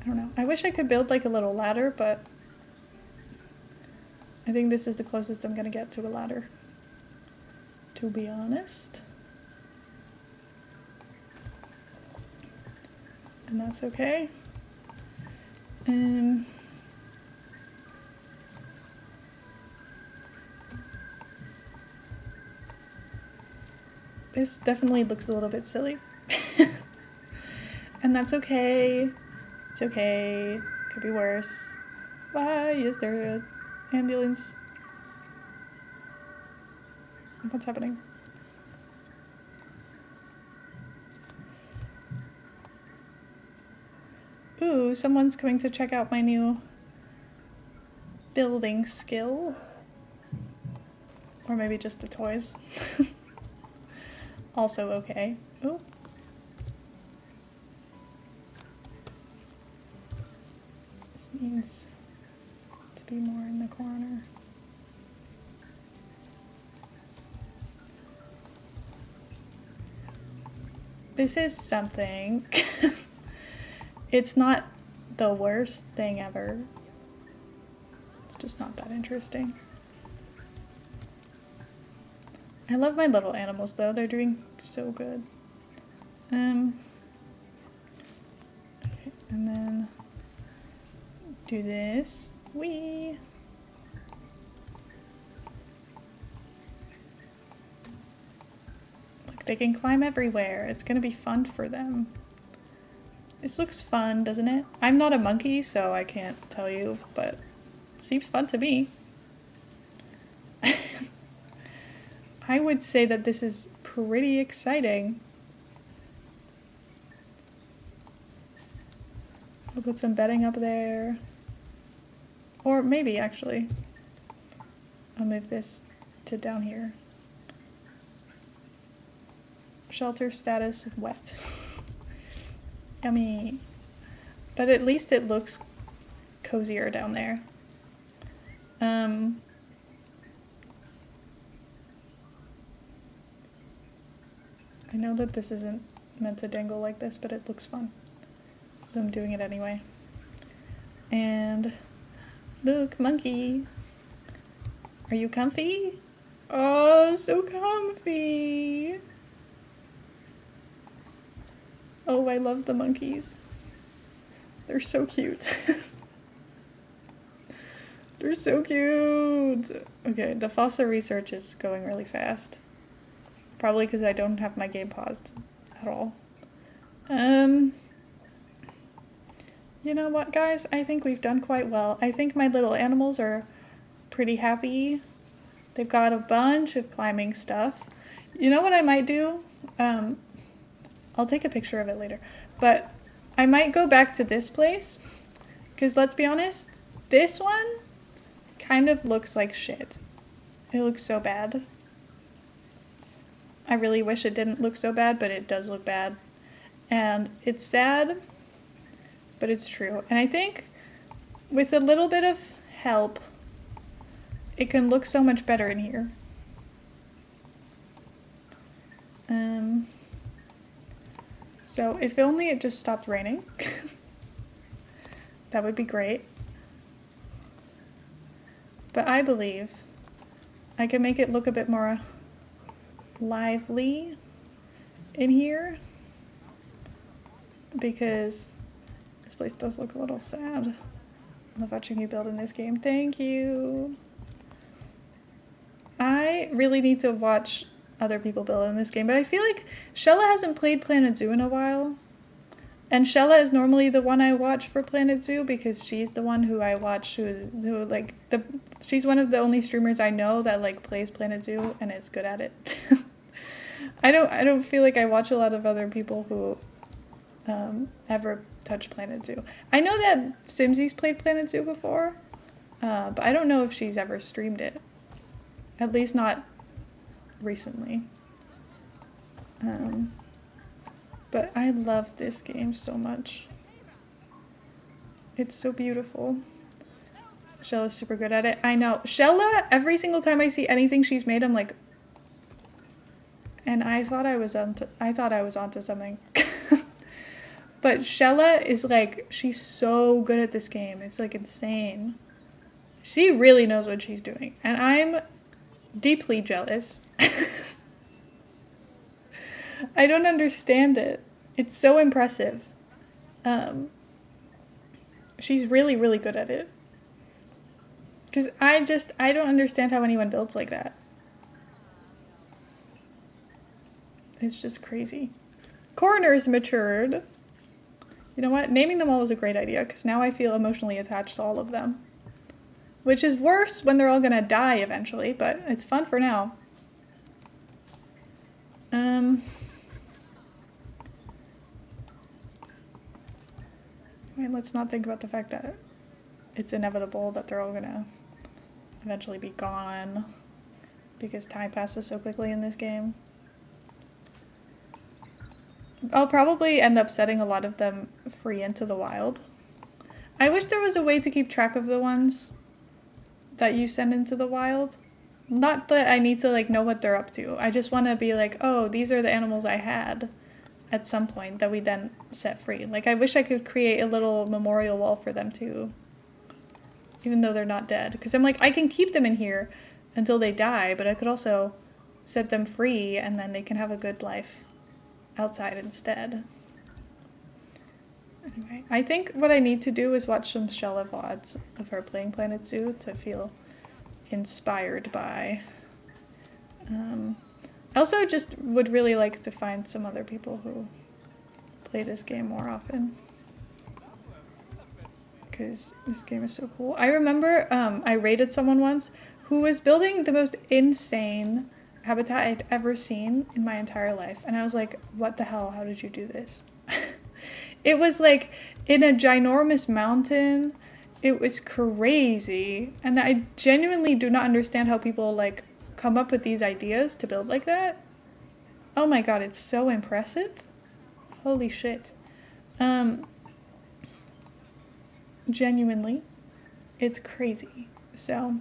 Speaker 1: I don't know. I wish I could build like a little ladder, but I think this is the closest I'm gonna get to a ladder, to be honest. And that's okay. This definitely looks a little bit silly. And that's okay. It's okay. Could be worse. Why is there an ambulance? What's happening? Ooh, someone's coming to check out my new building skill. Or maybe just the toys. Also okay. Ooh. This needs to be more in the corner. This is something. It's not the worst thing ever. It's just not that interesting. I love my little animals though, they're doing so good. Okay, and then do this. Whee! Look, they can climb everywhere. It's gonna be fun for them. This looks fun, doesn't it? I'm not a monkey, so I can't tell you, but it seems fun to me. I would say that this is pretty exciting. I'll put some bedding up there. Or maybe, actually, I'll move this to down here. Shelter status wet. Yummy. But at least it looks cozier down there. I know that this isn't meant to dangle like this, but it looks fun. So I'm doing it anyway. And look, monkey. Are you comfy? Oh, so comfy. Oh, I love the monkeys. They're so cute. They're so cute. Okay, the fossil research is going really fast. Probably because I don't have my game paused at all. You know what, guys? I think we've done quite well. I think my little animals are pretty happy. They've got a bunch of climbing stuff. You know what I might do? I'll take a picture of it later. But I might go back to this place. Because let's be honest, this one kind of looks like shit. It looks so bad. I really wish it didn't look so bad, but it does look bad. And it's sad, but it's true. And I think with a little bit of help, it can look so much better in here. So if only it just stopped raining. That would be great. But I believe I can make it look a bit more lively in here, because this place does look a little sad. I love watching you build in this game. Thank you. I really need to watch other people build in this game, but I feel like Shella hasn't played Planet Zoo in a while. And Shella is normally the one I watch for Planet Zoo because she's the one who I watch she's one of the only streamers I know that like plays Planet Zoo and is good at it. I don't feel like I watch a lot of other people who ever touch Planet Zoo. I know that Simsy's played Planet Zoo before, but I don't know if she's ever streamed it. At least not recently. But I love this game so much. It's so beautiful. Shella's super good at it. I know. Shella, every single time I see anything she's made, I'm like, and I thought I was onto something. But Shella is like, she's so good at this game. It's like insane. She really knows what she's doing. And I'm deeply jealous. I don't understand it. It's so impressive. She's really, really good at it. Because I don't understand how anyone builds like that. It's just crazy. Coroners matured. You know what? Naming them all was a great idea, because now I feel emotionally attached to all of them. Which is worse when they're all gonna die eventually, but it's fun for now. Wait, let's not think about the fact that it's inevitable that they're all gonna eventually be gone, because time passes so quickly in this game. I'll probably end up setting a lot of them free into the wild. I wish there was a way to keep track of the ones that you send into the wild. Not that I need to like know what they're up to. I just want to be like, oh, these are the animals I had at some point that we then set free. Like, I wish I could create a little memorial wall for them too, even though they're not dead. Because I'm like, I can keep them in here until they die, but I could also set them free and then they can have a good life outside instead. Anyway, I think what I need to do is watch some Shella VODs of her playing Planet Zoo to feel inspired by. I also just would really like to find some other people who play this game more often, because this game is so cool. I remember I raided someone once who was building the most insane habitat I'd ever seen in my entire life, and I was like, what the hell, how did you do this? It was like in a ginormous mountain. It was crazy, and I genuinely do not understand how people like come up with these ideas to build like that. Oh my god, it's so impressive. Holy shit. Genuinely, it's crazy. So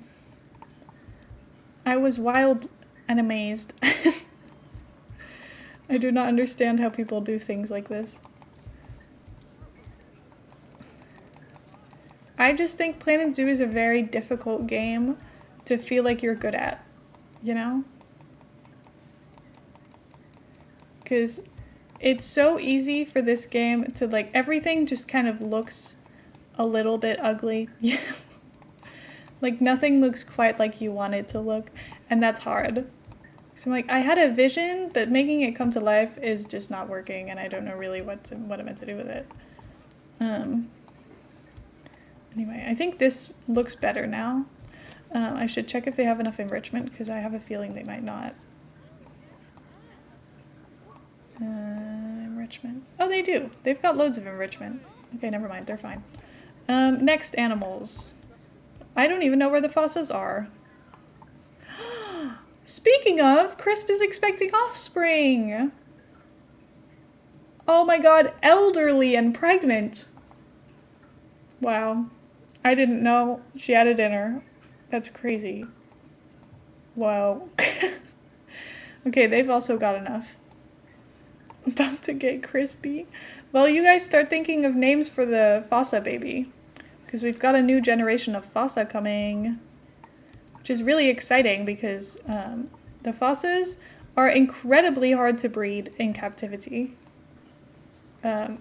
Speaker 1: I was wild and amazed. I do not understand how people do things like this. I just think Planet Zoo is a very difficult game to feel like you're good at, you know? Because it's so easy for this game to, like, everything just kind of looks a little bit ugly, you know? Like, nothing looks quite like you want it to look, and that's hard. So I'm like, I had a vision, but making it come to life is just not working, and I don't know really what I'm meant to do with it. Anyway, I think this looks better now. I should check if they have enough enrichment, because I have a feeling they might not. Enrichment. Oh, they do. They've got loads of enrichment. Okay, never mind. They're fine. Next, animals. I don't even know where the fossils are. Speaking of, Crisp is expecting offspring. Oh my god, elderly and pregnant. Wow. I didn't know she had it in her. That's crazy. Wow. Okay, they've also got enough. About to get crispy. Well, you guys start thinking of names for the fossa baby. Because we've got a new generation of fossa coming. Which is really exciting because the fossas are incredibly hard to breed in captivity.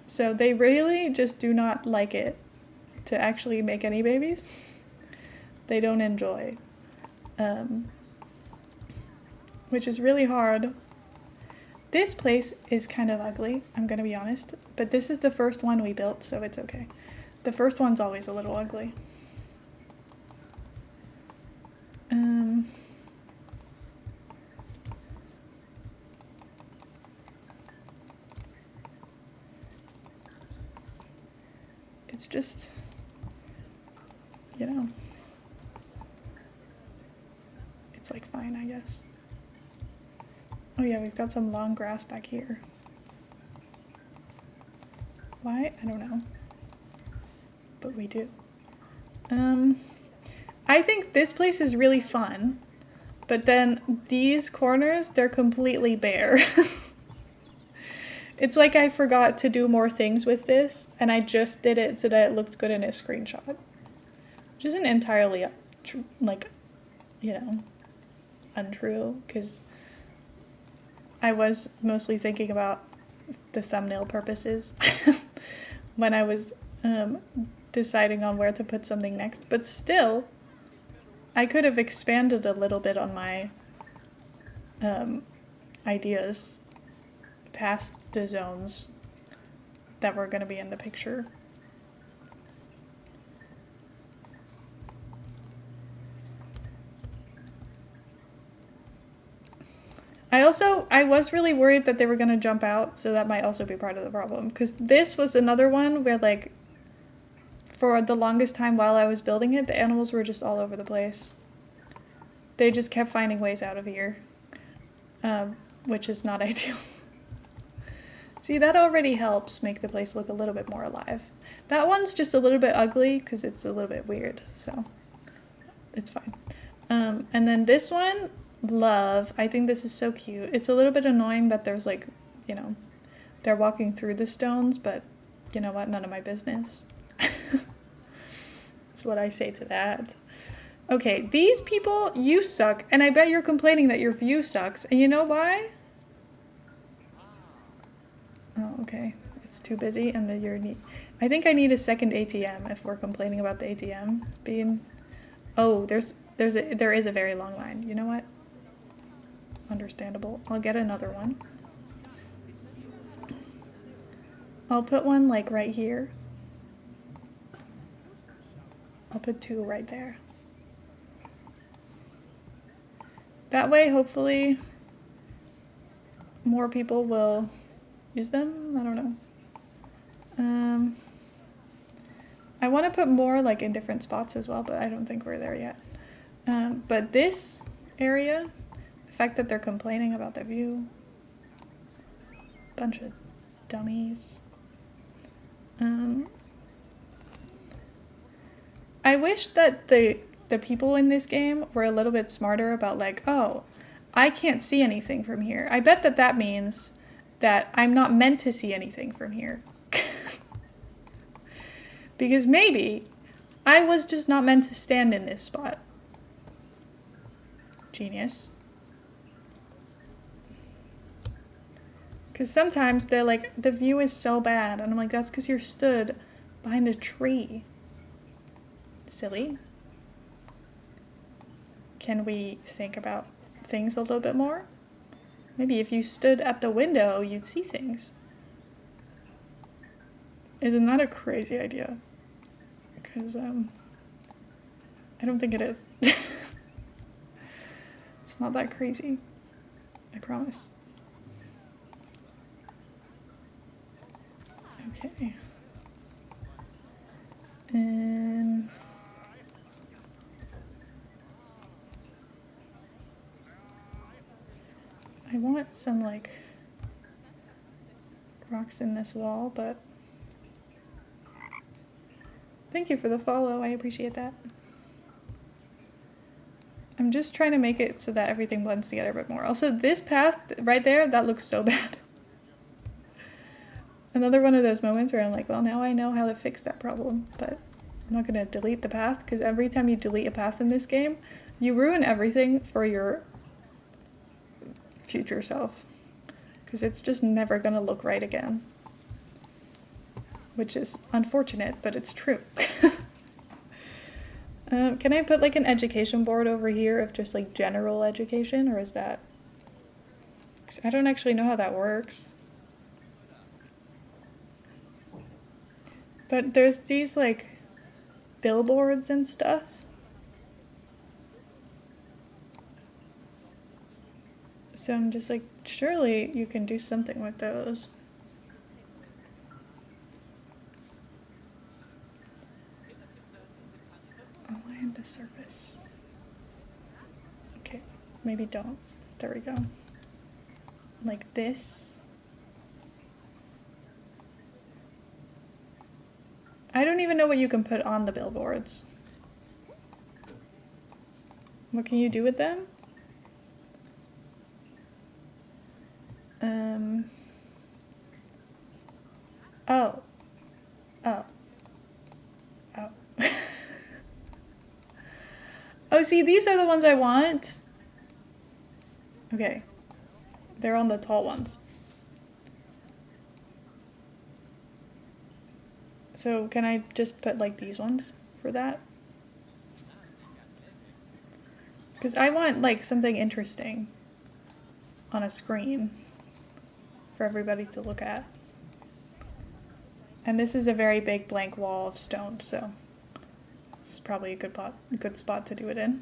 Speaker 1: So they really just do not like it to actually make any babies. They don't enjoy. Which is really hard. This place is kind of ugly, I'm gonna be honest. But this is the first one we built, so it's okay. The first one's always a little ugly. It's just, you know, it's like fine, I guess. Oh yeah, we've got some long grass back here. Why? I don't know. But we do. I think this place is really fun, but then these corners, they're completely bare. It's like I forgot to do more things with this, and I just did it so that it looked good in a screenshot. Which isn't entirely, like, you know, untrue, because I was mostly thinking about the thumbnail purposes when I was deciding on where to put something next. But still, I could have expanded a little bit on my ideas past the zones that were going to be in the picture. I was really worried that they were going to jump out, so that might also be part of the problem. Because this was another one where, like, for the longest time while I was building it, the animals were just all over the place. They just kept finding ways out of here, which is not ideal. See, that already helps make the place look a little bit more alive. That one's just a little bit ugly because it's a little bit weird, so it's fine. And then this one, love. I think this is so cute. It's a little bit annoying that there's, like, you know, they're walking through the stones, but you know what? None of my business. That's what I say to that. Okay, these people, you suck, and I bet you're complaining that your view sucks, and you know why? Oh, okay. It's too busy, and then you're I think I need a second ATM if we're complaining about the ATM being... Oh, there is a very long line. You know what? Understandable. I'll get another one. I'll put one, like, right here. I'll put two right there. That way, hopefully, more people will use them. I don't know. I want to put more, like, in different spots as well, but I don't think we're there yet. But this area, the fact that they're complaining about the view, bunch of dummies. I wish that the people in this game were a little bit smarter about, like, oh, I can't see anything from here. I bet that means that I'm not meant to see anything from here. Because maybe I was just not meant to stand in this spot. Genius. Because sometimes they're like, the view is so bad. And I'm like, that's because you're stood behind a tree. Silly. Can we think about things a little bit more? Maybe if you stood at the window, you'd see things. Isn't that a crazy idea? Because, I don't think it is. It's not that crazy. I promise. Okay. want some, like, rocks in this wall, but thank you for the follow. I appreciate that. I'm just trying to make it so that everything blends together a bit more. Also, this path right there, that looks so bad. Another one of those moments where I'm like, well, now I know how to fix that problem, but I'm not going to delete the path, because every time you delete a path in this game, you ruin everything for your future self, because it's just never going to look right again. Which is unfortunate, but it's true. Can I put like an education board over here of just like general education, or is that... 'Cause I don't actually know how that works. But there's these like billboards and stuff. So I'm just like, surely you can do something with those. Align to surface. Okay, maybe don't. There we go. Like this. I don't even know what you can put on the billboards. What can you do with them? Oh. Oh. Oh. Oh, see, these are the ones I want. Okay. They're on the tall ones. So can I just put like these ones for that? Because I want like something interesting on a screen for everybody to look at. And this is a very big blank wall of stone, so this is probably a good spot to do it in.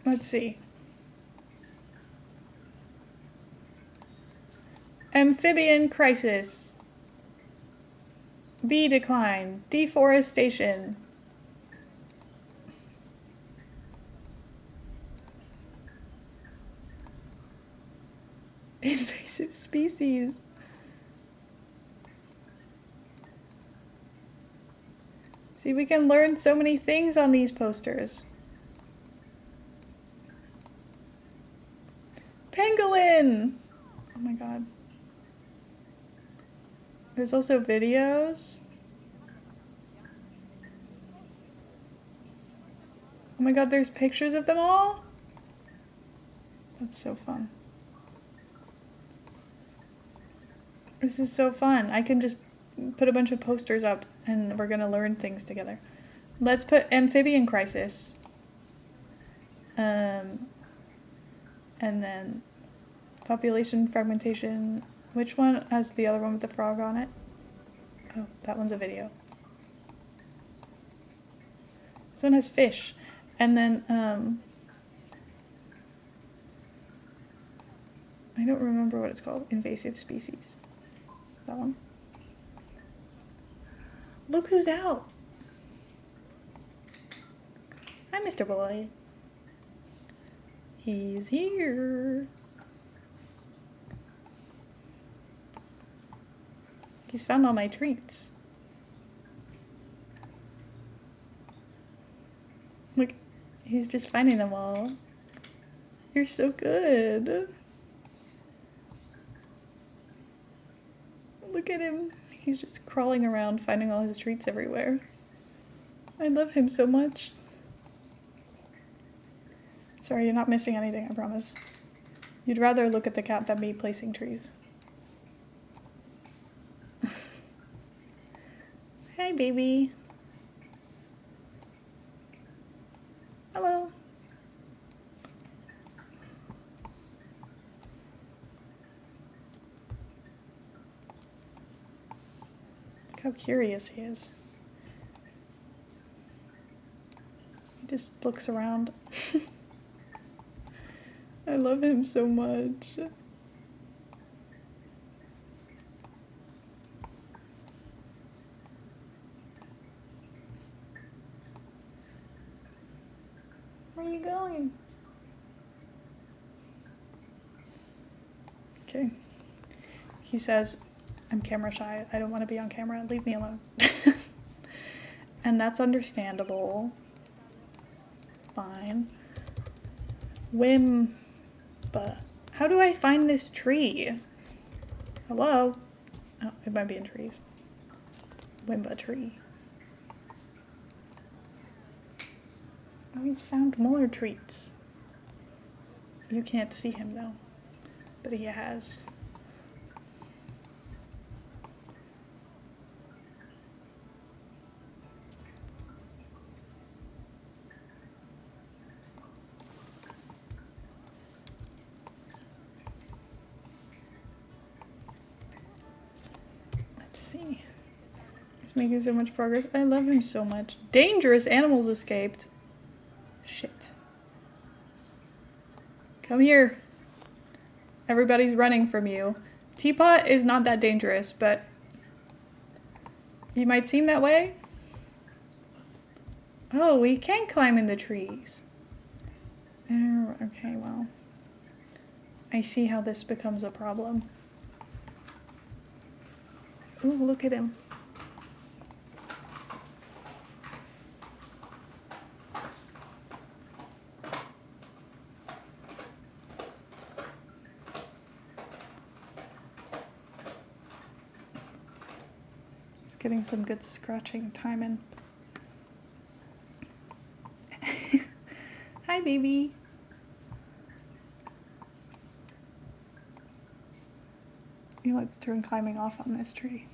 Speaker 1: Let's see. Amphibian crisis. Bee decline. Deforestation. Invasive species. See, we can learn so many things on these posters. Pangolin! Oh my god. There's also videos. Oh my god, there's pictures of them all? That's so fun. This is so fun. I can just put a bunch of posters up and we're gonna learn things together. Let's put amphibian crisis. And then population fragmentation. Which one has the other one with the frog on it? Oh, that one's a video. This one has fish. And then, I don't remember what it's called. Invasive species. That one. Look who's out. Hi, Mr. Boy. He's here. He's found all my treats. Look, he's just finding them all. You're so good. Look at him. He's just crawling around, finding all his treats everywhere. I love him so much. Sorry, you're not missing anything, I promise. You'd rather look at the cat than me placing trees. Hi, baby. Hello. Look how curious he is. He just looks around. I love him so much. Where are you going? Okay. He says, I'm camera shy. I don't want to be on camera. Leave me alone. And that's understandable. Fine. Wimba. How do I find this tree? Hello? Oh, it might be in trees. Wimba tree. Oh, he's found more treats. You can't see him though, but he has. Let's see. He's making so much progress. I love him so much. Dangerous animals escaped. Shit. Come here. Everybody's running from you. Teapot is not that dangerous, but you might seem that way. Oh, we can climb in the trees. Oh, okay, well. I see how this becomes a problem. Ooh, look at him. He's getting some good scratching time in. Hi, baby. Let's turn climbing off on this tree.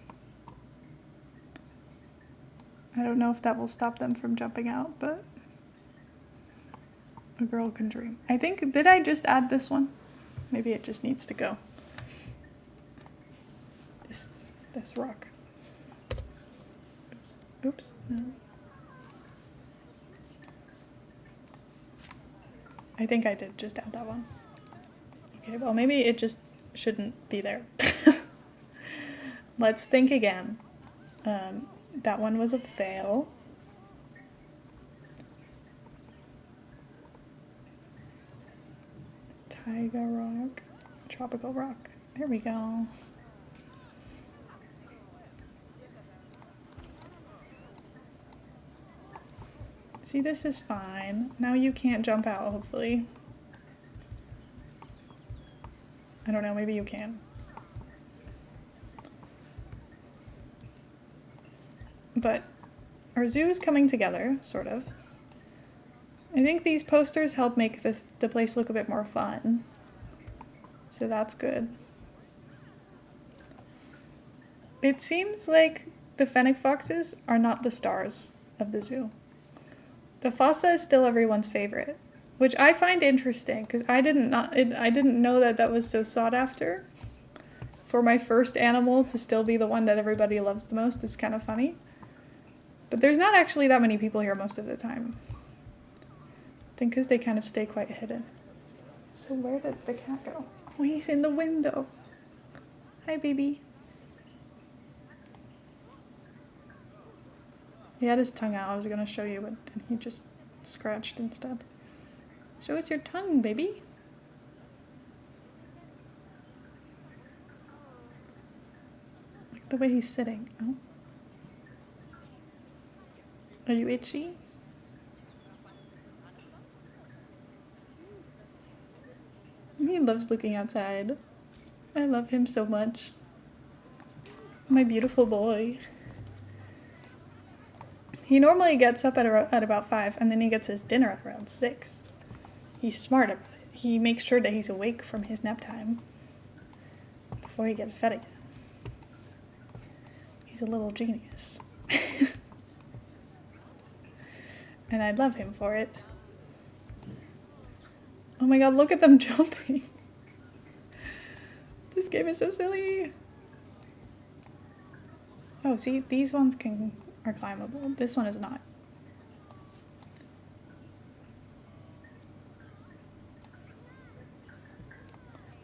Speaker 1: I don't know if that will stop them from jumping out, but a girl can dream. I think, did I just add this one? Maybe it just needs to go. This rock. Oops. Oops. No. I think I did just add that one. Okay, well maybe it just shouldn't be there. Let's think again. That one was a fail. Taiga rock. Tropical rock. There we go. See, this is fine. Now you can't jump out, hopefully. I don't know, maybe you can. But our zoo is coming together, sort of. I think these posters help make the place look a bit more fun. So that's good. It seems like the fennec foxes are not the stars of the zoo. The fossa is still everyone's favorite, which I find interesting because I didn't know that was so sought after. For my first animal to still be the one that everybody loves the most is kind of funny. But there's not actually that many people here most of the time. I think because they kind of stay quite hidden. So where did the cat go? Oh, he's in the window. Hi, baby. He had his tongue out. I was going to show you, but then he just scratched instead. Show us your tongue, baby. Like the way he's sitting. Oh. Are you itchy? He loves looking outside. I love him so much. My beautiful boy. He normally gets up at about 5, and then he gets his dinner at around 6. He's smart about it. He makes sure that he's awake from his nap time before he gets fed again. He's a little genius. And I love him for it. Oh my god, look at them jumping. This game is so silly. Oh, see, these ones are climbable. This one is not.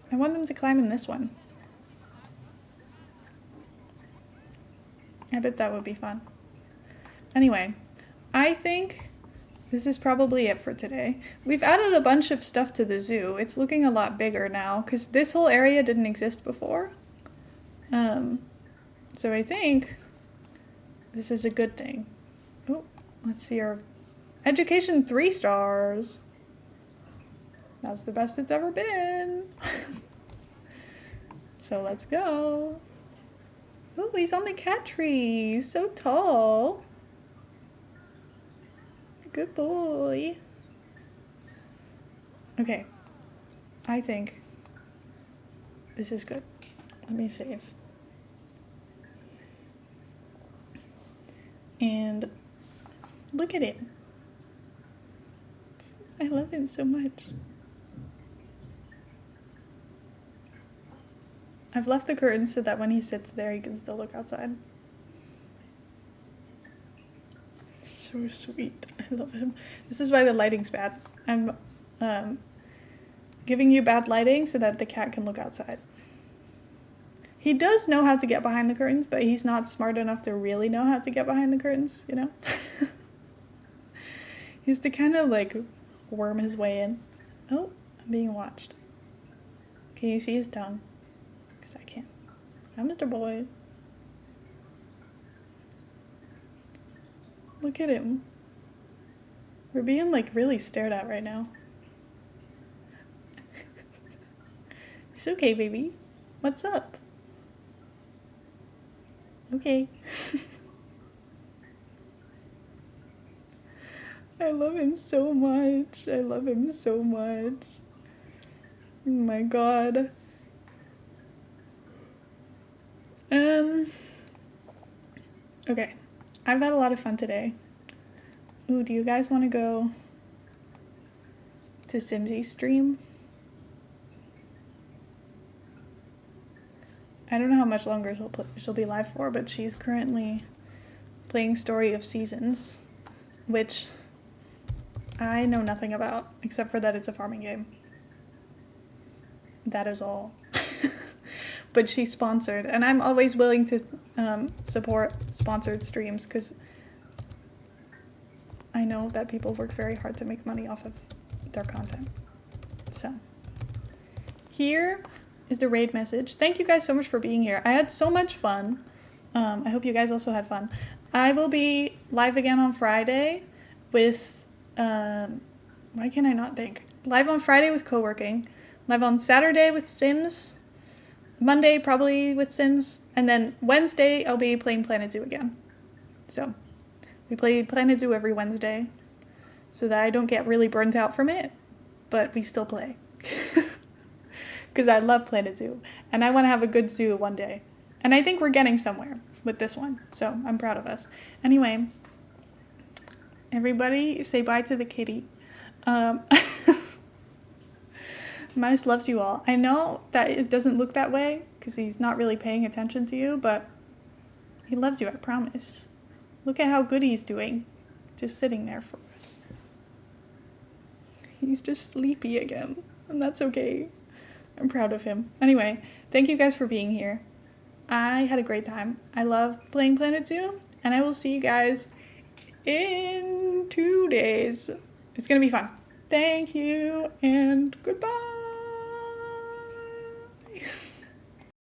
Speaker 1: I want them to climb in this one. I bet that would be fun. Anyway, I think This is probably it for today. We've added a bunch of stuff to the zoo. It's looking a lot bigger now because this whole area didn't exist before. So I think this is a good thing. Oh, let's see our education 3 stars. That's the best it's ever been. So let's go. Oh, he's on the cat tree. So tall. Good boy. Okay. I think this is good. Let me save. And look at him. I love him so much. I've left the curtains so that when he sits there, he can still look outside. So sweet. I love him. This is why the lighting's bad. I'm giving you bad lighting so that the cat can look outside. He does know how to get behind the curtains, but he's not smart enough to really know how to get behind the curtains, you know? He's to kind of like worm his way in. Oh, I'm being watched. Can you see his tongue? Because I can't. Hi, Mr. Boy. Look at him. We're being like really stared at right now. It's okay, baby. What's up? Okay. I love him so much. I love him so much. Oh my god. Okay. I've had a lot of fun today. Ooh, do you guys want to go to Simsy's stream? I don't know how much longer she'll be live for, but she's currently playing Story of Seasons, which I know nothing about, except for that it's a farming game. That is all. But she's sponsored, and I'm always willing to support sponsored streams, because I know that people work very hard to make money off of their content. So, here is the raid message. Thank you guys so much for being here. I had so much fun. I hope you guys also had fun. I will be live again on Friday with, why can I not think? Live on Friday with co-working, live on Saturday with Sims, Monday probably with Sims, and then Wednesday I'll be playing Planet Zoo again. So, we play Planet Zoo every Wednesday so that I don't get really burnt out from it, but we still play. Because I love Planet Zoo, and I want to have a good zoo one day. And I think we're getting somewhere with this one, so I'm proud of us. Anyway, everybody say bye to the kitty. Mouse loves you all. I know that it doesn't look that way, because he's not really paying attention to you, but he loves you, I promise. Look at how good he's doing, just sitting there for us. He's just sleepy again, and that's okay. I'm proud of him. Anyway, thank you guys for being here. I had a great time. I love playing Planet Zoo, and I will see you guys in 2 days. It's gonna be fun. Thank you, and goodbye.